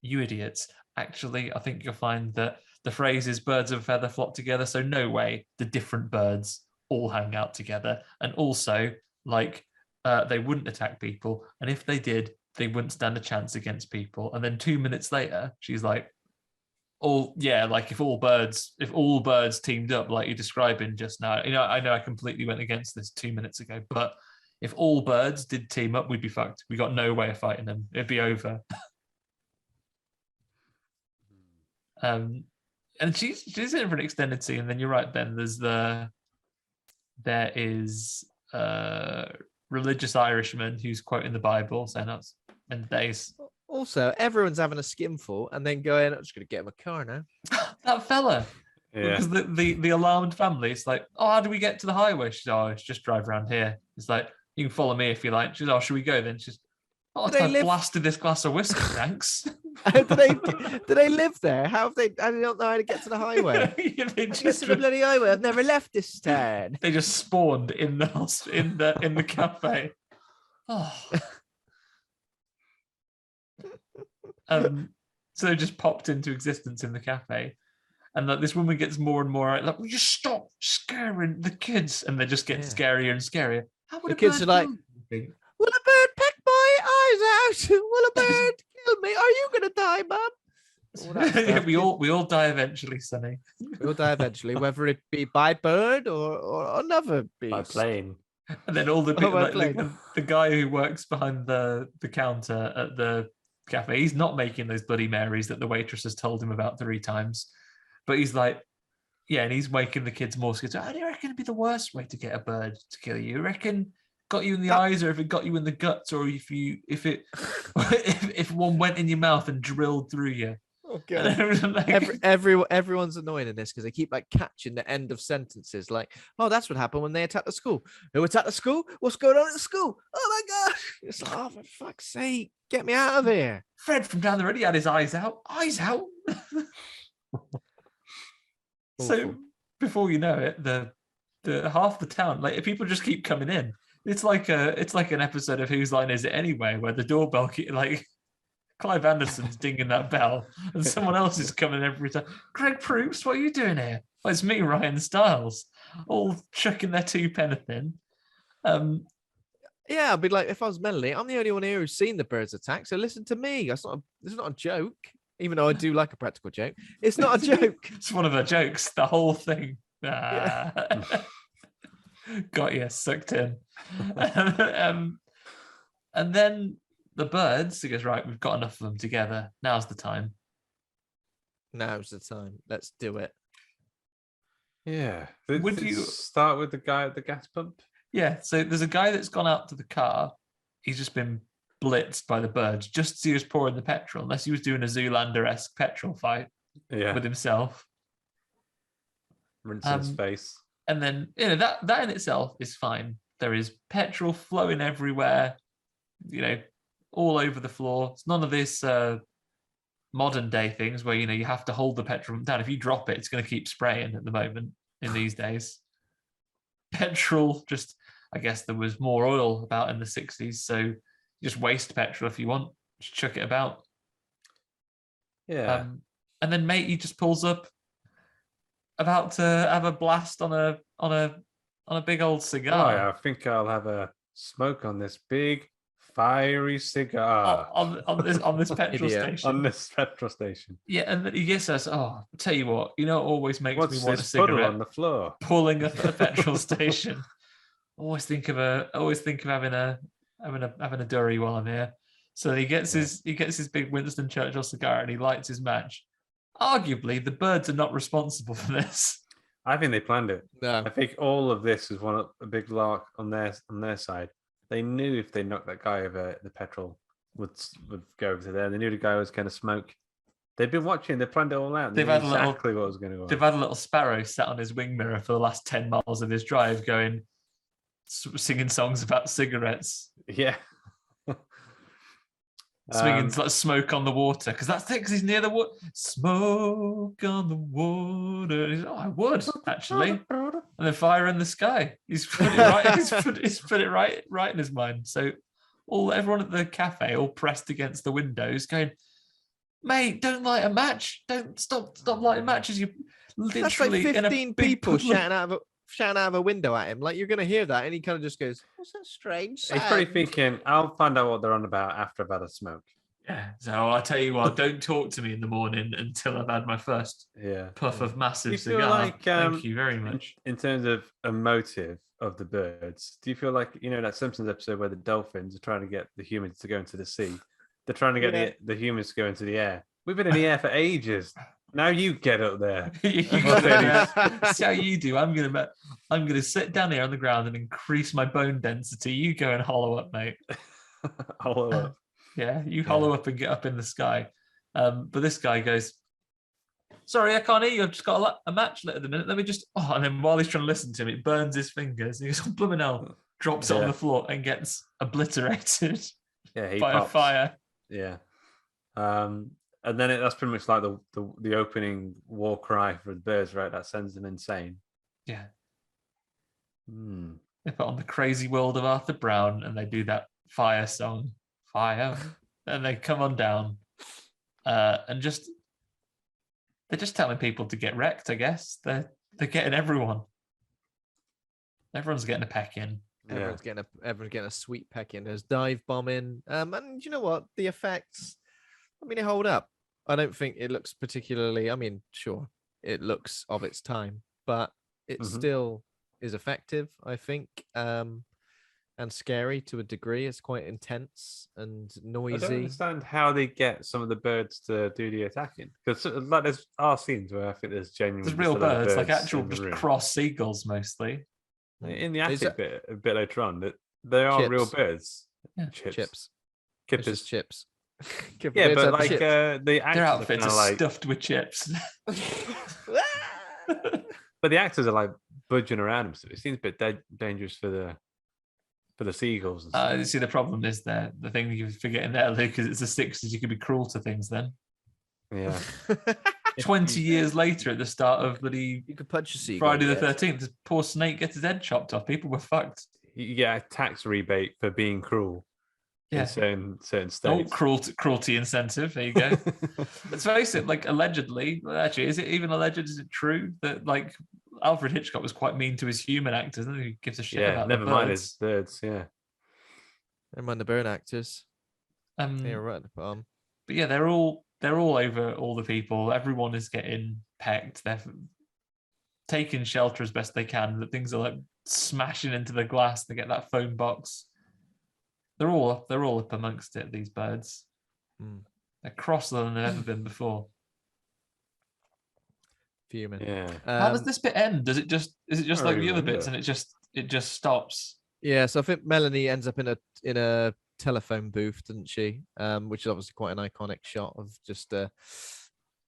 you idiots. Actually, I think you'll find that the phrase is birds of a feather flock together, so no way the different birds all hang out together. And also, they wouldn't attack people, and if they did, they wouldn't stand a chance against people." And then 2 minutes later, she's like, like if all birds teamed up like you're describing just now. I know I completely went against this 2 minutes ago, but if all birds did team up, we'd be fucked. We got no way of fighting them. It'd be over. And she's in for an extended scene. And then you're right, Ben. There is a religious Irishman who's quoting the Bible, saying that's in days. Also, everyone's having a skinful and then going, I'm just going to get him a car now. That fella. Yeah. Because the alarmed family, it's like, oh, how do we get to the highway? She's, oh, it's just drive around here. It's like, you can follow me if you like. She's, oh, should we go then? She's, oh, I blasted this glass of whiskey, thanks. do they live there? How have they? I don't know how to get to the highway. Yeah, they Get just to the bloody highway. I've never left this town. they just spawned in the cafe. Oh. So they just popped into existence in the cafe, and like this woman gets more and more like, "Will you stop scaring the kids?" And they're just getting scarier and scarier. How would The kids are like, "Will a bird peck my eyes out? Will a bird kill me? Are you gonna die, Mum?" Yeah, we all die eventually, Sonny. We all die eventually, whether it be by bird or another beast. By plane. And then all the people, by like, plane. the guy who works behind the counter at the cafe, he's not making those Bloody Marys that the waitress has told him about 3 times. But he's like, yeah, and he's making the kids more scared. How do you reckon it'd be the worst way to get a bird to kill you? You reckon got you in the eyes, or if it got you in the guts, or if one went in your mouth and drilled through you? Oh god! Everyone's annoying in this because they keep like catching the end of sentences. Like, oh, that's what happened when they attacked the school. Who attacked the school? What's going on at the school? Oh my gosh! It's like, oh, for fuck's sake, get me out of here! Fred from down the road, he had his eyes out. Eyes out. So before you know it, the half the town, like people just keep coming in. It's like an episode of Whose Line Is It Anyway, where the doorbell like Clive Anderson's dinging that bell, and someone else is coming every time. Greg Proops, what are you doing here? Well, it's me, Ryan Stiles, all chucking their 2 pence in. Yeah, I'd be like, if I was Melanie, I'm the only one here who's seen the birds attack, so listen to me. It's not a joke, even though I do like a practical joke. It's not a joke. It's one of the jokes, the whole thing. Yeah. Got you, sucked in. And then the birds, he goes, right, we've got enough of them together. Now's the time. Now's the time. Let's do it. Yeah. Would you start with the guy at the gas pump? Yeah, so there's a guy that's gone out to the car. He's just been blitzed by the birds just as he was pouring the petrol, unless he was doing a Zoolander-esque petrol fight with himself. Rinsing his face. And then, that in itself is fine. There is petrol flowing everywhere, all over the floor. It's none of this modern day things where, you have to hold the petrol down. If you drop it, it's going to keep spraying at the moment in these days. Petrol, just, I guess there was more oil about in the 60s, so you just waste petrol if you want. Just chuck it about. Yeah. And then mate, he just pulls up, about to have a blast on a big old cigar. Oh, yeah, I think I'll have a smoke on this big fiery cigar on this petrol station. On this petrol station. Yeah, and then he says, "Oh, I'll tell you what, it always makes What's me want a this puddle cigarette on the floor? Pulling up at the petrol station. Always think of having a durry while I'm here." So he gets his big Winston Churchill cigar and he lights his match. Arguably, the birds are not responsible for this. I think they planned it. No. I think all of this was a big lark on their side. They knew if they knocked that guy over, the petrol would go over to there. They knew the guy was going to smoke. They've been watching. They planned it all out. They knew exactly what was going to go on. They've had a little sparrow sat on his wing mirror for the last 10 miles of his drive, singing songs about cigarettes. Yeah. Swinging like smoke on the water, because that's it, because he's near the water. Smoke on the water. He's, I would actually, and then fire in the sky. He's put it right. he's put it right in his mind. So everyone at the cafe, all pressed against the windows, going, "Mate, don't light a match. Don't stop lighting matches. You literally that's like 15 people shouting out of a window at him. Like, you're gonna hear that, and he kind of just goes, "What's that strange sound?" He's probably thinking, "I'll find out what they're on about after I've had a smoke." Yeah. So I tell you what, don't talk to me in the morning until I've had my first puff of Do massive you feel cigar. like, Thank you very much. in terms of a motive of the birds, do you feel like, that Simpsons episode where the dolphins are trying to get the humans to go into the sea? They're trying to get the humans to go into the air. We've been in the air for ages. Now you get up there. See how you do. I'm gonna sit down here on the ground and increase my bone density. You go and hollow up, mate. Hollow up. Yeah, you hollow up and get up in the sky. But this guy goes, sorry, I can't hear you. I've just got a match lit at the minute. Let me just. Oh, and then while he's trying to listen to him, it burns his fingers. And he goes, oh, blooming hell, drops it on the floor and gets obliterated by a fire. Yeah. And then that's pretty much like the opening war cry for the birds, right? That sends them insane. Yeah. Hmm. They put on The Crazy World of Arthur Brown and they do that fire song. Fire. And they come on down. And they're just telling people to get wrecked, I guess. They're getting everyone. Everyone's getting a peck in. Everyone's getting a sweet peck in. There's dive bombing. And you know what? The effects, they hold up. I don't think it looks particularly, sure, it looks of its time, but it still is effective, I think, and scary to a degree. It's quite intense and noisy. I don't understand how they get some of the birds to do the attacking, because like there's scenes where I think there's genuine real birds, like actual just cross seagulls mostly. In the attic bit a bit later on, that they are real birds. Yeah. Chips. Kippers. Chips. Yeah, but like the actors their outfits are like stuffed with chips. But the actors are like budging around them, so it seems a bit dangerous for the seagulls. You see, the problem is the thing you're forgetting there, Luke, is it's the 60s. You could be cruel to things then. Yeah. 20 years later, at the start of bloody you could punch a seagull. Friday the 13th, the poor snake gets his head chopped off. People were fucked. You get a tax rebate for being cruel. Yeah. In certain states. Oh, cruelty incentive. There you go. Let's face it, like allegedly, actually, is it even alleged? Is it true that like Alfred Hitchcock was quite mean to his human actors? And he gives a shit about never the mind birds. his birds. Yeah. Never mind the bird actors. Yeah, right. But yeah, they're all over all the people. Everyone is getting pecked. They're taking shelter as best they can. But things are like smashing into the glass. They get that phone box. They're all up amongst it. These birds, they're crosser than they've ever been before. Fuming. Yeah. How does this bit end? Is it just like the other bits, and it just stops? Yeah. So I think Melanie ends up in a telephone booth, doesn't she? Which is obviously quite an iconic shot of just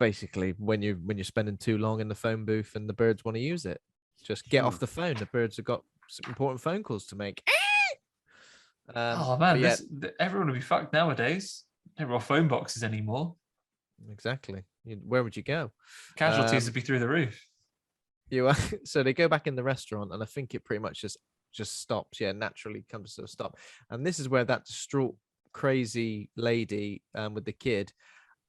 basically when you're spending too long in the phone booth and the birds want to use it, just get off the phone. The birds have got some important phone calls to make. Oh man, everyone would be fucked nowadays. Never have phone boxes anymore. Exactly. Where would you go? Casualties would be through the roof. So they go back in the restaurant, and I think it pretty much just stops. Yeah, naturally comes to a stop. And this is where that distraught, crazy lady with the kid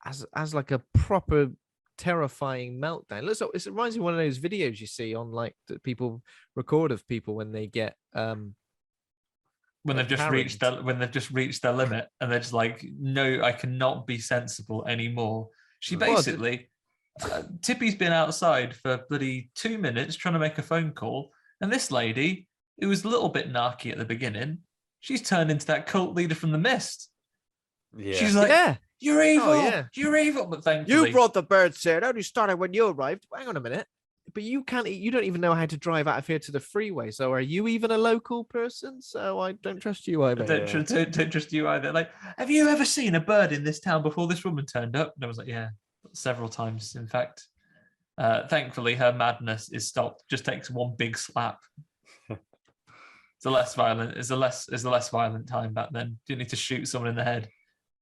has like a proper terrifying meltdown. It reminds me of one of those videos you see on like that people record of people when they get when they've just reached their limit, and they're just like, no, I cannot be sensible anymore. She basically, Tippi's been outside for bloody 2 minutes trying to make a phone call, and this lady, who was a little bit narky at the beginning, she's turned into that cult leader from The Mist. Yeah. She's like, you're evil, you're evil. But thankfully, you brought the birds here. It only started when you arrived. Hang on a minute. But you don't even know how to drive out of here to the freeway. So are you even a local person? So I don't trust you either. Don't trust you either. Like, have you ever seen a bird in this town before this woman turned up? And I was like, yeah, several times, in fact. Thankfully, her madness is stopped. Just takes one big slap. It's a less violent time back then. You need to shoot someone in the head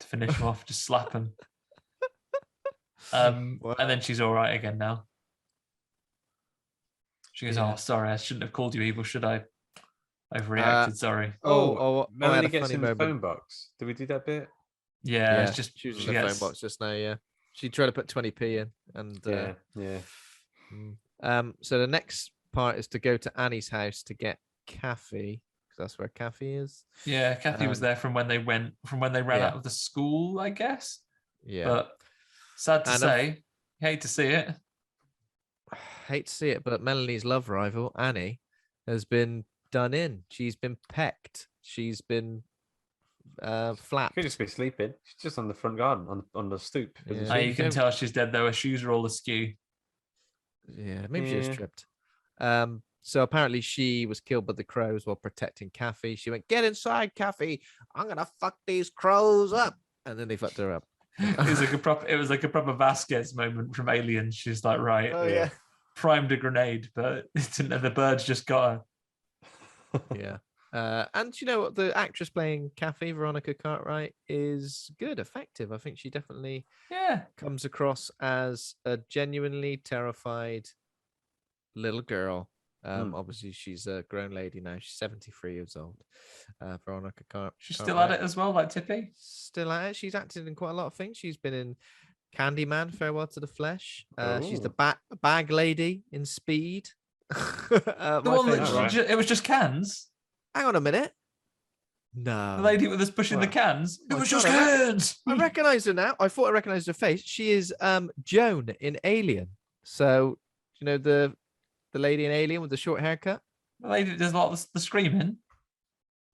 to finish them off. Just slap them. And then she's all right again now. She goes, oh, sorry, I shouldn't have called you evil, should I? Overreacted, sorry. Melanie gets in the phone box. Did we do that bit? Yeah, it's just she was in the phone box just now, yeah. She tried to put 20p in and so the next part is to go to Annie's house to get Kathy, because That's where Kathy is. Yeah, Kathy was there from when they ran out of the school, I guess. Yeah. But sad to And say, hate to see it. Hate to see it, but Melanie's love rival, Annie, has been done in. She's been pecked. She's been flapped. Could just be sleeping. She's just on the front garden, on the stoop. isn't Yeah. she? You can tell she's dead though. Her shoes are all askew. Yeah, maybe she was Yeah. tripped. So apparently she was killed by the crows while protecting Kathy. She went, "Get inside, Kathy. I'm gonna fuck these crows up," and then they fucked her up. It was like a proper Vasquez moment from Alien. She's like, right, Oh yeah. primed a grenade, but the birds just got her. Yeah. And you know what? The actress playing Kathy, Veronica Cartwright, is good, effective. I think she definitely comes across as a genuinely terrified little girl. Obviously, she's a grown lady now. She's 73 years old. Veronica Cartwright. She's still at it as well, like Tippi. Still at it. She's acted in quite a lot of things. She's been in Candyman, Farewell to the Flesh. She's the bag lady in Speed. The one that it was just cans. Hang on a minute. No. The lady with us pushing the cans. It was just cans. I recognize her now. I thought I recognized her face. She is Joan in Alien. So, you know, the lady in Alien with the short haircut? The lady that does a lot of the screaming.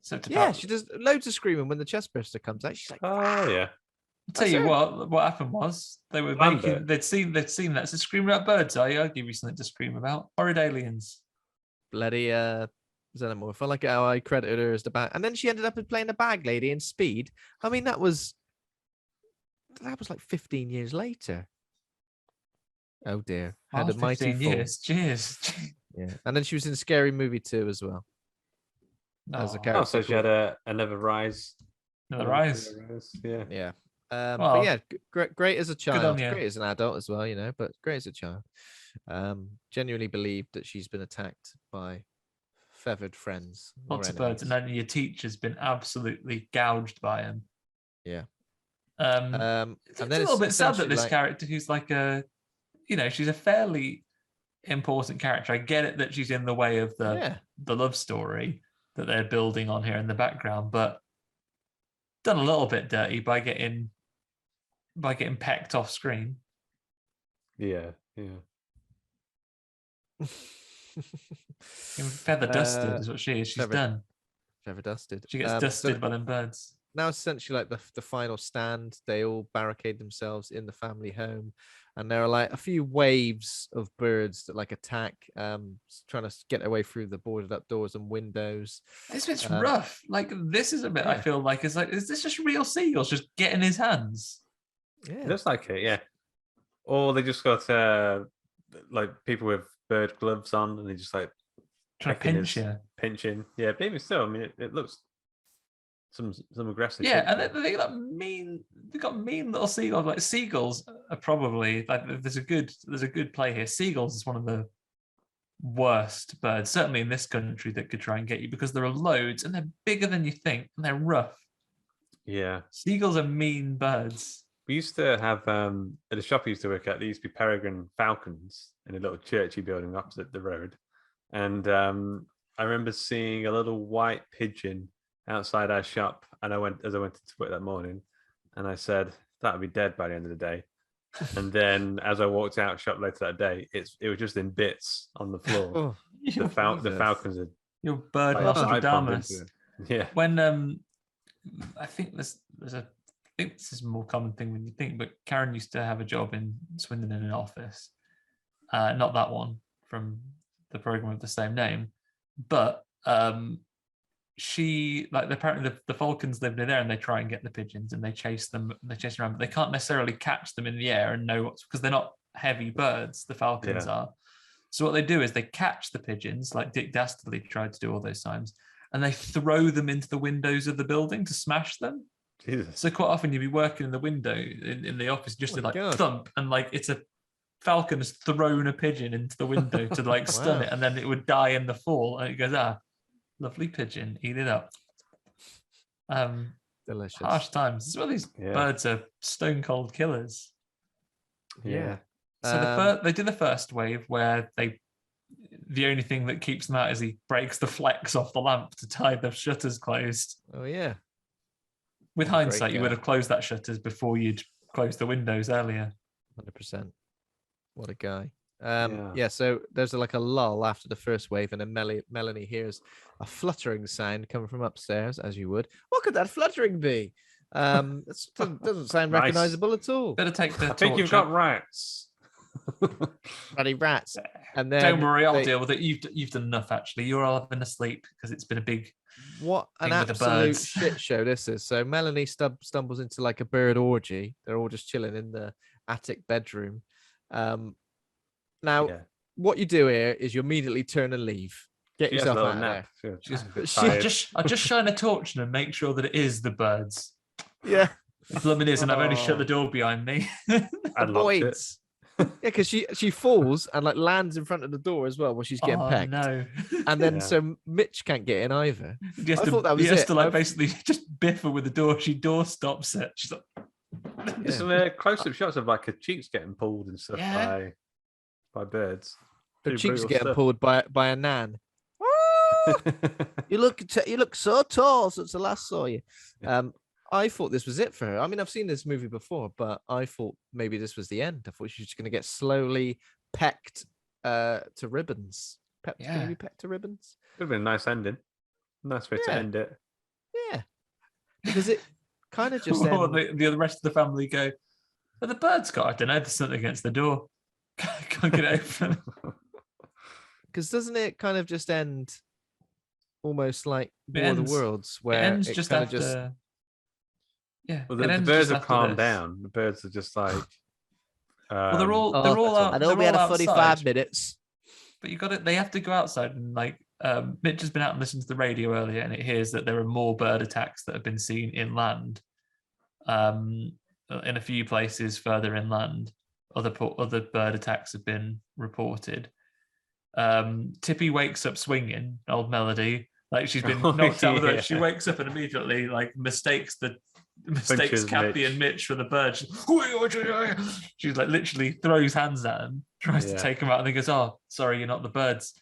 So she does loads of screaming when the chest burster comes out. She's like, oh yeah. I'll tell you what happened was they were they'd seen that. So screaming about birds, are you? I'll give you something to scream about. Horrid aliens. Bloody Xenomorph. I like how I credited her as the bag. And then she ended up playing the bag lady in Speed. I mean, that was like 15 years later. Oh dear. Had a mighty 15 fall. years. Cheers. Yeah. And then she was in Scary Movie 2 as well. As a character. Oh, so she had another rise. Another rise. Yeah. Yeah. Well, but yeah, great as a child, you. great as an adult as well, you know, but great as a child. Genuinely believed that she's been attacked by feathered friends. Lots of birds, and then your teacher's been absolutely gouged by him. Yeah. It's a little bit sad that this character, who's like she's a fairly important character. I get it that she's in the way of the love story that they're building on here in the background, but done a little bit dirty by getting pecked off screen. Yeah. Feather dusted is what she is. She's done. Feather dusted. She gets dusted by them birds. Now essentially like the final stand, they all barricade themselves in the family home, and there are like a few waves of birds that like attack, trying to get their way through the boarded up doors and windows. This bit's rough. Like this is a bit I feel like is this just real seagulls just getting his hands? Yeah. It looks like it, yeah. Or they just got like people with bird gloves on, and they just like trying to pinching. Yeah, but even still, I mean, it looks some aggressive. Yeah, and they got mean little seagulls. Like seagulls are probably like there's a good play here. Seagulls is one of the worst birds, certainly in this country, that could try and get you because there are loads and they're bigger than you think and they're rough. Yeah, seagulls are mean birds. We used to have at the shop I used to work at, there used to be peregrine falcons in a little churchy building opposite the road. And I remember seeing a little white pigeon outside our shop. And I went into work that morning, and I said, that would be dead by the end of the day. And then as I walked out shop later that day, it was just in bits on the floor. The falcons had your bird Nostradamus. Yeah. When I think this is a more common thing than you think, but Karen used to have a job in Swindon in an office. Not that one from the program of the same name, but she apparently the falcons live near there, and they try and get the pigeons and they chase them around, but they can't necessarily catch them in the air and know what's, because they're not heavy birds, the falcons are. So what they do is they catch the pigeons, like Dick Dastardly tried to do all those times, and they throw them into the windows of the building to smash them. Jesus. So quite often you'd be working in the window in the office, just to thump, and like it's a falcon has thrown a pigeon into the window to like stun it, and then it would die in the fall, and it goes, lovely pigeon, eat it up. Delicious. Harsh times. This is why these birds are stone cold killers. Yeah. So they did the first wave where they the only thing that keeps him out is he breaks the flex off the lamp to tie the shutters closed. Oh yeah. With What a hindsight, great you guy. would have closed that shutters before you'd closed the windows earlier. 100%. What a guy. Yeah. Yeah, so there's like a lull after the first wave, and then Melanie hears a fluttering sound coming from upstairs, as you would. What could that fluttering be? It doesn't sound Nice. recognizable at all. Better take the I think you've torch got rats. Bloody rats. And then Don't worry, I'll they- deal with it. You've done enough actually. You're all having a sleep because it's been a big. What an thing with the absolute birds. shit show this is. So Melanie stumbles into like a bird orgy. They're all just chilling in the attic bedroom. Now, Yeah. what you do here is you immediately turn and leave. Get She has a yourself little out of nap. there. She's I just shine a torch and make sure that it is the birds. Yeah. The plumbing is, and I've only shut the door behind me. Avoids. Yeah, because she falls and like lands in front of the door as well while she's getting Oh pecked. no! And then Yeah. so Mitch can't get in either. He has I to, thought that was he has it. to like I've- basically just biff her with the door. She door stops it. She's like, There's some close-up shots of like her cheeks getting pulled and stuff Yeah. by birds. Her Pretty cheeks brutal getting stuff. pulled by a nan. You look so tall since I last saw you. I thought this was it for her. I mean, I've seen this movie before, but I thought maybe this was the end. I thought she was just going to get slowly pecked to ribbons. Going Yeah. to be pecked to ribbons. Would have been a nice ending. Nice way to Yeah. end it. Yeah, because it kind of just or ends. the rest of the family go, but the birds got, I don't know, there's something against the door. Can't get it open. Because doesn't it kind of just end almost like It War of the ends- Worlds, It where ends it just kind after. of just Yeah, Well, it the ends birds just have after calmed this. down. The birds are just like. Well, they're all Oh, they're all that's out. I know They're we had all a 45 outside, minutes. but you got it. They have to go outside and like. Mitch has been out and listened to the radio earlier, and it hears that there are more bird attacks that have been seen inland. In a few places further inland, other bird attacks have been reported. Tippi wakes up swinging, old Melody, like she's been Oh, knocked out of the yeah. bed. She wakes up and immediately like mistakes Punches Kathy Mitch. and Mitch for the bird. She's like literally throws hands at him, tries to Yeah. take him out, and then goes, "Oh, sorry, you're not the birds."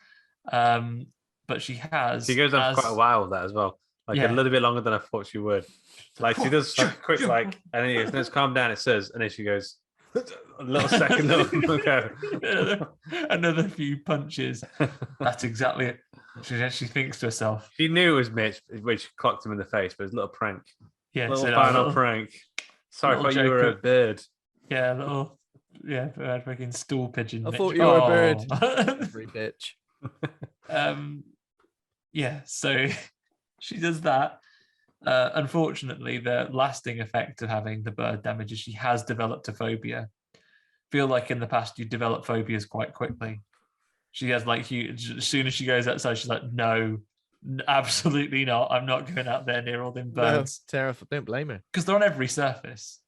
But she has. She goes on for quite a while with that as well. Like Yeah. a little bit longer than I thought she would. Like she does like a quick like, and then he goes, "Let's calm down." It says, and then she goes a little second. Okay. Another few punches. That's exactly it. She thinks to herself, She knew it was Mitch, which clocked him in the face, but it was a little prank. "Yeah, Little so final prank. Sorry, I little thought you were a joke. bird." yeah, little, yeah, fucking stool pigeon." I Mitch. thought you were a bird. Oh. Every bitch. Yeah, so she does that. Unfortunately, the lasting effect of having the bird damage is she has developed a phobia. Feel like in the past you develop phobias quite quickly. She has like huge. As soon as she goes outside, she's like, "No, absolutely not. I'm not going out there near all them birds No, terrible. Don't blame her. because they're on every surface."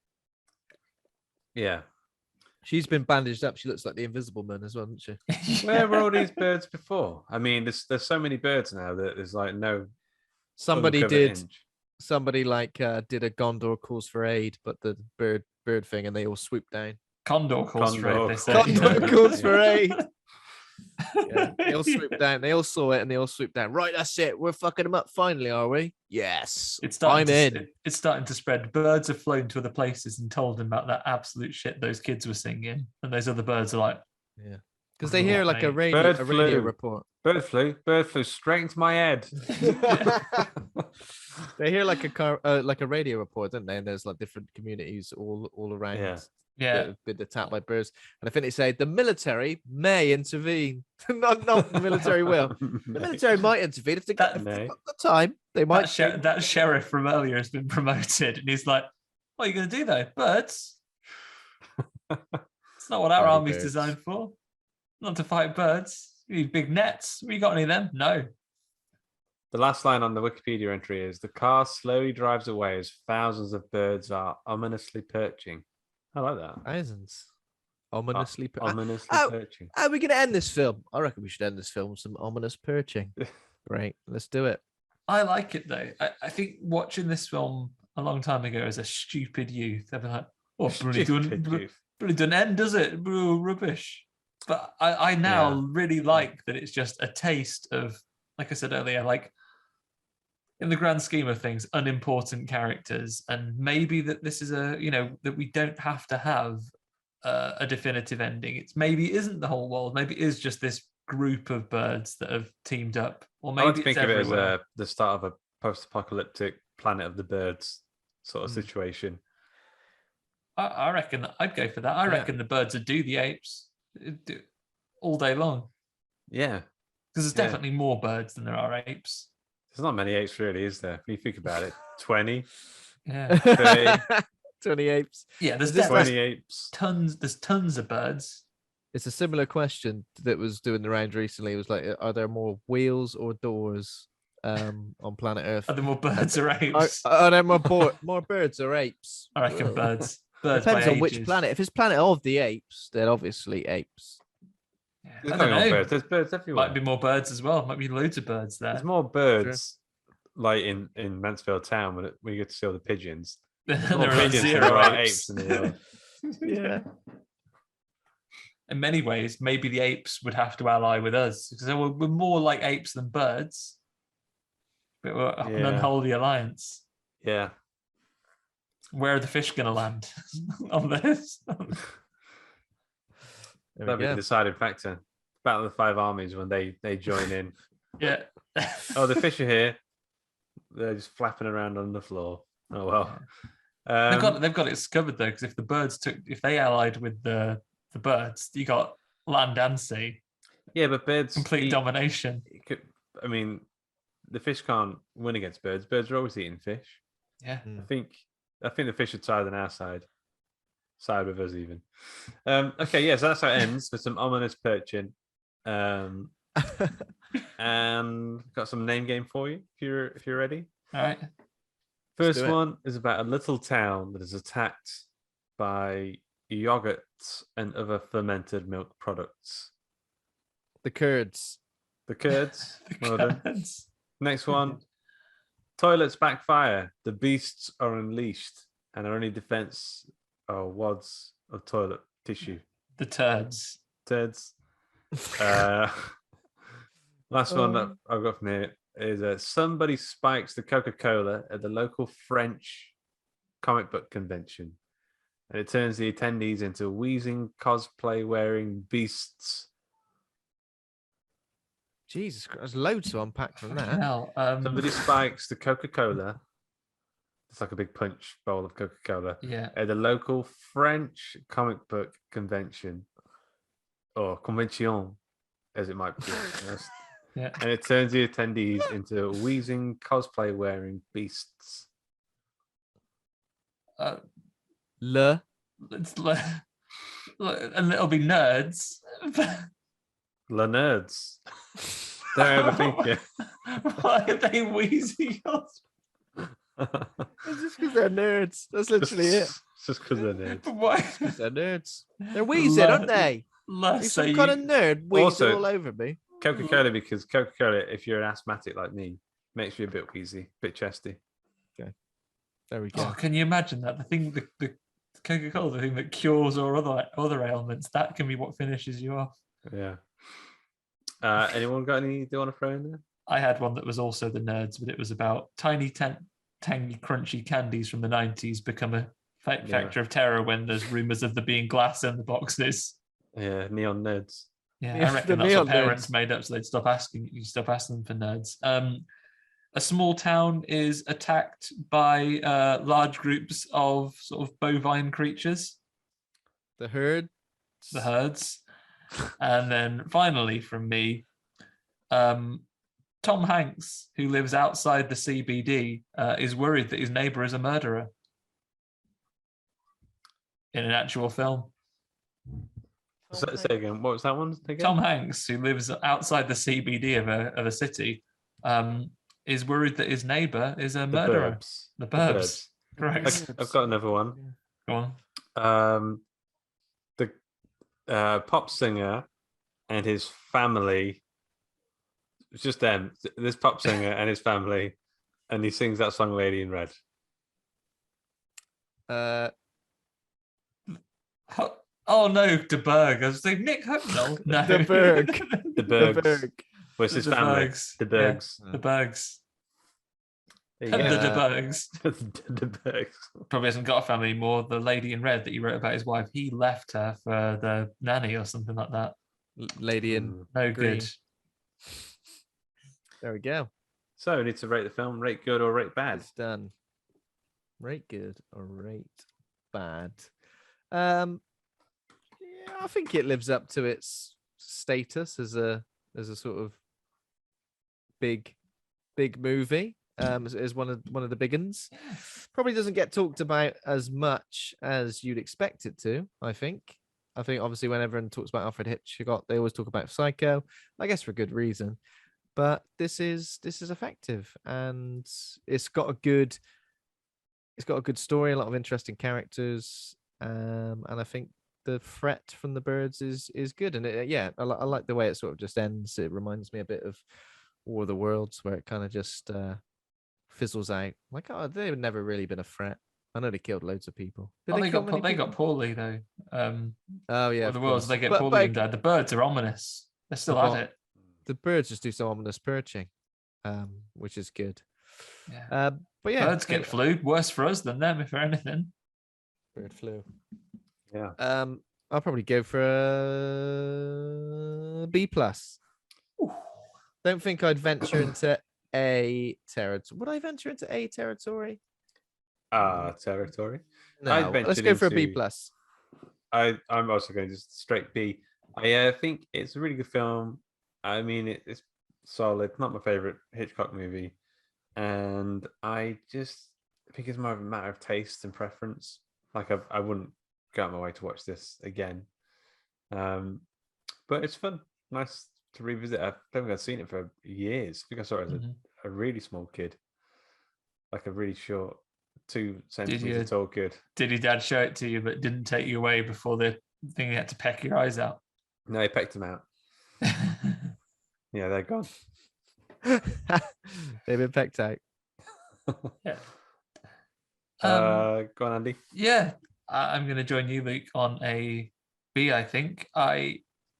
Yeah. She's been bandaged up. She looks like the Invisible Man as well, doesn't she? Where were all these birds before? I mean, there's so many birds now that there's like no. Somebody uncovered did. inch. Somebody like did a Gondor calls for aid, but the bird thing, and they all swooped down. Condor calls for Condor it. They say. Condor calls for aid. Yeah. Yeah, they all swooped down. They all saw it, and they all swooped down. Right, that's it. We're fucking them up finally, are we? Yes. It's starting I'm to, in. It's starting to spread. Birds have flown to other places and told them about that absolute shit those kids were singing, and those other birds are like, Yeah, because they hear like a Right. radio, Bird a radio flu. report. Bird flew straight into my head. They hear like a radio report, don't they? And there's like different communities all around. Yeah. yeah, That have been attacked by birds, and I think they say the military may intervene. not the military will. The military might intervene if they That- got May. the time. They might. that sheriff from earlier has been promoted, and he's like, "What are you going to do though? Birds? It's not what our Bloody army's birds. designed for. Not to fight birds. You need big nets. We got any of them? No." The last line on the Wikipedia entry is: "The car slowly drives away as thousands of birds are ominously perching." I like that. Thousands. Ominously. Ominously Oh. perching. How are we going to end this film? I reckon we should end this film with some ominous perching. Great, let's do it. I like it though. I think watching this film a long time ago as a stupid youth, I've been like, "Oh, really Stupid doesn't youth. really doesn't end, does it? Ooh, rubbish." But I now really like that it's just a taste of, like I said earlier, like in the grand scheme of things, unimportant characters, and maybe that this is that we don't have to have a definitive ending. It's maybe isn't the whole world. Maybe it is just this group of birds that have teamed up, or I maybe like to it's think of it everywhere. as the start of a post-apocalyptic Planet of the Birds sort of situation. I reckon I'd go for that. I reckon the birds would do the apes all day long. Yeah. Because there's definitely more birds than there are apes. There's not many apes, really, is there? When you think about it, 20. Yeah. 30. 20 apes. Yeah, there's 20 apes. There's tons of birds. It's a similar question that was doing the rounds recently. It was like, are there more wheels or doors on planet Earth? Are there more birds or apes? Are there more birds or apes? I reckon birds. Birds Depends by on which ages. planet. If it's planet of the apes, then obviously apes. Yeah, There's I don't know. birds. There's birds everywhere. Might be more birds as well. Might be loads of birds there. There's more birds, like in Mansfield Town, when you get to see all the pigeons. There's more There are pigeons than zero there are apes. apes in the world. Yeah. In many ways, maybe the apes would have to ally with us because we're more like apes than birds. But we're an unholy alliance. Yeah. Where are the fish going to land on this? That'd be the deciding factor. Battle of the Five Armies when they join in. Yeah. Oh, the fish are here. They're just flapping around on the floor. Oh well. They've got it covered though, because if they allied with the birds, you got land and sea. Yeah, but birds complete domination. I mean, the fish can't win against birds. Birds are always eating fish. Yeah. I think the fish are tired than our side. Side with us even. Okay, yeah, so that's how it ends with some ominous perching. And got some name game for you if you're ready. All right. First one is about a little town that is attacked by yogurt and other fermented milk products. The Kurds. The Kurds. Well done. Next one. Toilets backfire. The beasts are unleashed, and our only defense are wads of toilet tissue. The turds. Turds. Last one that I've got from here is somebody spikes the Coca-Cola at the local French comic book convention, and it turns the attendees into wheezing, cosplay-wearing beasts. Jesus Christ, there's loads to unpack from that. Hell, Somebody spikes the Coca-Cola. It's like a big punch bowl of Coca-Cola. Yeah. At the local French comic book convention, or convention, as it might be. Yeah. And it turns the attendees into wheezing, cosplay-wearing beasts. And it'll be nerds. The nerds. Don't overthink it. Why are they wheezy? It's just because they're nerds. That's literally it. It's just because they're nerds. Why? They're nerds. They're wheezing, aren't they? You're some kind of nerd wheezing all over me. Coca-Cola, because Coca-Cola, if you're an asthmatic like me, makes you a bit wheezy, a bit chesty. Okay. There we go. Oh, can you imagine that? The Coca-Cola, the thing that cures or other ailments, that can be what finishes you off. Yeah. Anyone got any they want to throw in there? I had one that was also the nerds, but it was about tiny, tangy, crunchy candies from the 90s become a factor of terror when there's rumors of there being glass in the boxes. Yeah, neon nerds. Yeah, I reckon that's what parents made up so they'd stop asking them for nerds. A small town is attacked by large groups of sort of bovine creatures. The herds. And then finally from me, Tom Hanks, who lives outside the CBD, is worried that his neighbor is a murderer in an actual film. Say again, what was that one again? Tom Hanks, who lives outside the CBD of a city, is worried that his neighbor is a murderer. The Burbs. Correct. I've got another one. Go on. The pop singer and his family. It's just them. This pop singer and his family, and he sings that song "Lady in Red." Oh no, De Berg. I was like Nick Hucknall. No, The Berg. The The Bergs. Berg. Where's his The family? Bergs. The Yeah. Bergs. The Bergs. There The you go. De Bergs. The Bergs. Probably hasn't got a family anymore. The lady in red that he wrote about his wife, he left her for the nanny or something like that. Lady in Mm. No Green. good. There we go. So we need to rate the film, rate good or rate bad. It's done. Rate good or rate bad. Yeah, I think it lives up to its status as a sort of big movie. As one of the big uns. Probably doesn't get talked about as much as you'd expect it to. I think obviously when everyone talks about Alfred Hitchcock, they always talk about Psycho. I guess for good reason. But this is effective, and it's got a good story, a lot of interesting characters, and I think the threat from the birds is good. And I like the way it sort of just ends. It reminds me a bit of War of the Worlds, where it kind of just fizzles out. Like, oh, they've never really been a threat. I know they killed loads of people. Did They kill many got people? poorly though. Oh yeah, Or of the worlds course. they get But poorly and died. The birds are ominous. They're still at it. The birds just do some ominous perching, which is good. Yeah. But yeah, Birds get flu. Worse for us than them, if for anything. bird flu. Yeah. I'll probably go for a B plus. Don't think I'd venture into A territory. Would I venture into A territory? Territory. No. Let's go for a B plus. I'm also going just straight B. I think it's a really good film. I mean, it's solid. Not my favorite Hitchcock movie, and I just think it's more of a matter of taste and preference. Like I wouldn't go out my way to watch this again, but it's fun, nice to revisit. I don't think I've seen it for years. I think I saw it as a really small kid, like a really short 2 centimeter tall kid. Did your dad show it to you, but didn't take you away before the thing you had to peck your eyes out? No, he pecked him out. Yeah, they're gone. They've been pecked out. Yeah. Go on, Andy. Yeah, I'm going to join you, Luke, on a B. I think I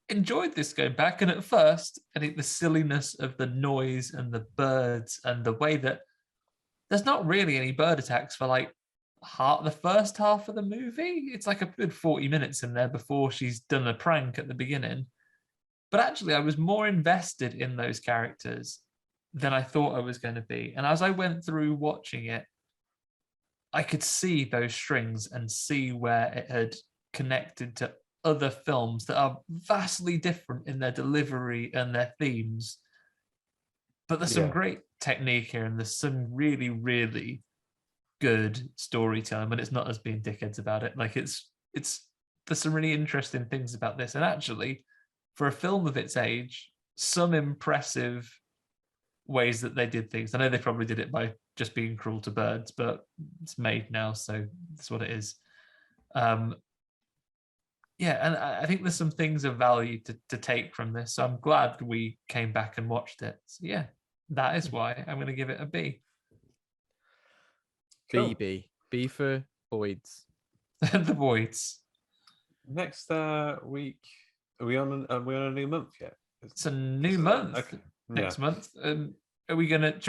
enjoyed this going back, and at first, I think the silliness of the noise and the birds and the way that there's not really any bird attacks for like the first half of the movie. It's like a good 40 minutes in there before she's done a prank at the beginning. But actually, I was more invested in those characters than I thought I was going to be. And as I went through watching it, I could see those strings and see where it had connected to other films that are vastly different in their delivery and their themes. But there's some great technique here, and there's some really, really good storytelling when it's not us being dickheads about it. Like there's some really interesting things about this. And actually, for a film of its age, some impressive ways that they did things. I know they probably did it by just being cruel to birds, but it's made now, so that's what it is. And I think there's some things of value to take from this. So I'm glad we came back and watched it. So yeah, that is why I'm going to give it a B. Cool. B for Boyd's. The Voids. Next week, are we on a new month yet? It's a new month. Okay. Next month. Should we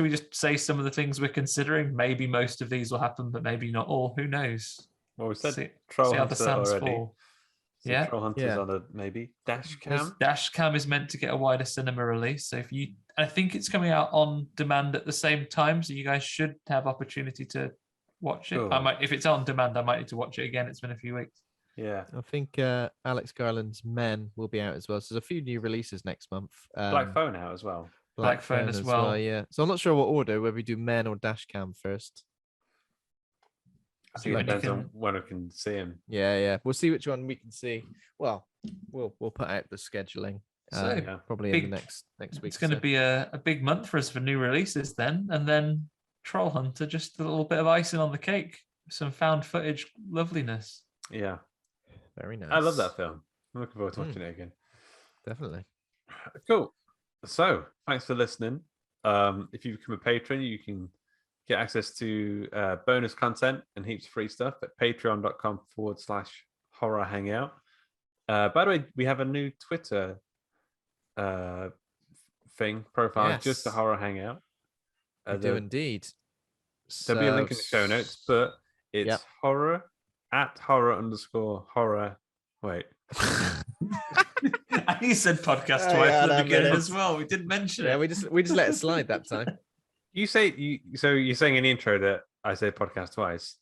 just say some of the things we're considering? Maybe most of these will happen, but maybe not all. Who knows? Well, we said see Troll how the Hunter sands already. fall. So Yeah. Troll Hunter's on a maybe dash cam. Dash cam is meant to get a wider cinema release. So I think it's coming out on demand at the same time. So you guys should have opportunity to watch it. Cool. If it's on demand, I might need to watch it again. It's been a few weeks. Yeah. I think Alex Garland's Men will be out as well. So there's a few new releases next month. Black Phone out as well. Black Phone as well. Yeah. So I'm not sure what order, whether we do Men or dash cam first. I think it depends on when I can see him. Yeah. We'll see which one we can see. Well, we'll put out the scheduling. Probably in the next week. It's going to be a big month for us for new releases then, and then Troll Hunter, just a little bit of icing on the cake, some found footage loveliness. Yeah, very nice. I love that film. I'm looking forward to watching it again. Definitely. Cool. So thanks for listening. If you become a patron, you can get access to bonus content and heaps of free stuff at patreon.com/horror hangout. By the way, we have a new Twitter thing profile just the Yes. horror hangout. We do indeed. There'll be a link in the show notes, but it's Yep. horror @ horror_horror. Wait. And you said podcast Oh, twice yeah, at the that beginning minutes. as well. We didn't mention Yeah, it. we just let it slide that time. So you're saying in the intro that I say podcast twice.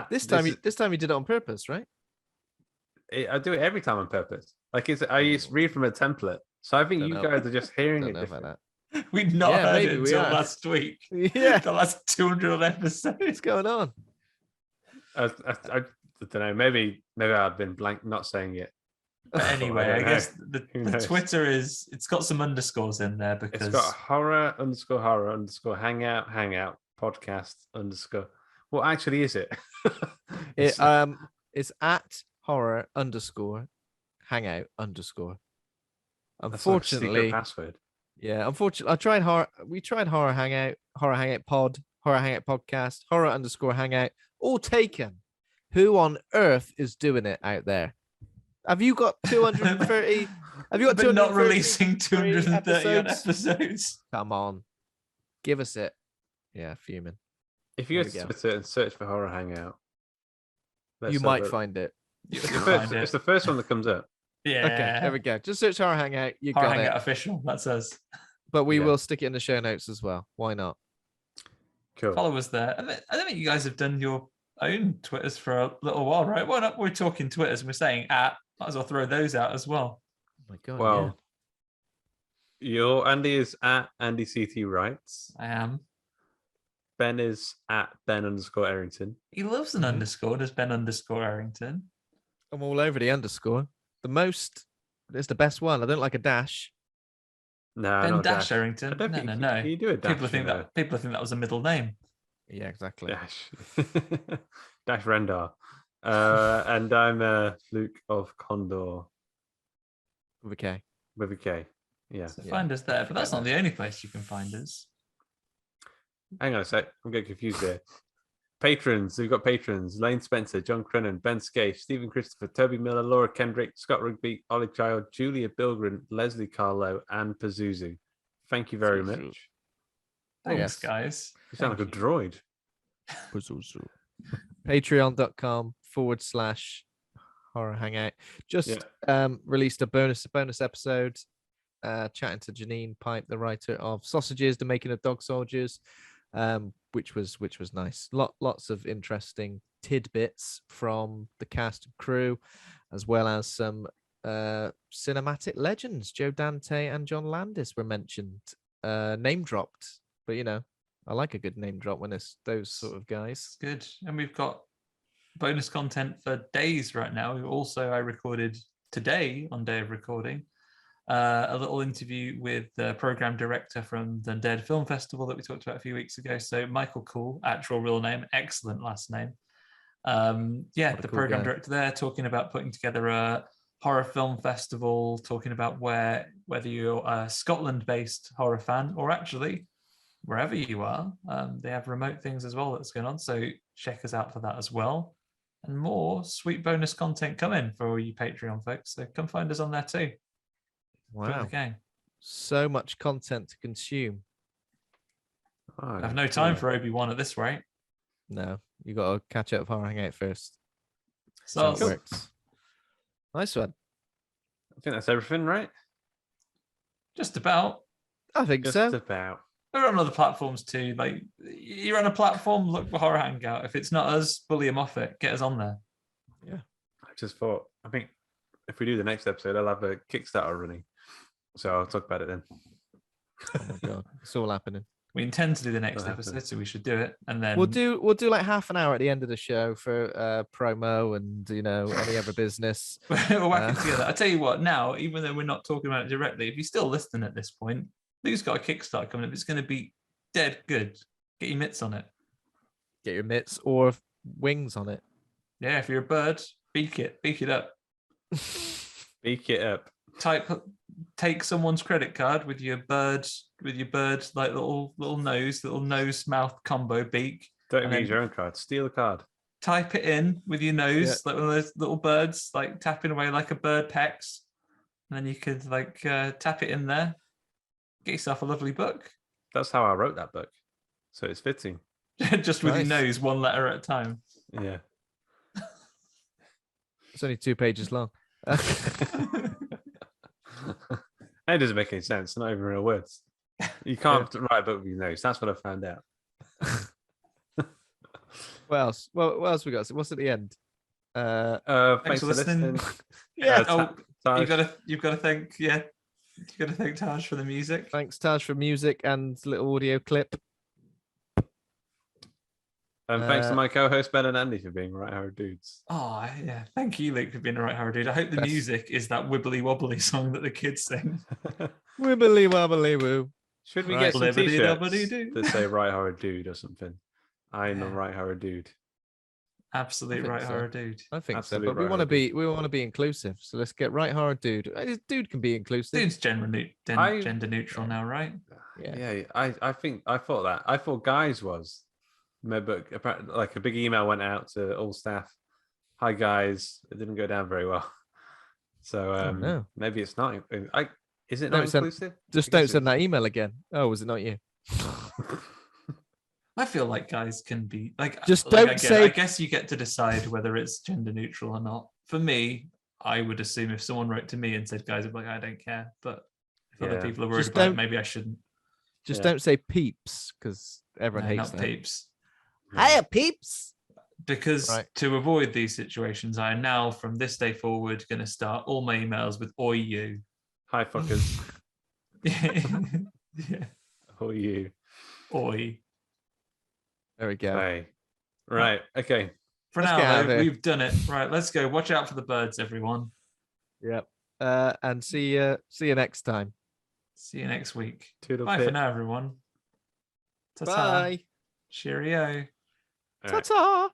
This time you did it on purpose, right? I do it every time on purpose. Like I used to read from a template. So I think Don't you know. guys are just hearing Don't it know different. about We'd not Yeah, heard maybe it we until are. last week. that. Yeah. The last 200 episodes. What's going on? I don't know. Maybe I've been blank not saying it. But anyway, I don't guess know. Who the knows? Twitter it's got some underscores in there because It's got horror_hangout podcast_. What actually is it? It's at horror_hangout_. That's like a secret Unfortunately, password. yeah. Unfortunately, we tried horror hangout pod, horror hangout podcast, horror_hangout, all taken. Who on earth is doing it out there? Have you got 230? Have you got but not 230 releasing 230 episodes? episodes. Come on, give us it. Yeah, fuming. If you There go we to go. Twitter and search for horror hangout, You might find it. It's the first one that comes up. Yeah. Okay, there we go. Just search horror hangout. You Horror got Hangout it. official. That's us. But we Yeah. will stick it in the show notes as well. Why not? Cool. Follow us there. I don't think you guys have done your own Twitters for a little while, right? Why not? We're talking Twitters and we're saying at. Might as well throw those out as well. Oh my god. Well, your Andy is at AndyCT Writes. I am. Ben is at Ben_Errington. He loves an Mhm. underscore. Does Ben_Errington? I'm all over the underscore. The most is the best one. I don't like a dash. No, Ben not Dash Dash. Errington. I don't No, think no, you- no. You do a dash. People think that was a middle name. Yeah, exactly. Dash. Dash Rendar. And I'm Luke of Condor With a K. with a K. Yeah. So Yeah, find us there. don't But that's forget not the only place you can find us. Hang on a sec. I'm getting confused here. Patrons. We've got patrons. Lane Spencer, John Crennan, Ben Scaife, Stephen Christopher, Toby Miller, Laura Kendrick, Scott Rugby, Ollie Child, Julia Bilgren, Leslie Carlo, and Pazuzu. Thank you very Pazuzu. much. Thanks, Yes. guys. You sound Thank like a droid. Patreon.com/horror hangout. Just released a bonus episode chatting to Janine Pipe, the writer of Sausages, the Making of Dog Soldiers, which was nice. Lots of interesting tidbits from the cast and crew, as well as some cinematic legends. Joe Dante and John Landis were mentioned, name dropped, but you know, I like a good name drop when it's those sort of guys. Good. And we've got bonus content for days right now. I recorded today on day of recording a little interview with the program director from the Dead Film Festival that we talked about a few weeks ago. So Michael Cool, actual real name, excellent last name. The cool program guy. director there talking about putting together a horror film festival, talking about whether you're a Scotland-based horror fan or actually wherever you are. They have remote things as well that's going on. So check us out for that as well. And more sweet bonus content coming for all you Patreon folks. So come find us on there too. Join Wow, the game. so much content to consume. I have no time for Obi-Wan at this rate. No, you got to catch up with Horror Hangout first. So That's how it works. Nice one. I think that's everything, right? just about. I think Just so. about. We're on other platforms too. Like you're on a platform, look for Horror Hangout. If it's not us, bully him off it. Get us on there. I just thought, I think if we do the next episode, I'll have a Kickstarter running. So I'll talk about it then. Oh my god, it's all happening. We intend to do the next That'll happen. episode, so we should do it. And then We'll do like half an hour at the end of the show for promo and any other business. we'll whack it together. I tell you what, now, even though we're not talking about it directly, if you're still listening at this point, Lou's got a Kickstarter coming up. It's going to be dead good. Get your mitts on it. Get your mitts or wings on it. Yeah, if you're a bird, beak it up. Beak it up. Take someone's credit card with your bird like little nose mouth combo beak. Don't And even use then- your own card. Steal a card. type it in with your nose, like one of those little birds, like tapping away like a bird pecks. And then you could like tap it in there, get yourself a lovely book. That's how I wrote that book. So it's fitting. Just with your nose, one letter at a time. Yeah. It's only 2 pages long. It doesn't make any sense. Not even real words. You can't write a book with your nose. That's what I found out. What else? Well, what else we got? What's at the end? Thanks for listening. You've got to thank you've got to thank Taj for the music. Thanks, Taj, for music and little audio clip. And thanks to my co-host Ben and Andy for being right horror dudes. Oh yeah, thank you, Luke, for being a right horror dude. I hope the music is that wibbly wobbly song that the kids sing. Wibbly wobbly woo. Should we get some t-shirts that say right horror dude or something? I'm a right horror dude. Absolute right horror dude. I think so, but we want to be inclusive. So let's get right horror dude. Dude can be inclusive. Dude's gender neutral now, right? Yeah. I thought that. I thought guys was. But like a big email went out to all staff. Hi guys, it didn't go down very well. So maybe it's not. Is it not inclusive? Just don't send that email again. Oh, was it not you? I feel like guys can be like. Just don't say. I guess you get to decide whether it's gender neutral or not. For me, I would assume if someone wrote to me and said guys, I'd be like, I don't care. But if other people are worried about it, maybe I shouldn't. Just don't say peeps because everyone hates that. Peeps. Hiya, peeps. Because to avoid these situations, I am now from this day forward going to start all my emails with "Oi you." Hi fuckers. Yeah. Oi you. Oi. There we go. Hey. Right. Okay. For now, we've done it. Right. Let's go. Watch out for the birds, everyone. Yep. And see you next time. See you next week. Bye for now, everyone. Ta-ta. Bye. Cheerio. Ta-ta.